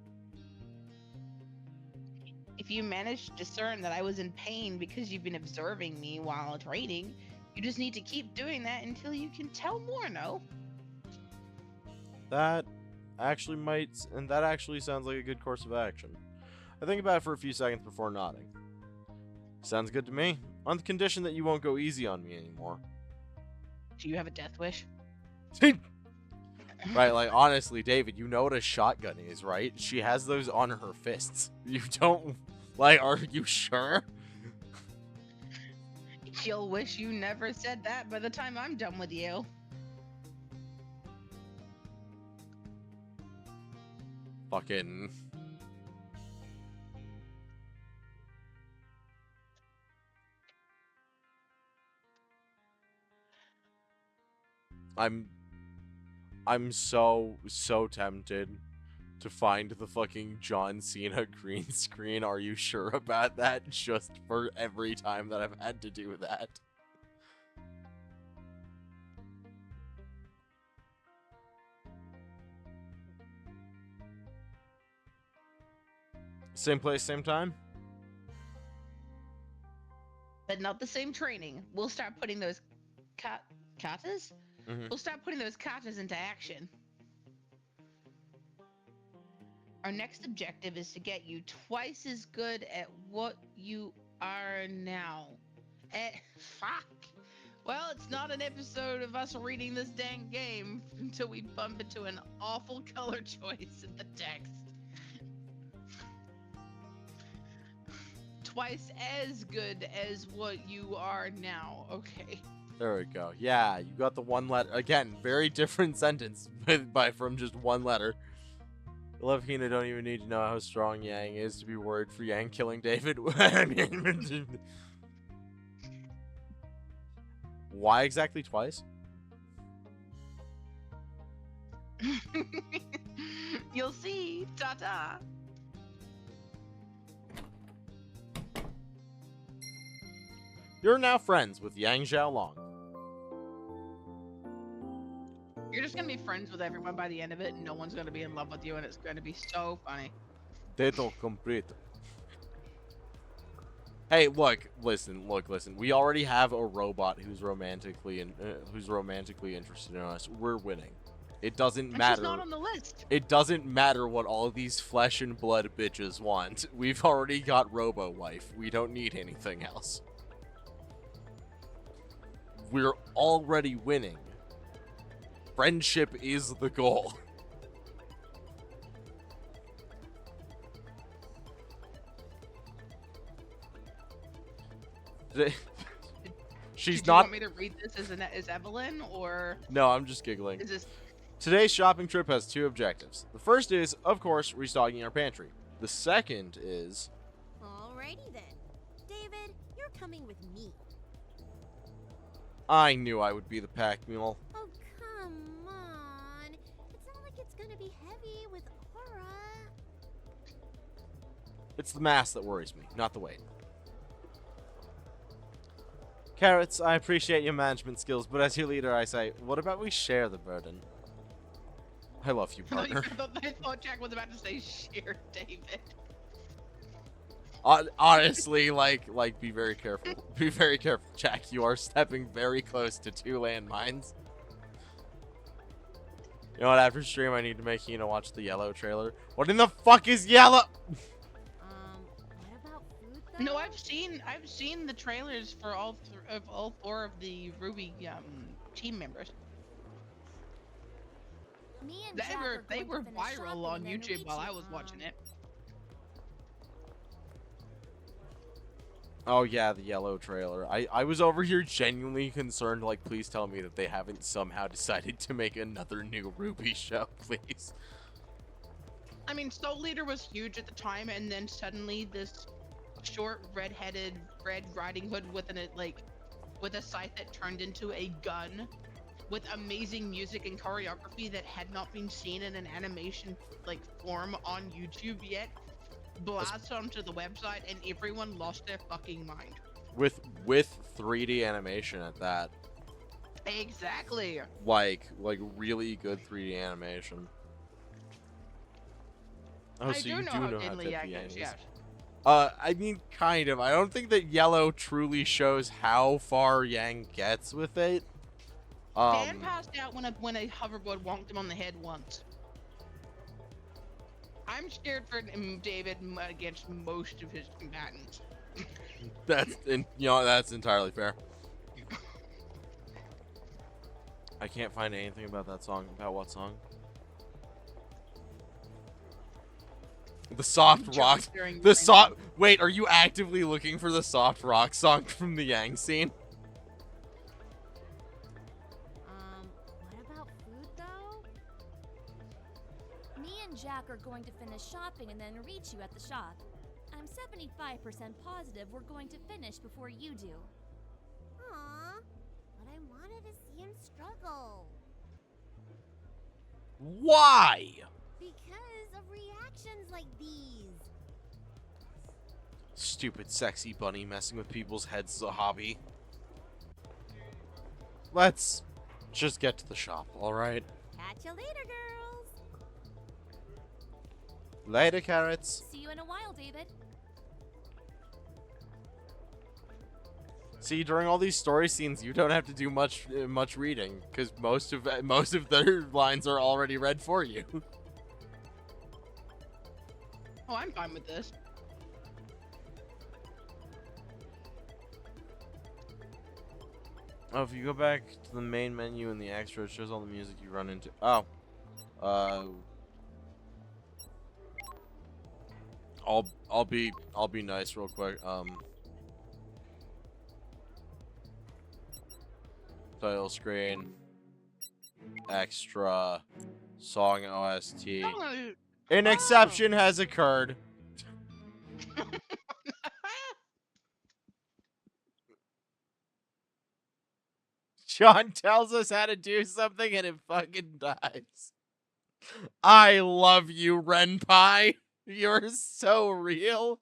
If you manage to discern that I was in pain because you've been observing me while training, You just need to keep doing that until you can tell more, no? That actually sounds like a good course of action. I think about it for a few seconds before nodding. Sounds good to me. On the condition that you won't go easy on me anymore. Do you have a death wish? Right, like, honestly, David, you know what a shotgun is, right? She has those on her fists. You don't... Like, are you sure? You'll wish you never said that by the time I'm done with you. Fucking... I'm so tempted to find the fucking John Cena green screen. Are you sure about that? Just for every time that I've had to do that. Same place, same time? But not the same training. We'll start putting those katas? Mhm. We'll start putting those katas into action. Our next objective is to get you twice as good at what you are now. Fuck. Well, it's not an episode of us reading this dang game until we bump into an awful color choice in the text. Twice as good as what you are now. Okay. There we go. Yeah, you got the one letter. Again, very different sentence from just one letter. I love Hina don't even need to know how strong Yang is to be worried for Yang killing David. Why exactly twice? You'll see. Ta-ta. You're now friends with Yang Xiaolong. You're just gonna be friends with everyone by the end of it, and no one's gonna be in love with you, and it's gonna be so funny. Dato complete. Hey, look, listen. We already have a robot who's romantically interested in us. We're winning. It doesn't And matter. she's not on the list. It doesn't matter what all of these flesh and blood bitches want. We've already got Robo Wife. We don't need anything else. We're already winning. Friendship is the goal. She's Did you not. want me to read this as Evelyn, or No, I'm just giggling. is this? Today's shopping trip has two objectives. The first is, of course, restocking our pantry. The second is... Alrighty then. David, you're coming with me. I knew I would be the pack mule. Oh, come on. It's not like it's gonna be heavy with aura. It's the mass that worries me, not the weight. Carrots, I appreciate your management skills, but as your leader, I say, what about we share the burden? I love you, partner. I thought Jack was about to say sheer David. Honestly, like, be very careful. Be very careful, Jack. You are stepping very close to two landmines. You know what? After stream, I need to make Hina watch the yellow trailer. What in the fuck is yellow? What about food though? No, I've seen the trailers for all four of the Ruby team members. Me and Jack are They going were to finish viral shopping on and then YouTube reach while I you, was watching it. Oh yeah, the yellow trailer. I was over here genuinely concerned, like, please tell me that they haven't somehow decided to make another new Ruby show, please. I mean, Soul Leader was huge at the time, and then suddenly this short, red-headed Red Riding Hood with a scythe that turned into a gun, with amazing music and choreography that had not been seen in an animation form on YouTube yet, blasts onto the website, and everyone lost their fucking mind. With 3D animation at that. Exactly. Like really good 3D animation. Oh, I so do you know do how know how Dinley to Yak be is, yes. I mean, kind of. I don't think that yellow truly shows how far Yang gets with it. Dan passed out when a hoverboard wonked him on the head once. I'm scared for David against most of his combatants. that's entirely fair. I can't find anything about that song. About what song? The soft rock. The soft. Wait, are you actively looking for the soft rock song from the Yang scene? What about food though? Me and Jack are going to finish shopping and then reach you at the shop. I'm 75% positive we're going to finish before you do. Aw, but I wanted to see him struggle. Why? Because of reactions like these. Stupid sexy bunny messing with people's heads is a hobby. Let's just get to the shop, alright? Catch you later, girls. Later, carrots. See you in a while, David. See, during all these story scenes, you don't have to do much reading, because most of their lines are already read for you. Oh, I'm fine with this. Oh, if you go back to the main menu in the extra, it shows all the music you run into. Oh, I'll be nice real quick. Title screen, extra, song OST. An exception has occurred. John tells us how to do something and it fucking dies. I love you, Renpai. You're so real.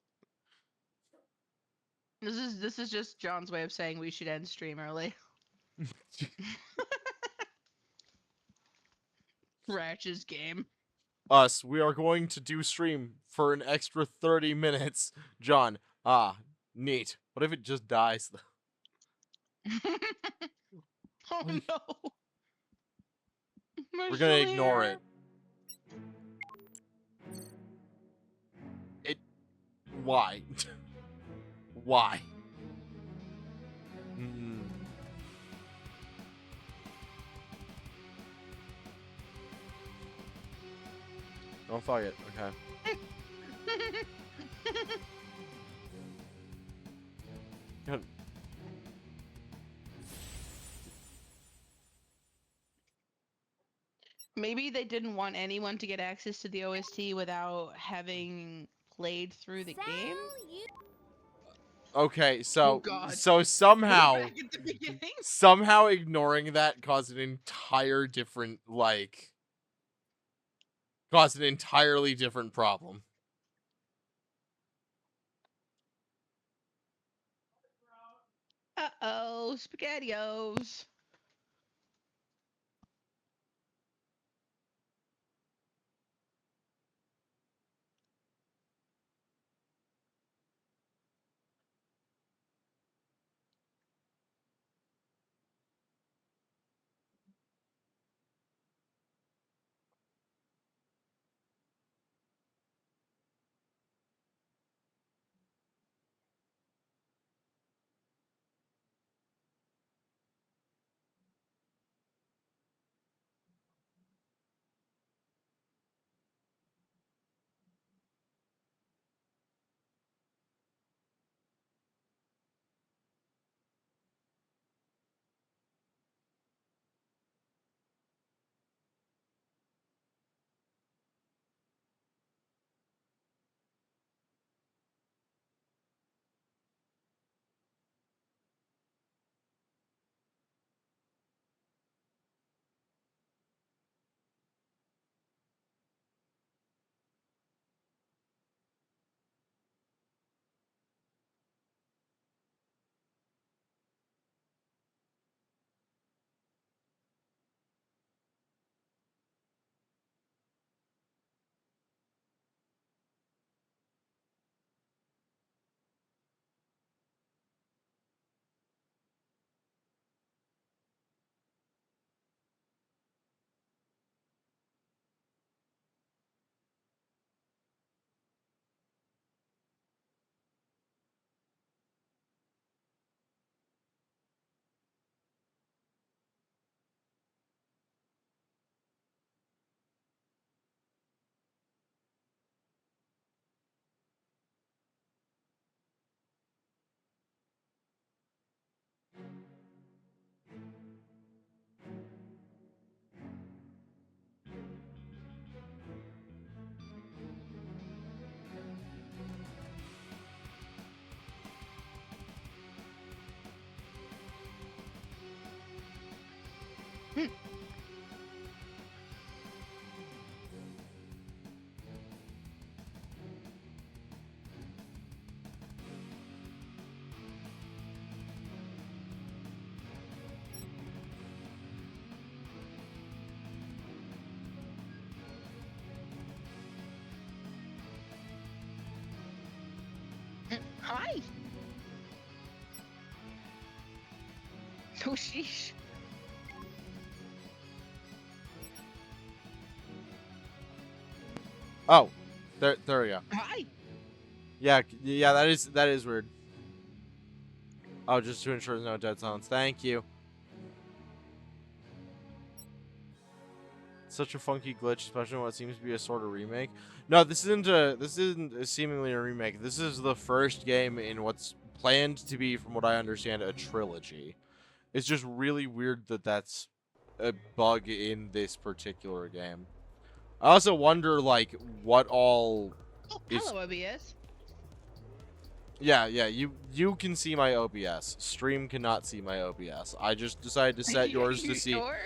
This is just John's way of saying we should end stream early. Ratch's game. We are going to do stream for an extra 30 minutes. John, neat. What if it just dies, though? Oh no. We're gonna ignore it. Why? Why? Don't fuck it. Okay. Good. Maybe they didn't want anyone to get access to the OST without having played through the game. Okay, Oh so God. somehow Back at the beginning. somehow ignoring that caused an entire different caused an entirely different problem. Uh-oh, SpaghettiOs. Hi. Oh, sheesh. Oh, there we go. Hi. Yeah, that is weird. Oh, just to ensure there's no dead silence. Thank you. Such a funky glitch, especially when it seems to be a sort of remake. No, this isn't seemingly a remake. This is the first game in what's planned to be, from what I understand, a trilogy. It's just really weird that that's a bug in this particular game. I also wonder, like, what all Oh, is... hello, OBS. Yeah, you can see my OBS. Stream cannot see my OBS. I just decided to set yours to see. Sure?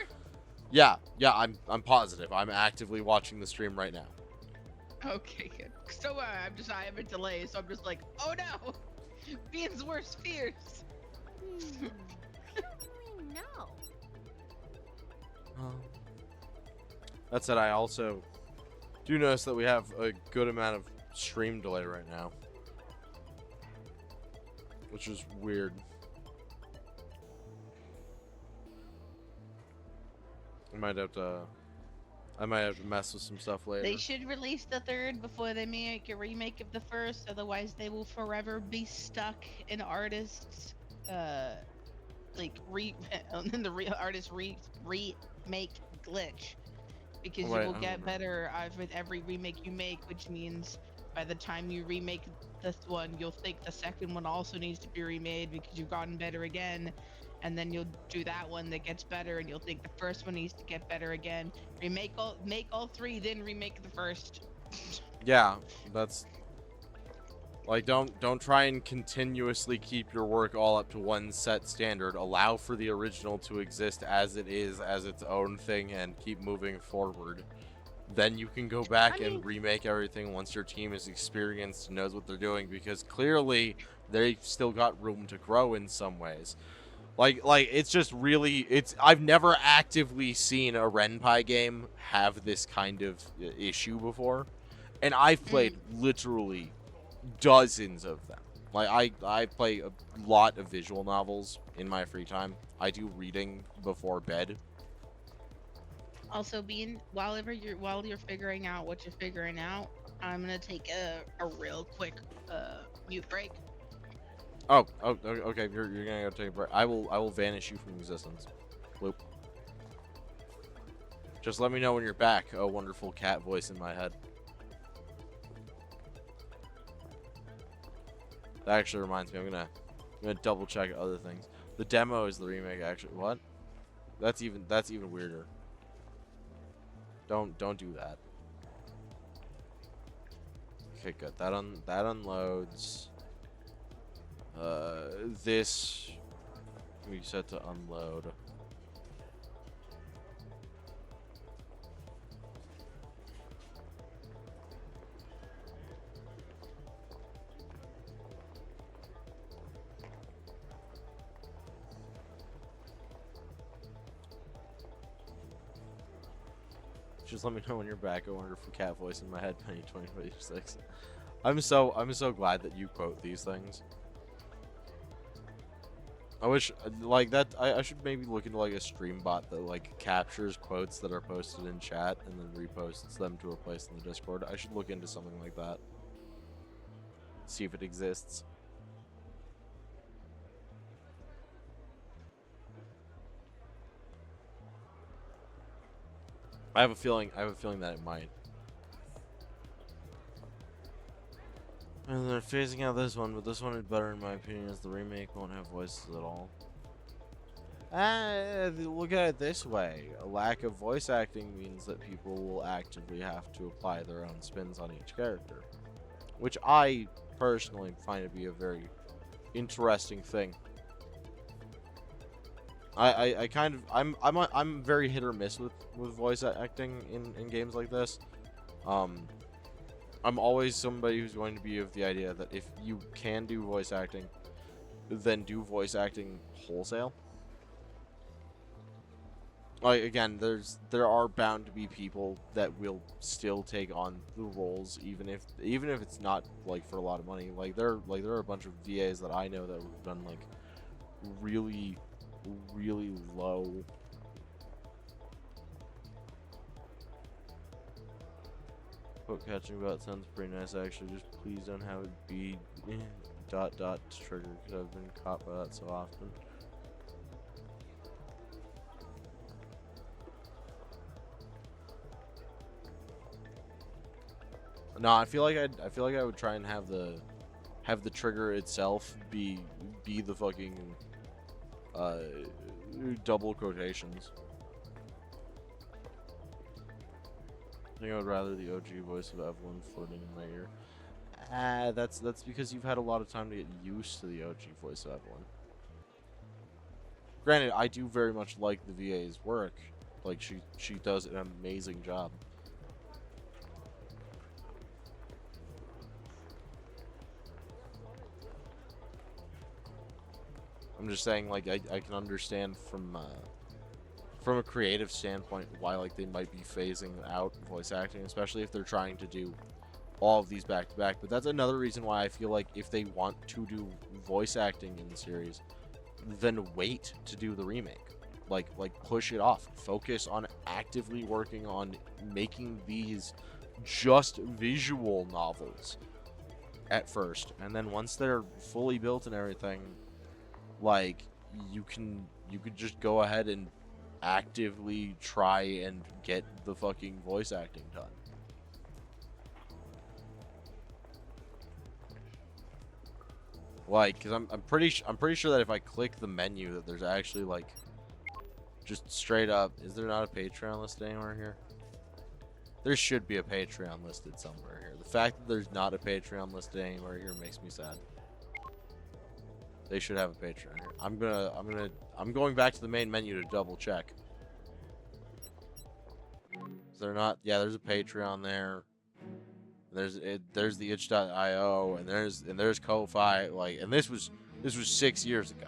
Yeah, I'm positive. I'm actively watching the stream right now. Okay, good. So I have a delay, so I'm just like, oh no, Bean's worst fears. I don't really know. That said, I also do notice that we have a good amount of stream delay right now, which is weird. I might have to mess with some stuff later. They should release the third before they make a remake of the first, otherwise they will forever be stuck in artists, in the artist remake glitch, because Oh, you wait, will I get don't better with every remake you make, which means by the time you remake this one, you'll think the second one also needs to be remade because you've gotten better again. And then you'll do that one that gets better, and you'll think the first one needs to get better again. Make all three, then remake the first. Yeah, that's like don't try and continuously keep your work all up to one set standard. Allow for the original to exist as it is, as its own thing, and keep moving forward. Then you can go back and remake everything once your team is experienced and knows what they're doing, because clearly they've still got room to grow in some ways. Like it's just really, I've never actively seen a Renpai game have this kind of issue before, and I've played literally dozens of them. Like I play a lot of visual novels in my free time. I do reading before bed. Also, while you're figuring out what you're figuring out, I'm gonna take a real quick mute break. Oh, okay. You're gonna go take a break. I will vanish you from existence. Bloop. Just let me know when you're back. Oh, wonderful cat voice in my head. That actually reminds me. I'm gonna double check other things. The demo is the remake. Actually, what? That's even weirder. Don't do that. Okay, good. That unloads. This we set to unload. Just let me know when you're back. A wonderful cat voice in my head. Penny 2026. I'm so glad that you quote these things. I wish, like, that, I should maybe look into, like, a stream bot that, like, captures quotes that are posted in chat and then reposts them to a place in the Discord. I should look into something like that. See if it exists. I have a feeling that it might. And they're phasing out this one, but this one is better in my opinion, as the remake won't have voices at all. Look at it this way. A lack of voice acting means that people will actively have to apply their own spins on each character. Which I personally find to be a very interesting thing. I kind of I'm very hit or miss with voice acting in games like this. I'm always somebody who's going to be of the idea that if you can do voice acting, then do voice acting wholesale. Like, again, there are bound to be people that will still take on the roles even if it's not like for a lot of money. Like there are a bunch of VAs that I know that have done like really low quote catching about sounds pretty nice actually. Just please don't have it be dot trigger because I've been caught by that so often. No, I feel like I would try and have the trigger itself be the fucking double quotations. I think I would rather the OG voice of Evelyn floating in my ear. That's because you've had a lot of time to get used to the OG voice of Evelyn. Granted, I do very much like the VA's work. Like she does an amazing job. I'm just saying, like, I can understand from a creative standpoint why, like, they might be phasing out voice acting, especially if they're trying to do all of these back to back. But that's another reason why I feel like if they want to do voice acting in the series, then wait to do the remake. Like push it off. Focus on actively working on making these just visual novels at first, and then once they're fully built and everything, like you could just go ahead and actively try and get the fucking voice acting done. Like, cause I'm pretty sure that if I click the menu that there's actually like just straight up, is there not a Patreon list anywhere here? There should be a Patreon listed somewhere here. The fact that there's not a Patreon listed anywhere here makes me sad. They should have a Patreon here. I'm going back to the main menu to double check. Is there not? Yeah, there's a Patreon there. There's the itch.io and there's Ko-Fi, like, and this was 6 years ago.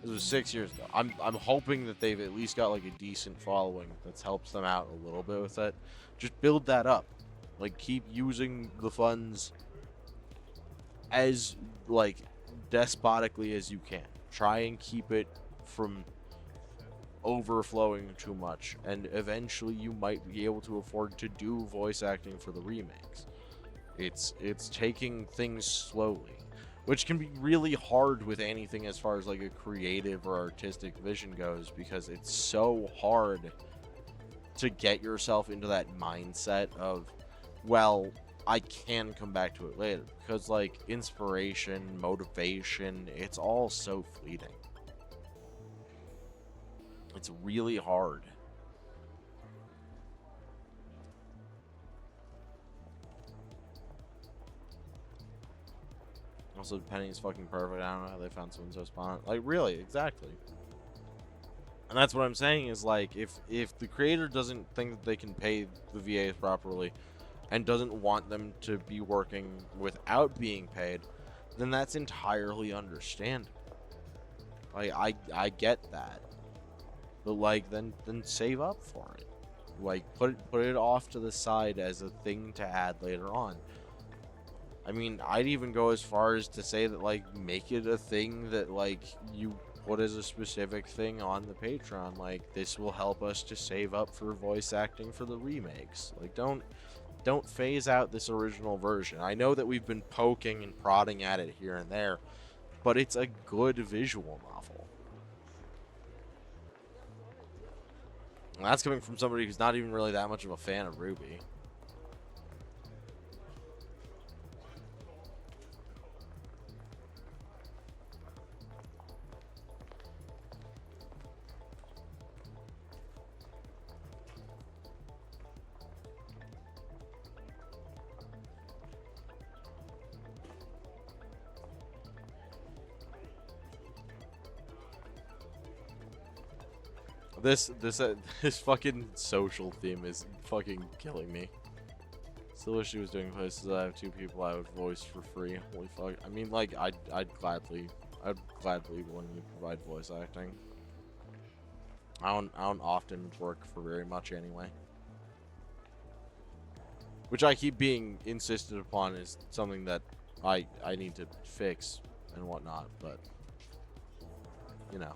This was 6 years ago. I'm hoping that they've at least got like a decent following that's helps them out a little bit with it. Just build that up. Like, keep using the funds as like despotically as you can. Try and keep it from overflowing too much, and eventually you might be able to afford to do voice acting for the remakes. It's taking things slowly, which can be really hard with anything as far as like a creative or artistic vision goes, because it's so hard to get yourself into that mindset of, well, I can come back to it later, because like inspiration, motivation, it's all so fleeting. It's really hard. Also, Penny is fucking perfect. I don't know how they found someone so spot on. Like, really, exactly. And that's what I'm saying is, like, if the creator doesn't think that they can pay the VAs properly and doesn't want them to be working without being paid, then that's entirely understandable. Like, I get that. But, like, then save up for it. Like, put it off to the side as a thing to add later on. I mean, I'd even go as far as to say that, like, make it a thing that, like, you put as a specific thing on the Patreon. Like, this will help us to save up for voice acting for the remakes. Like, don't phase out this original version. I know that we've been poking and prodding at it here and there, but it's a good visual novel. And that's coming from somebody who's not even really that much of a fan of Ruby. This fucking social theme is fucking killing me. Still wish she was doing places I have 2 people I would voice for free. Holy fuck. I mean, like, I'd gladly willingly provide voice acting. I don't often work for very much anyway. Which I keep being insisted upon is something that I need to fix and whatnot, but you know.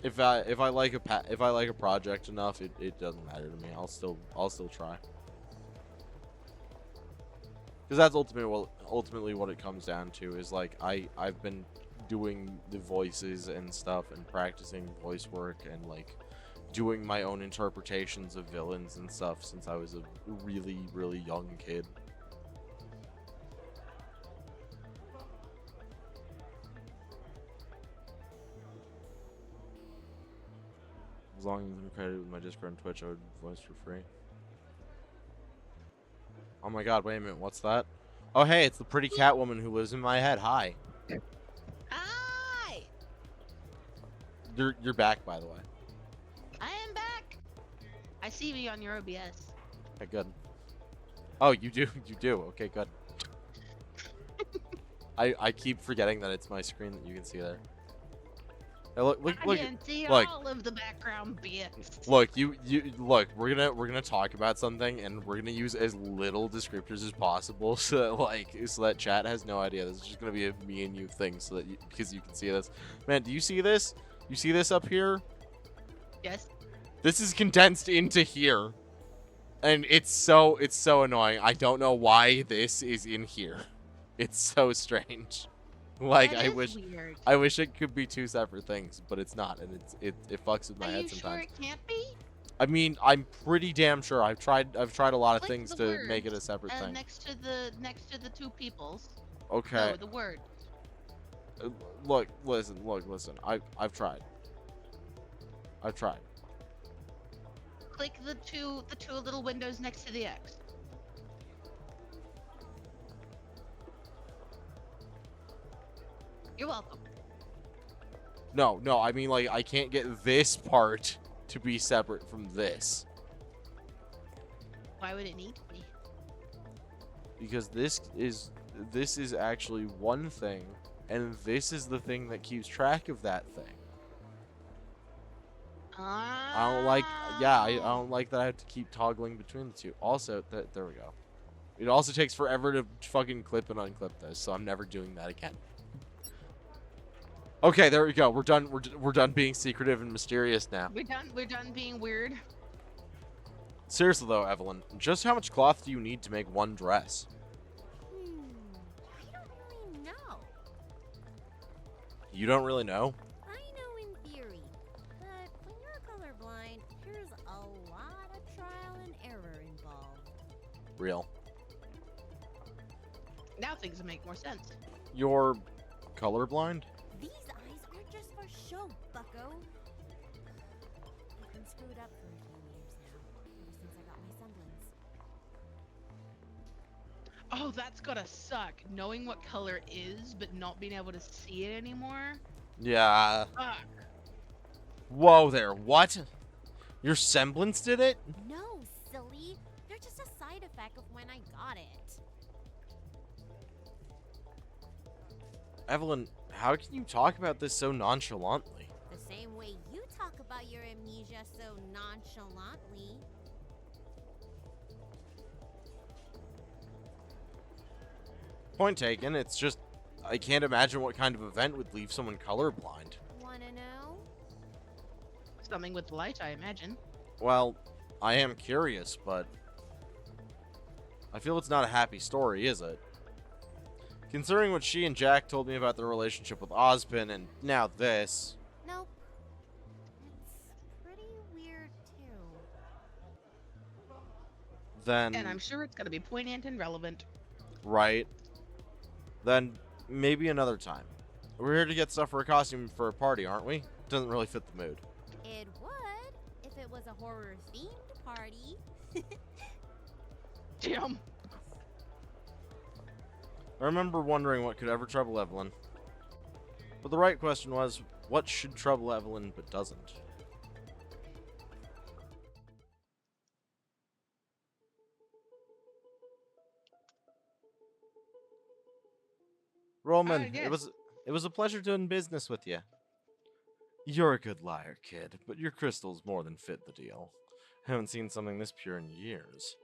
If I like a project enough, it doesn't matter to me. I'll still try. Because that's ultimately what it comes down to is like I've been doing the voices and stuff and practicing voice work and like doing my own interpretations of villains and stuff since I was a really young kid. As long as I'm credited with my Discord and Twitch, I would voice for free. Oh my god, wait a minute, what's that? Oh hey, it's the pretty cat woman who lives in my head. Hi. Hi! You're back, by the way. I am back! I see you on your OBS. Okay, good. Oh, you do? You do. Okay, good. I keep forgetting that it's my screen that you can see there. Hey, look, I can see look. all of the background bits. Look, look, we're gonna talk about something and we're gonna use as little descriptors as possible so that chat has no idea. This is just gonna be a me and you thing so that because you can see this. Man, do you see this? You see this up here? Yes. This is condensed into here. And it's so annoying. I don't know why this is in here. It's so strange. Like That I is wish weird. I wish it could be 2 separate things, but it's not, and it fucks with my Are head you sure sometimes. it can't be? I mean, I'm pretty damn sure. I've tried a lot of Click things the to make it a words, separate thing. Next to the 2 peoples. Okay. No, the word. Look, listen. I've tried. I've tried. Click the two little windows next to the X. You're welcome. No, I mean like I can't get this part to be separate from this Why would it need to be? because this is actually one thing, and this is the thing that keeps track of that thing. I don't like, I don't like that I have to keep toggling between the two. Also, there we go. It also takes forever to fucking clip and unclip this, so I'm never doing that again. Okay, there we go. We're done. We're done being secretive and mysterious now. We're done being weird. Seriously though, Evelyn, just how much cloth do you need to make one dress? I don't really know. You don't really know? I know in theory, but when you're colorblind, there's a lot of trial and error involved. Real. Now things make more sense. You're colorblind? These eyes aren't just for show, bucko. I've been screwed up for a few years now, ever since I got my semblance. Oh, that's gotta suck. Knowing what color is, but not being able to see it anymore. Yeah. Fuck. Whoa there. What? Your semblance did it? No, silly. They're just a side effect of when I got it. Evelyn, how can you talk about this so nonchalantly? The same way you talk about your amnesia so nonchalantly. Point taken. It's just, I can't imagine what kind of event would leave someone colorblind. Wanna know? Something with light, I imagine. Well, I am curious, but I feel it's not a happy story, is it? Considering what she and Jack told me about their relationship with Ozpin and now this. Nope. It's pretty weird too. Then, And I'm sure it's gonna be poignant and relevant. right? Then maybe another time. We're here to get stuff for a costume for a party, aren't we? Doesn't really fit the mood. It would if it was a horror-themed party. Damn. I remember wondering what could ever trouble Evelyn. But the right question was, what should trouble Evelyn but doesn't? Roman, Yes. it was a pleasure doing business with you. You're a good liar, kid, but your crystals more than fit the deal. Haven't seen something this pure in years.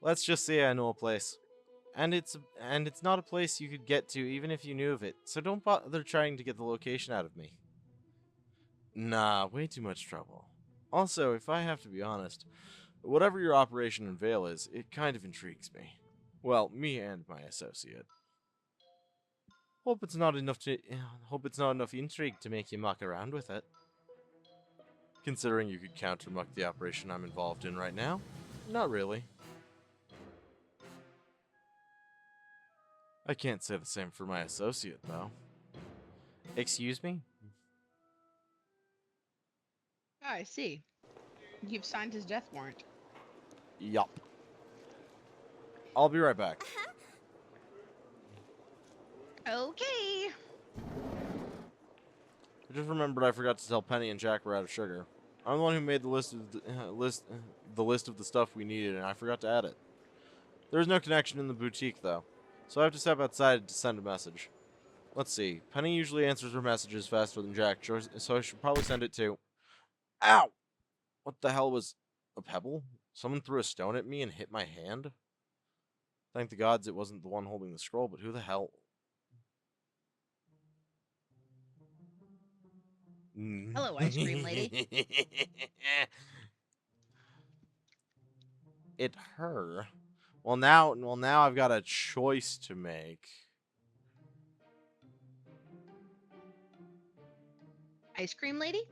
Let's just say I know a place. And it's not a place you could get to even if you knew of it, so don't bother trying to get the location out of me. Nah, way too much trouble. Also, if I have to be honest, whatever your operation in Vale is, it kind of intrigues me. Well, me and my associate. Hope it's not enough intrigue to make you muck around with it. Considering you could counter-muck the operation I'm involved in right now, not really. I can't say the same for my associate, though. Excuse me? Oh, I see. You've signed his death warrant. Yup. I'll be right back. Okay. I just remembered I forgot to tell Penny and Jack we're out of sugar. I'm the one who made the list of the list of the stuff we needed, and I forgot to add it. There's no connection in the boutique, though, so I have to step outside to send a message. Let's see. Penny usually answers her messages faster than Jack, so I should probably send it to... Ow! What the hell was... a pebble? Someone threw a stone at me and hit my hand? Thank the gods it wasn't the one holding the scroll, but who the hell... Hello, ice cream lady. It her. Well now I've got a choice to make. Ice cream lady?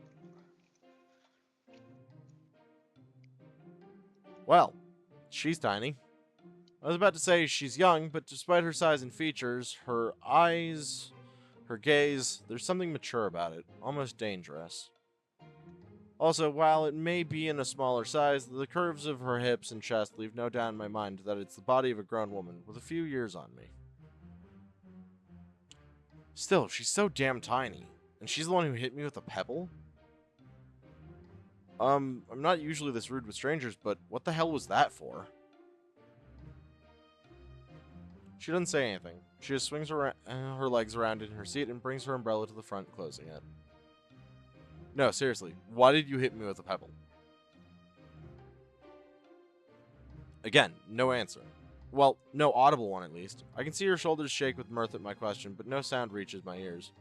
Well, she's tiny. I was about to say she's young, but despite her size and features, her eyes, her gaze, there's something mature about it, almost dangerous. Also, while it may be in a smaller size, the curves of her hips and chest leave no doubt in my mind that it's the body of a grown woman with a few years on me. Still, she's so damn tiny, and she's the one who hit me with a pebble? I'm not usually this rude with strangers, but what the hell was that for? She doesn't say anything. She just swings her legs around in her seat and brings her umbrella to the front, closing it. No, seriously, why did you hit me with a pebble? Again, no answer. Well, no audible one at least. I can see her shoulders shake with mirth at my question, but no sound reaches my ears.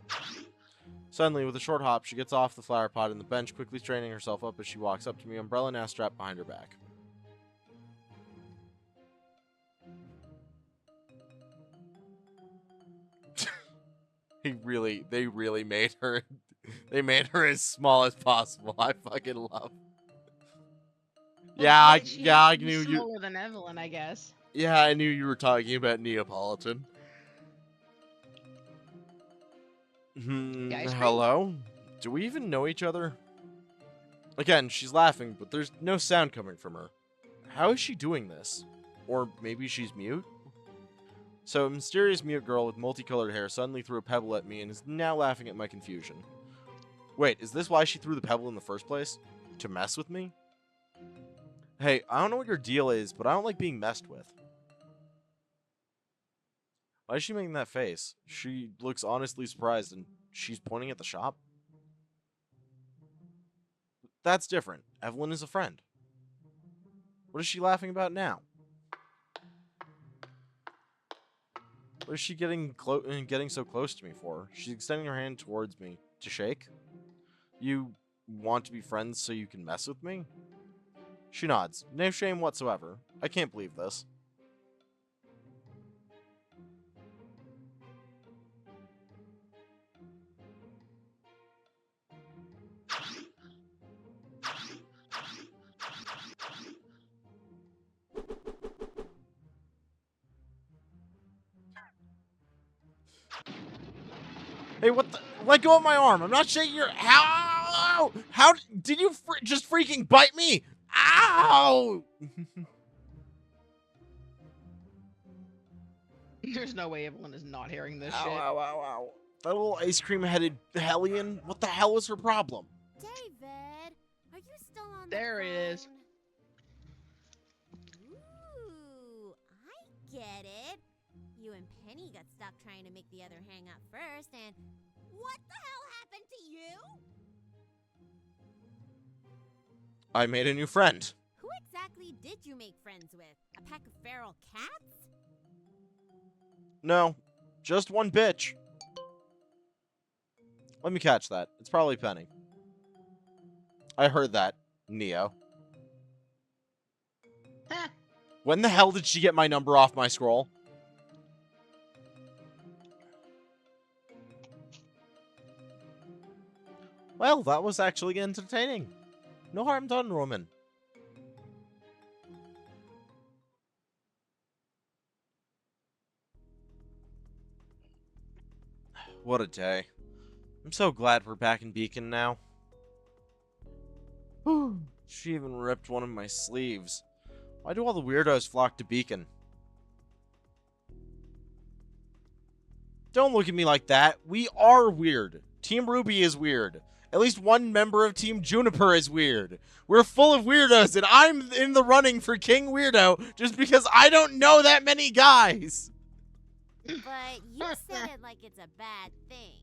Suddenly, with a short hop, she gets off the flower pot and the bench, quickly straightening herself up as she walks up to me, umbrella now strapped behind her back. They really made her... They made her as small as possible. I fucking love. Yeah, I knew you. Smaller than Evelyn, I guess. Yeah, I knew you were talking about Neapolitan. Ice cream? Hello? Do we even know each other? Again, she's laughing, but there's no sound coming from her. How is she doing this? Or maybe she's mute? So, a mysterious mute girl with multicolored hair suddenly threw a pebble at me and is now laughing at my confusion. Wait, is this why she threw the pebble in the first place? To mess with me? Hey, I don't know what your deal is, but I don't like being messed with. Why is she making that face? She looks honestly surprised and she's pointing at the shop? That's different. Evelyn is a friend. What is she laughing about now? What is she getting so close to me for? She's extending her hand towards me. To shake? You want to be friends so you can mess with me? She nods. No shame whatsoever. I can't believe this. Hey, what the? Let go of my arm. I'm not shaking your... How? How did you just freaking bite me? Ow! There's no way Evelyn is not hearing this Ow, shit. ow, ow, ow. That little ice cream-headed hellion? What the hell is her problem? David, are you still on There the it is. phone? Ooh, I get it. You and Penny got stuck trying to make the other hang up first, and what the hell happened to you? I made a new friend. Who exactly did you make friends with? A pack of feral cats? No, just one bitch. Let me catch that. It's probably Penny. I heard that, Neo. Huh. When the hell did she get my number off my scroll? Well, that was actually entertaining. No harm done, Roman. What a day. I'm so glad we're back in Beacon now. She even ripped one of my sleeves. Why do all the weirdos flock to Beacon? Don't look at me like that. We are weird. Team Ruby is weird. At least one member of Team Juniper is weird. We're full of weirdos, and I'm in the running for King Weirdo just because I don't know that many guys. But you said it like it's a bad thing.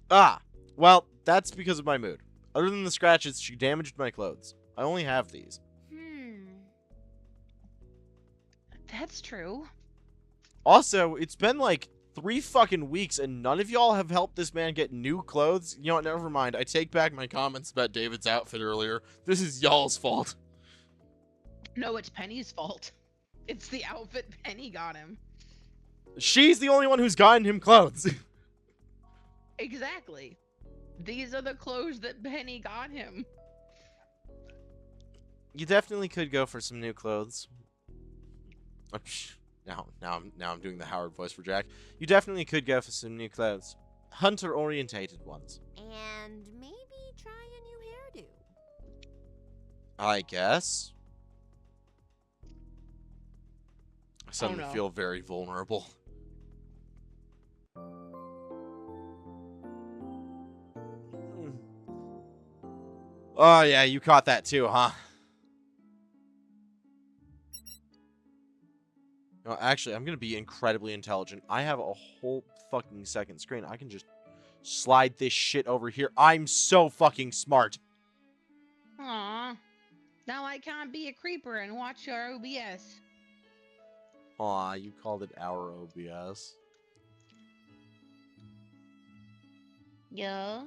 Ah, well, that's because of my mood. Other than the scratches, she damaged my clothes. I only have these. That's true. Also, it's been like 3 fucking weeks and none of y'all have helped this man get new clothes. You know what, never mind. I take back my comments about David's outfit earlier. This is y'all's fault. No, it's Penny's fault. It's the outfit Penny got him. She's the only one who's gotten him clothes. Exactly. These are the clothes that Penny got him. You definitely could go for some new clothes. Now I'm doing the Howard voice for Jack. You definitely could go for some new clothes. Hunter-orientated ones. And maybe try a new hairdo. I guess. I suddenly no. feel very vulnerable. Oh yeah, you caught that too, huh? No, actually, I'm gonna be incredibly intelligent. I have a whole fucking second screen. I can just slide this shit over here. I'm so fucking smart. Aw. Now I can't be a creeper and watch your OBS. Aw, you called it our OBS. Yeah.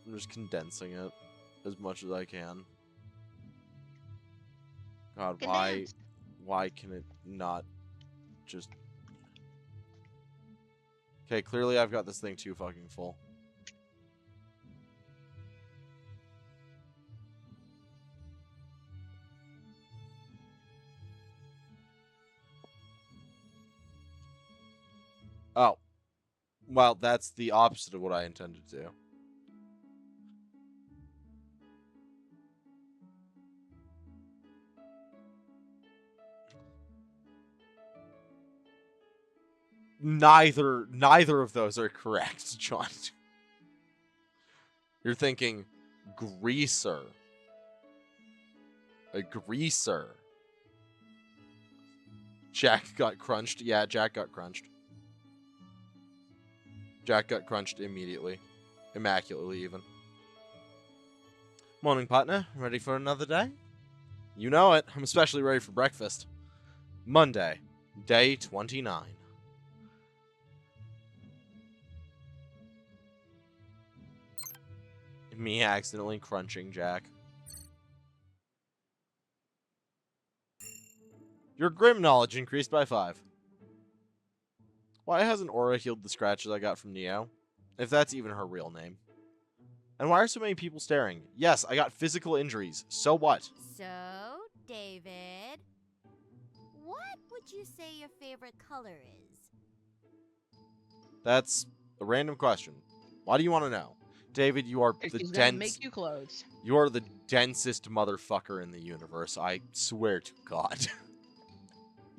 I'm just condensing it as much as I can. God, Condense. why can it not just... Okay, clearly I've got this thing too fucking full. Oh. Well, that's the opposite of what I intended to do. Neither of those are correct, John. You're thinking greaser. A greaser. Jack got crunched. Yeah, Jack got crunched. Jack got crunched immediately. Immaculately, even. Morning, partner. Ready for another day? You know it. I'm especially ready for breakfast. Monday, day 29. Me accidentally crunching Jack. Your grim knowledge increased by 5. Why hasn't Aura healed the scratches I got from Neo? If that's even her real name. And why are so many people staring? Yes, I got physical injuries. So what? So, David, what would you say your favorite color is? That's a random question. Why do you want to know? David, you are the He's gonna dense. make you clothes. You are the densest motherfucker in the universe. I swear to God.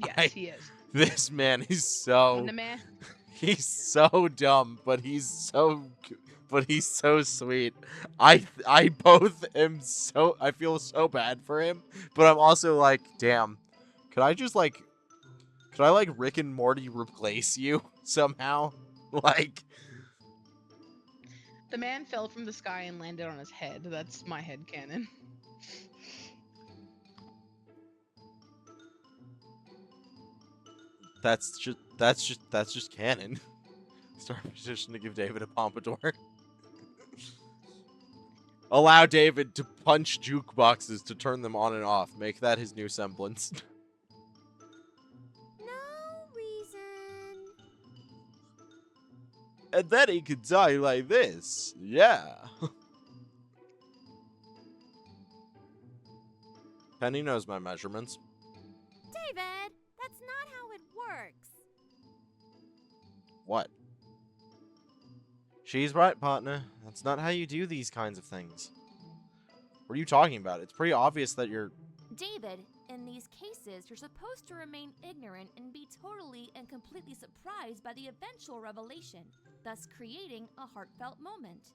Yes, he is. This man is When so. the man, He's so dumb, but he's so sweet. I both am so I feel so bad for him, but I'm also like, damn. Could I Rick and Morty replace you somehow? Like, the man fell from the sky and landed on his head. That's my headcanon. that's just canon. Start a petition to give David a pompadour. Allow David to punch jukeboxes to turn them on and off. Make that his new semblance. No reason. And then he could die like this. Yeah. Penny knows my measurements. David, that's not how it works. What? She's right, partner. That's not how you do these kinds of things. What are you talking about? It's pretty obvious that you're... David, in these cases, you're supposed to remain ignorant and be totally and completely surprised by the eventual revelation, thus creating a heartfelt moment.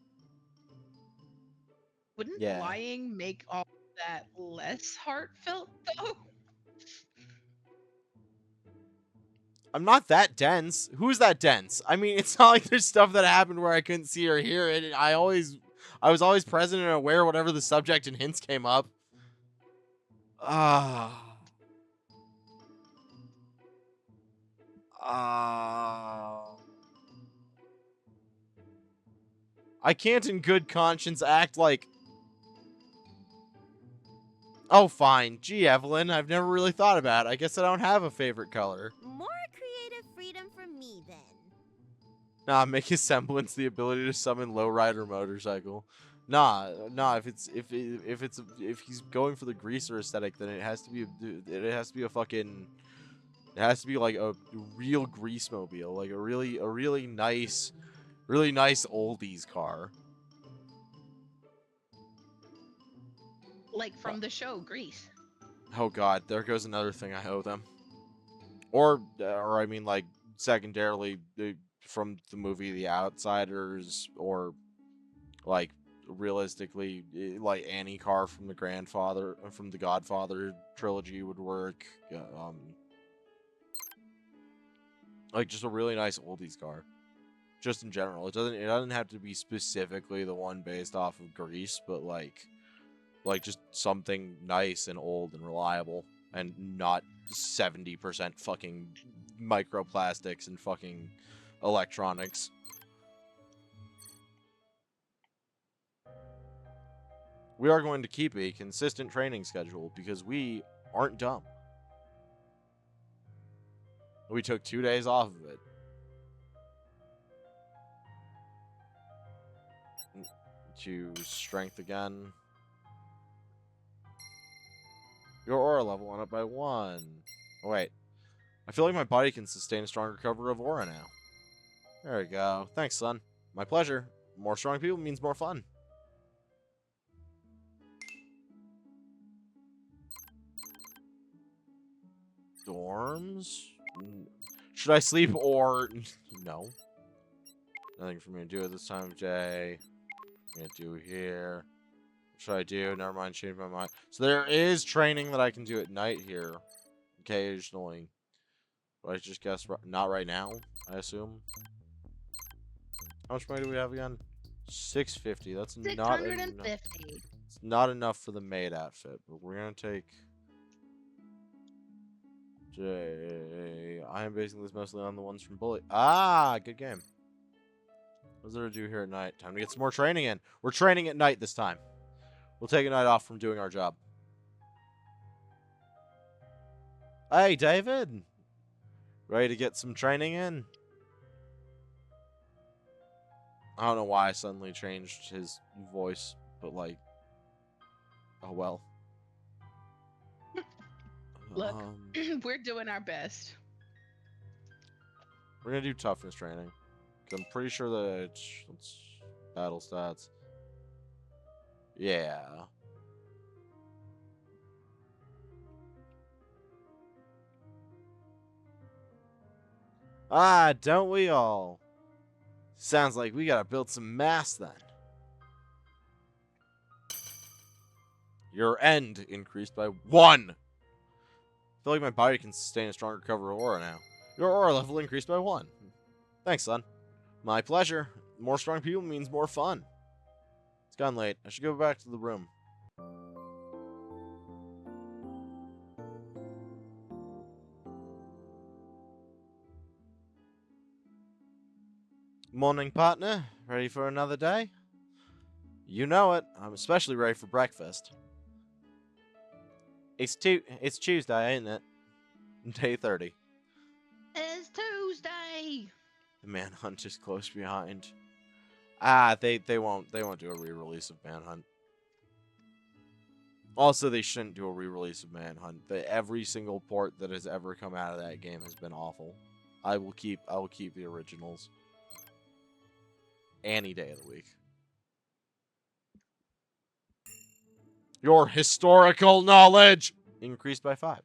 Wouldn't Yeah. lying make all that less heartfelt though? I'm not that dense. Who's that dense? I mean, it's not like there's stuff that happened where I couldn't see or hear it. I was always present and aware whatever the subject and hints came up. I can't in good conscience act like... Oh, fine. Gee, Evelyn, I've never really thought about it. I guess I don't have a favorite color. More creative freedom for me, then. Nah, make his semblance the ability to summon lowrider motorcycle. Nah. If he's going for the greaser aesthetic, then it has to be like a real grease mobile, like a really nice oldies car. Like from the show Grease. Oh God, there goes another thing I owe them. Or I mean, like, secondarily, from the movie The Outsiders, or like realistically, like any car from the Godfather trilogy would work. Like just a really nice oldies car. Just in general, it doesn't have to be specifically the one based off of Grease, but like just something nice and old and reliable, and not 70% fucking microplastics and fucking electronics. We are going to keep a consistent training schedule because we aren't dumb. We took 2 days off of it. To strength again. Your aura level went up by 1. Oh, wait. I feel like my body can sustain a stronger cover of aura now. There we go. Thanks, son. My pleasure. More strong people means more fun. Dorms? Should I sleep or... No. Nothing for me to do at this time of day. I'm gonna do here. What should I do? Never mind, change my mind. So there is training that I can do at night here. Occasionally. But I just guess not right now, I assume. How much money do we have again? 650. That's not enough. 650. It's not enough for the maid outfit, but we're gonna take... I am basing this mostly on the ones from Bully. Ah, good game. What's there to do here at night? Time to get some more training in. We're training at night this time. We'll take a night off from doing our job. Hey, David. Ready to get some training in? I don't know why I suddenly changed his voice, but like... Oh well. Look, we're doing our best. We're gonna do toughness training. I'm pretty sure that it's Battle stats. Yeah. Ah, don't we all? Sounds like we gotta build some mass then. Your end increased by 1. I feel like my body can sustain a stronger cover aura now. Your aura level increased by 1. Thanks, son. My pleasure. More strong people means more fun. It's gone late. I should go back to the room. Morning, partner. Ready for another day? You know it. I'm especially ready for breakfast. It's Tuesday, ain't it? Day 30. It's Tuesday. The Manhunt is close behind. Ah, they won't do a re-release of Manhunt. Also, they shouldn't do a re-release of Manhunt. Every single port that has ever come out of that game has been awful. I will keep the originals. Any day of the week. Your historical knowledge increased by 5.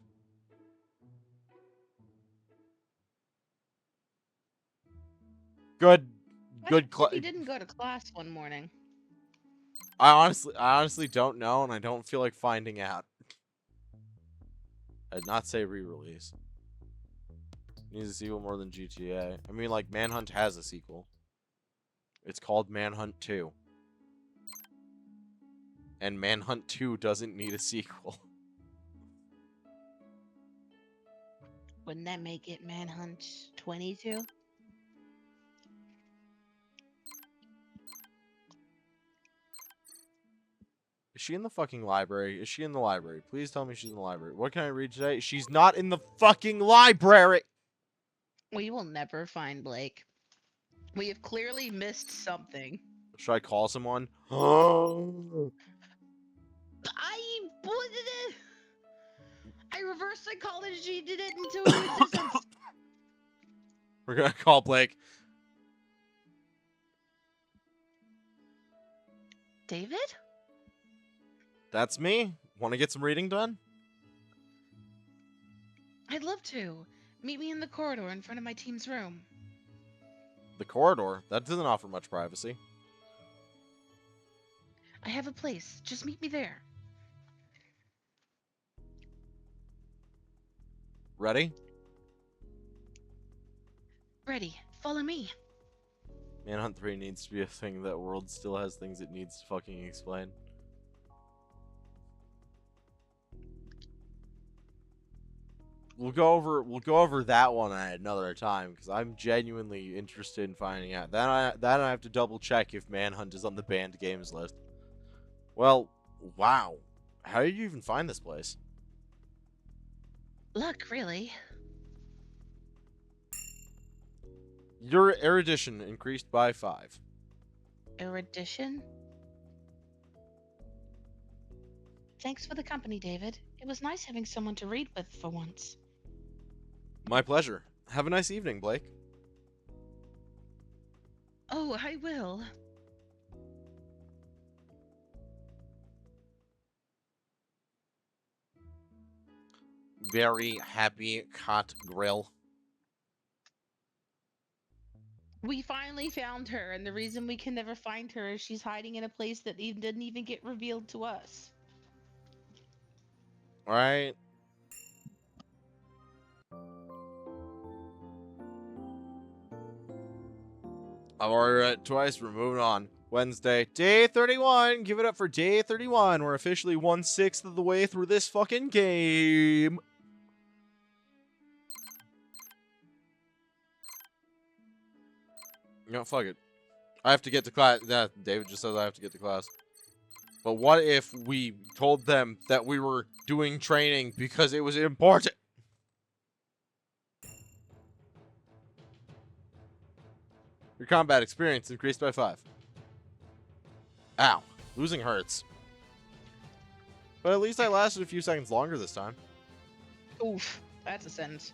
Good. He didn't go to class one morning. I honestly don't know, and I don't feel like finding out. I'd not say re-release. Needs a sequel more than GTA. I mean, like, Manhunt has a sequel. It's called Manhunt 2. And Manhunt 2 doesn't need a sequel. Wouldn't that make it Manhunt 22? Is she in the fucking library? Is she in the library? Please tell me she's in the library. What can I read today? She's not in the fucking library! We will never find Blake. We have clearly missed something. Should I call someone? I reverse psychology did it into existence. We're gonna call Blake. David? That's me. Want to get some reading done? I'd love to. Meet me in the corridor in front of my team's room. The corridor? That doesn't offer much privacy. I have a place. Just meet me there. Ready? Ready. Follow me. Manhunt 3 needs to be a thing. That world still has things it needs to fucking explain. We'll go over that one at another time because I'm genuinely interested in finding out. Then I have to double check if Manhunt is on the banned games list. Well, wow. How did you even find this place? Luck, really. Your erudition increased by 5. Erudition? Thanks for the company, David. It was nice having someone to read with for once. My pleasure. Have a nice evening, Blake. Oh, I will. Very happy Cot Grill. We finally found her, and the reason we can never find her is she's hiding in a place that didn't even get revealed to us. Alright. I've already read it twice. We're moving on. Wednesday, day 31. Give it up for day 31. We're officially 1/6 of the way through this fucking game. No, fuck it. I have to get to class. David just says I have to get to class. But what if we told them that we were doing training because it was important? Your combat experience increased by 5. Ow. Losing hurts. But at least I lasted a few seconds longer this time. Oof, that's a sentence.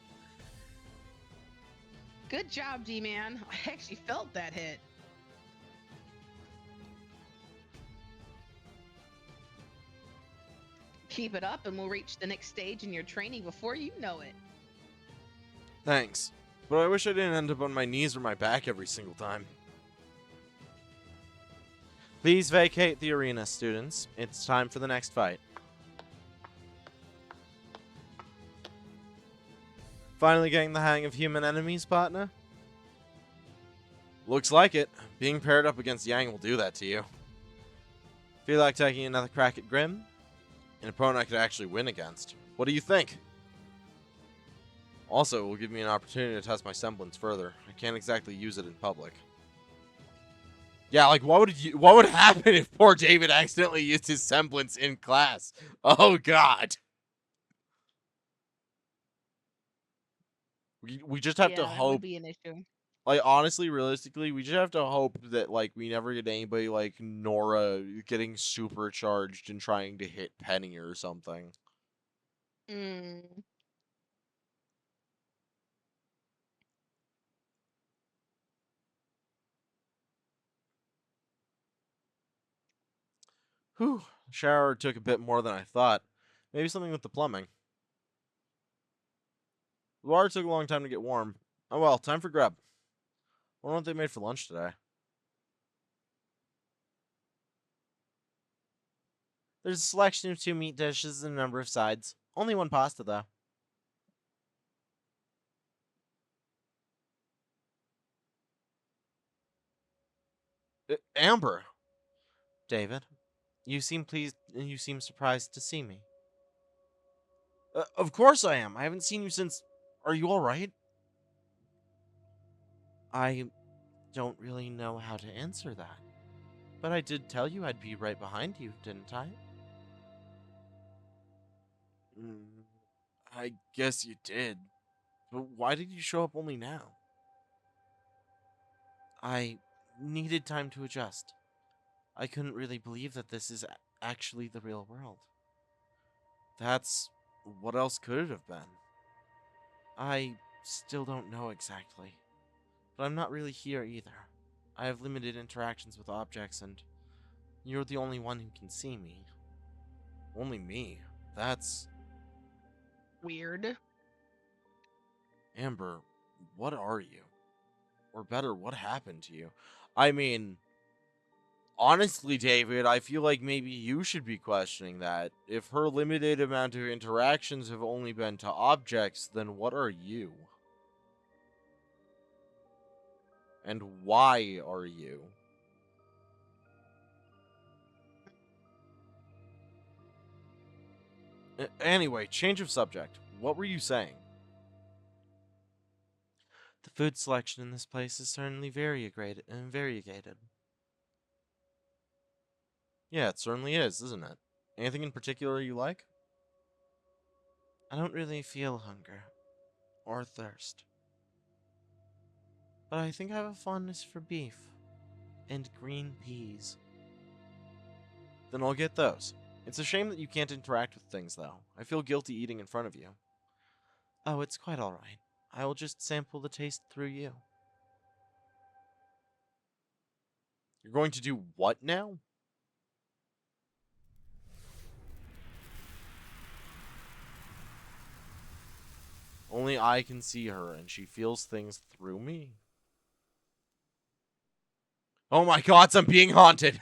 Good job, D-Man. I actually felt that hit. Keep it up and we'll reach the next stage in your training before you know it. Thanks. But I wish I didn't end up on my knees or my back every single time. Please vacate the arena, students. It's time for the next fight. Finally getting the hang of human enemies, partner? Looks like it. Being paired up against Yang will do that to you. Feel like taking another crack at Grim? An opponent I could actually win against. What do you think? Also, it will give me an opportunity to test my semblance further. I can't exactly use it in public. Yeah, like what would happen if poor David accidentally used his semblance in class? Oh god. We just have to That would hope. be an issue. Like honestly, realistically, we just have to hope that like we never get anybody like Nora getting supercharged and trying to hit Penny or something. Mm. Whew. Shower took a bit more than I thought. Maybe something with the plumbing. The water took a long time to get warm. Oh well, time for grub. Wonder what they made for lunch today. There's a selection of 2 meat dishes and a number of sides. Only 1 pasta, though. Amber! David, you seem pleased and you seem surprised to see me. Of course I am. I haven't seen you since... Are you alright? I don't really know how to answer that. But I did tell you I'd be right behind you, didn't I? I guess you did. But why did you show up only now? I needed time to adjust. I couldn't really believe that this is actually the real world. That's... what else could it have been? I still don't know exactly. But I'm not really here either. I have limited interactions with objects, and you're the only one who can see me. Only me? That's... Weird. Amber, what are you? Or better, what happened to you? I mean... Honestly, David, I feel like maybe you should be questioning that. If her limited amount of interactions have only been to objects, then what are you? And why are you? Anyway, change of subject. What were you saying? The food selection in this place is certainly variegated. Yeah, it certainly is, isn't it? Anything in particular you like? I don't really feel hunger. Or thirst. But I think I have a fondness for beef. And green peas. Then I'll get those. It's a shame that you can't interact with things, though. I feel guilty eating in front of you. Oh, it's quite alright. I will just sample the taste through you. You're going to do what now? Only I can see her, and she feels things through me? Oh my gods, I'm being haunted!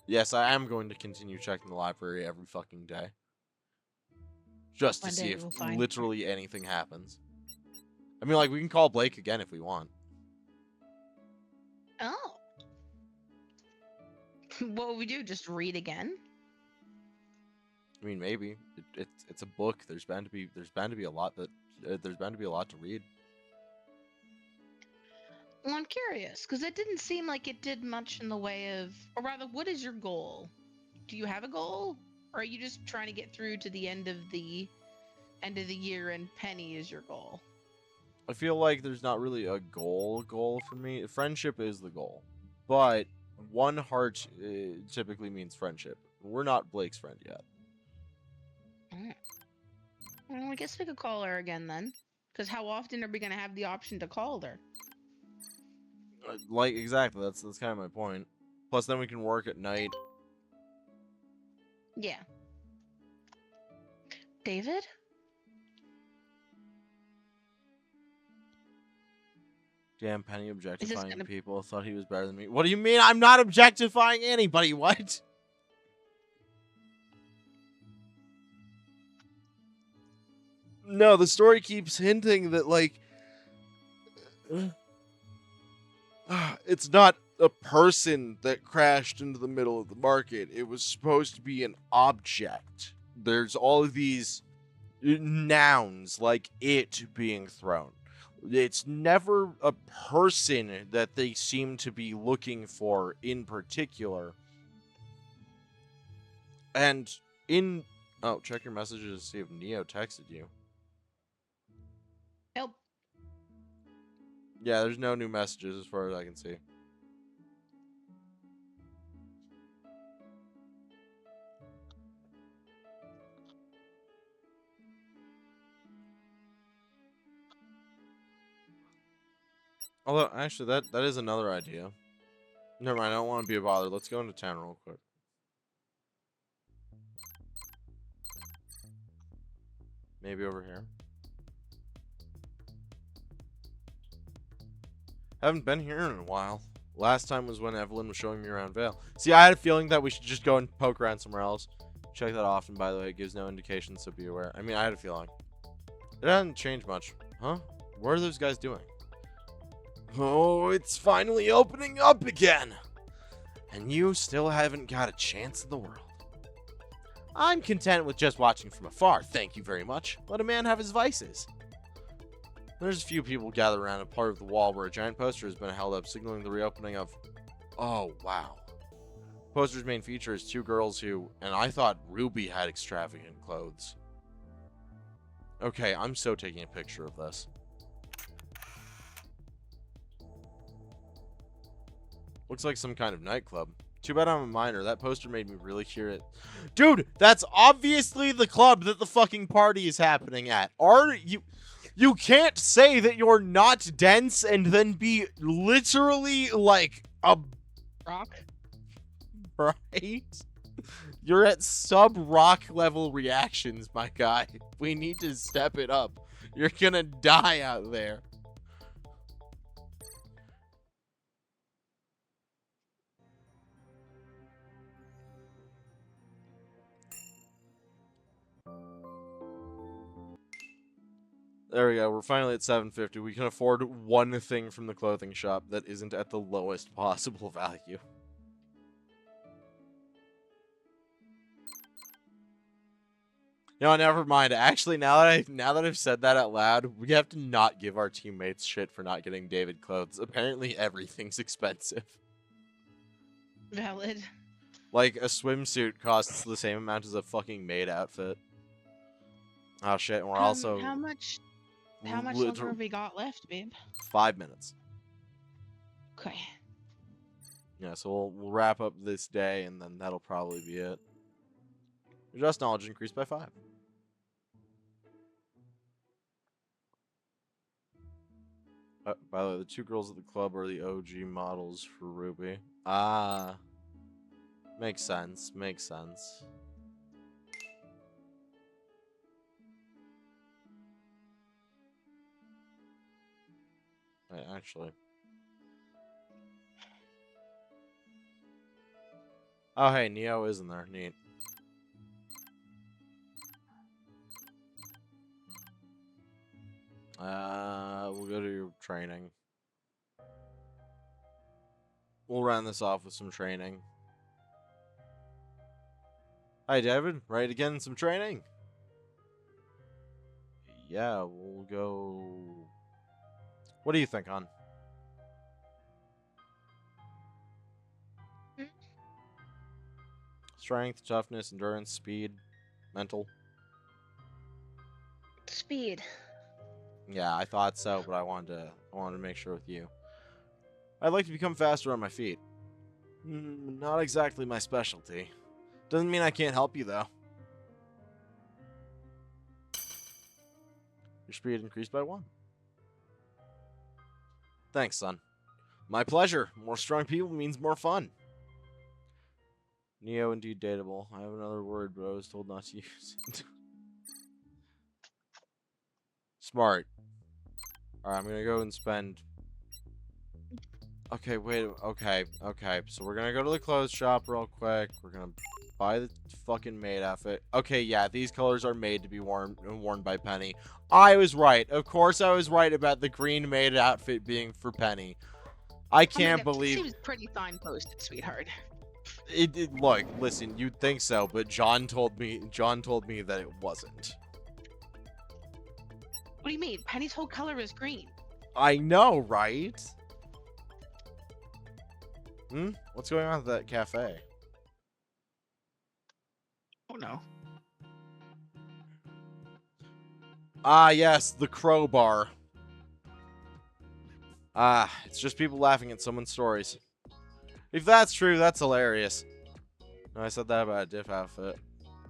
Yes, I am going to continue checking the library every fucking day. Just to One see day if we'll find her. literally anything happens. I mean, like, we can call Blake again if we want. Oh. What would we do? Just read again? I mean, maybe. It's a book. There's bound to be a lot that... there's bound to be a lot to read. Well, I'm curious, because it didn't seem like it did much in the way of... Or rather, what is your goal? Do you have a goal? Or are you just trying to get through to the end of the year and Penny is your goal? I feel like there's not really a goal for me. Friendship is the goal. But one heart typically means friendship. We're not Blake's friend yet. Well, I guess we could call her again then. Because how often are we going to have the option to call her? Like, exactly. That's kind of my point. Plus, then we can work at night. Yeah. David? Damn, Penny objectifying gonna- people. Thought he was better than me. What do you mean? I'm not objectifying anybody. What? No, the story keeps hinting that, like, it's not a person that crashed into the middle of the market. It was supposed to be an object. There's all of these nouns, like it being thrown. It's never a person that they seem to be looking for in particular. And in... Oh, check your messages to see if Neo texted you. Nope. Yeah, there's no new messages as far as I can see. Although, actually, that is another idea. Never mind, I don't want to be a bother. Let's go into town real quick. Maybe over here. Haven't been here in a while. Last time was when Evelyn was showing me around Vale. See, I had a feeling that we should just go and poke around somewhere else. Check that often, by the way. It gives no indication, so be aware. I mean, I had a feeling. It hasn't changed much. Huh? What are those guys doing? Oh, it's finally opening up again! And you still haven't got a chance in the world. I'm content with just watching from afar, thank you very much. Let a man have his vices. There's a few people gathered around a part of the wall where a giant poster has been held up, signaling the reopening of... Oh, wow. Poster's main feature is two girls who... And I thought Ruby had extravagant clothes. Okay, I'm so taking a picture of this. Looks like some kind of nightclub. Too bad I'm a minor. That poster made me really curious. Dude, that's obviously the club that the fucking party is happening at. You can't say that you're not dense and then be literally like a Rock? right? You're at sub-rock level reactions, my guy. We need to step it up. You're gonna die out there. There we go. We're finally at 750. We can afford one thing from the clothing shop that isn't at the lowest possible value. No, never mind. Actually, now that I've said that out loud, we have to not give our teammates shit for not getting David clothes. Apparently, everything's expensive. Valid. Like, a swimsuit costs the same amount as a fucking maid outfit. Oh shit, and we're also... How much longer have we got left, babe? 5 minutes. Okay. Yeah, so we'll wrap up this day, and then that'll probably be it. Just knowledge increased by 5. By the way, the two girls at the club are the OG models for Ruby. Ah. Makes sense. Makes sense. Wait, actually. Oh, hey, Neo is in there. Neat. We'll go to your training. We'll round this off with some training. Hi, David. Ready to get in some training? Yeah, we'll go... What do you think, hon? Strength, toughness, endurance, speed, mental. Speed. Yeah, I thought so, but I wanted to make sure with you. I'd like to become faster on my feet. Not exactly my specialty. Doesn't mean I can't help you, though. Your speed increased by 1. Thanks, son. My pleasure. More strong people means more fun. Neo indeed dateable. I have another word, but I was told not to use it. Smart. Alright, I'm gonna go and spend... Okay, wait. Okay. So we're gonna go to the clothes shop real quick. We're gonna buy the fucking maid outfit. Okay, yeah, these colors are made to be worn by Penny. I was right. Of course I was right about the green maid outfit being for Penny. I can't believe... It seems pretty signposted, sweetheart. Look, listen, you'd think so, but John told me that it wasn't. What do you mean? Penny's whole color is green. I know, right? What's going on at that cafe? Oh no. Ah, yes, the crowbar. Ah, it's just people laughing at someone's stories. If that's true, that's hilarious. No, I said that about a diff outfit.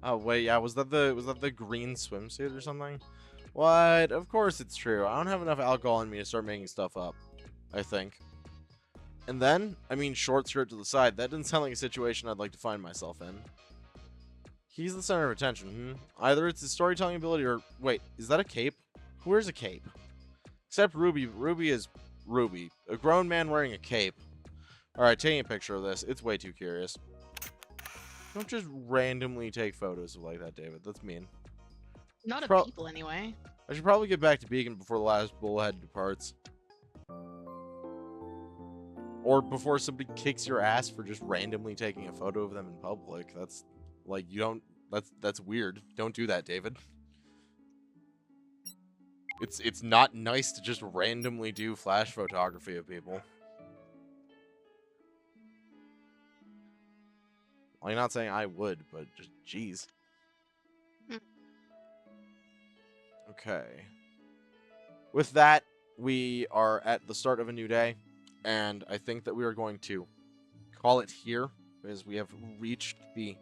Oh wait, yeah, was that the green swimsuit or something? What? Of course it's true. I don't have enough alcohol in me to start making stuff up, I think. And then, I mean, short skirt to the side. That didn't sound like a situation I'd like to find myself in. He's the center of attention, Either it's his storytelling ability or... Wait, is that a cape? Who wears a cape? Except Ruby. Ruby is Ruby. A grown man wearing a cape. Alright, taking a picture of this. It's way too curious. Don't just randomly take photos of like that, David. That's mean. Not of people, anyway. I should probably get back to Beacon before the last bullhead departs. Or before somebody kicks your ass for just randomly taking a photo of them in public. That's, like, you don't... That's weird. Don't do that, David. It's not nice to just randomly do flash photography of people. Well, I'm not saying I would, but just, jeez. Okay. With that, we are at the start of a new day, and I think that we are going to call it here, because we have reached the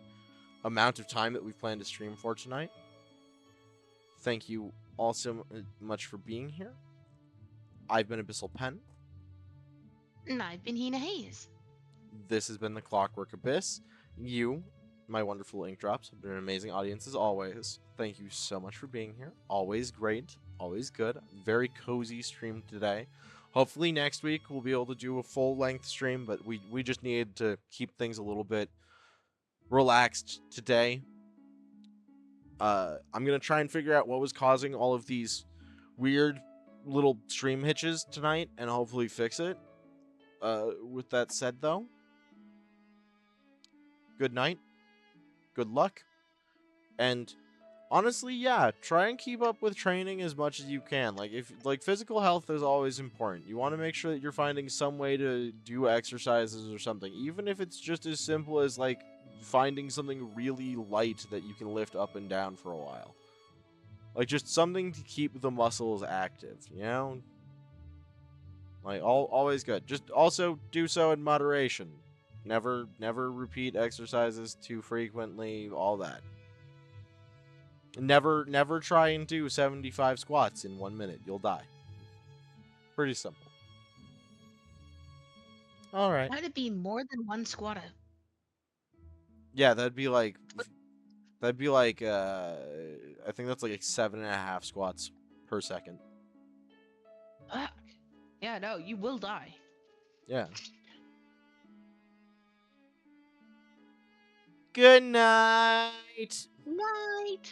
amount of time that we've planned to stream for tonight. Thank you all so much for being here. I've been Abyssal Pen. And I've been Hina Haze. This has been the Clockwork Abyss. You, my wonderful ink drops, have been an amazing audience as always. Thank you so much for being here. Always great, always good. Very cozy stream today. Hopefully next week we'll be able to do a full-length stream, but we just needed to keep things a little bit relaxed today. I'm going to try and figure out what was causing all of these weird little stream hitches tonight and hopefully fix it. With that said, though, good night, good luck, and honestly, yeah, try and keep up with training as much as you can. Like physical health is always important. You want to make sure that you're finding some way to do exercises or something, even if it's just as simple as like finding something really light that you can lift up and down for a while. Like just something to keep the muscles active, you know? Like always good. Just also do so in moderation. Never repeat exercises too frequently, all that. Never try and do 75 squats in 1 minute. You'll die. Pretty simple. Alright. Might it be more than one squatter? Yeah, that'd be like I think that's like 7.5 squats per second. Fuck. Yeah, no, you will die. Yeah. Good night. Night.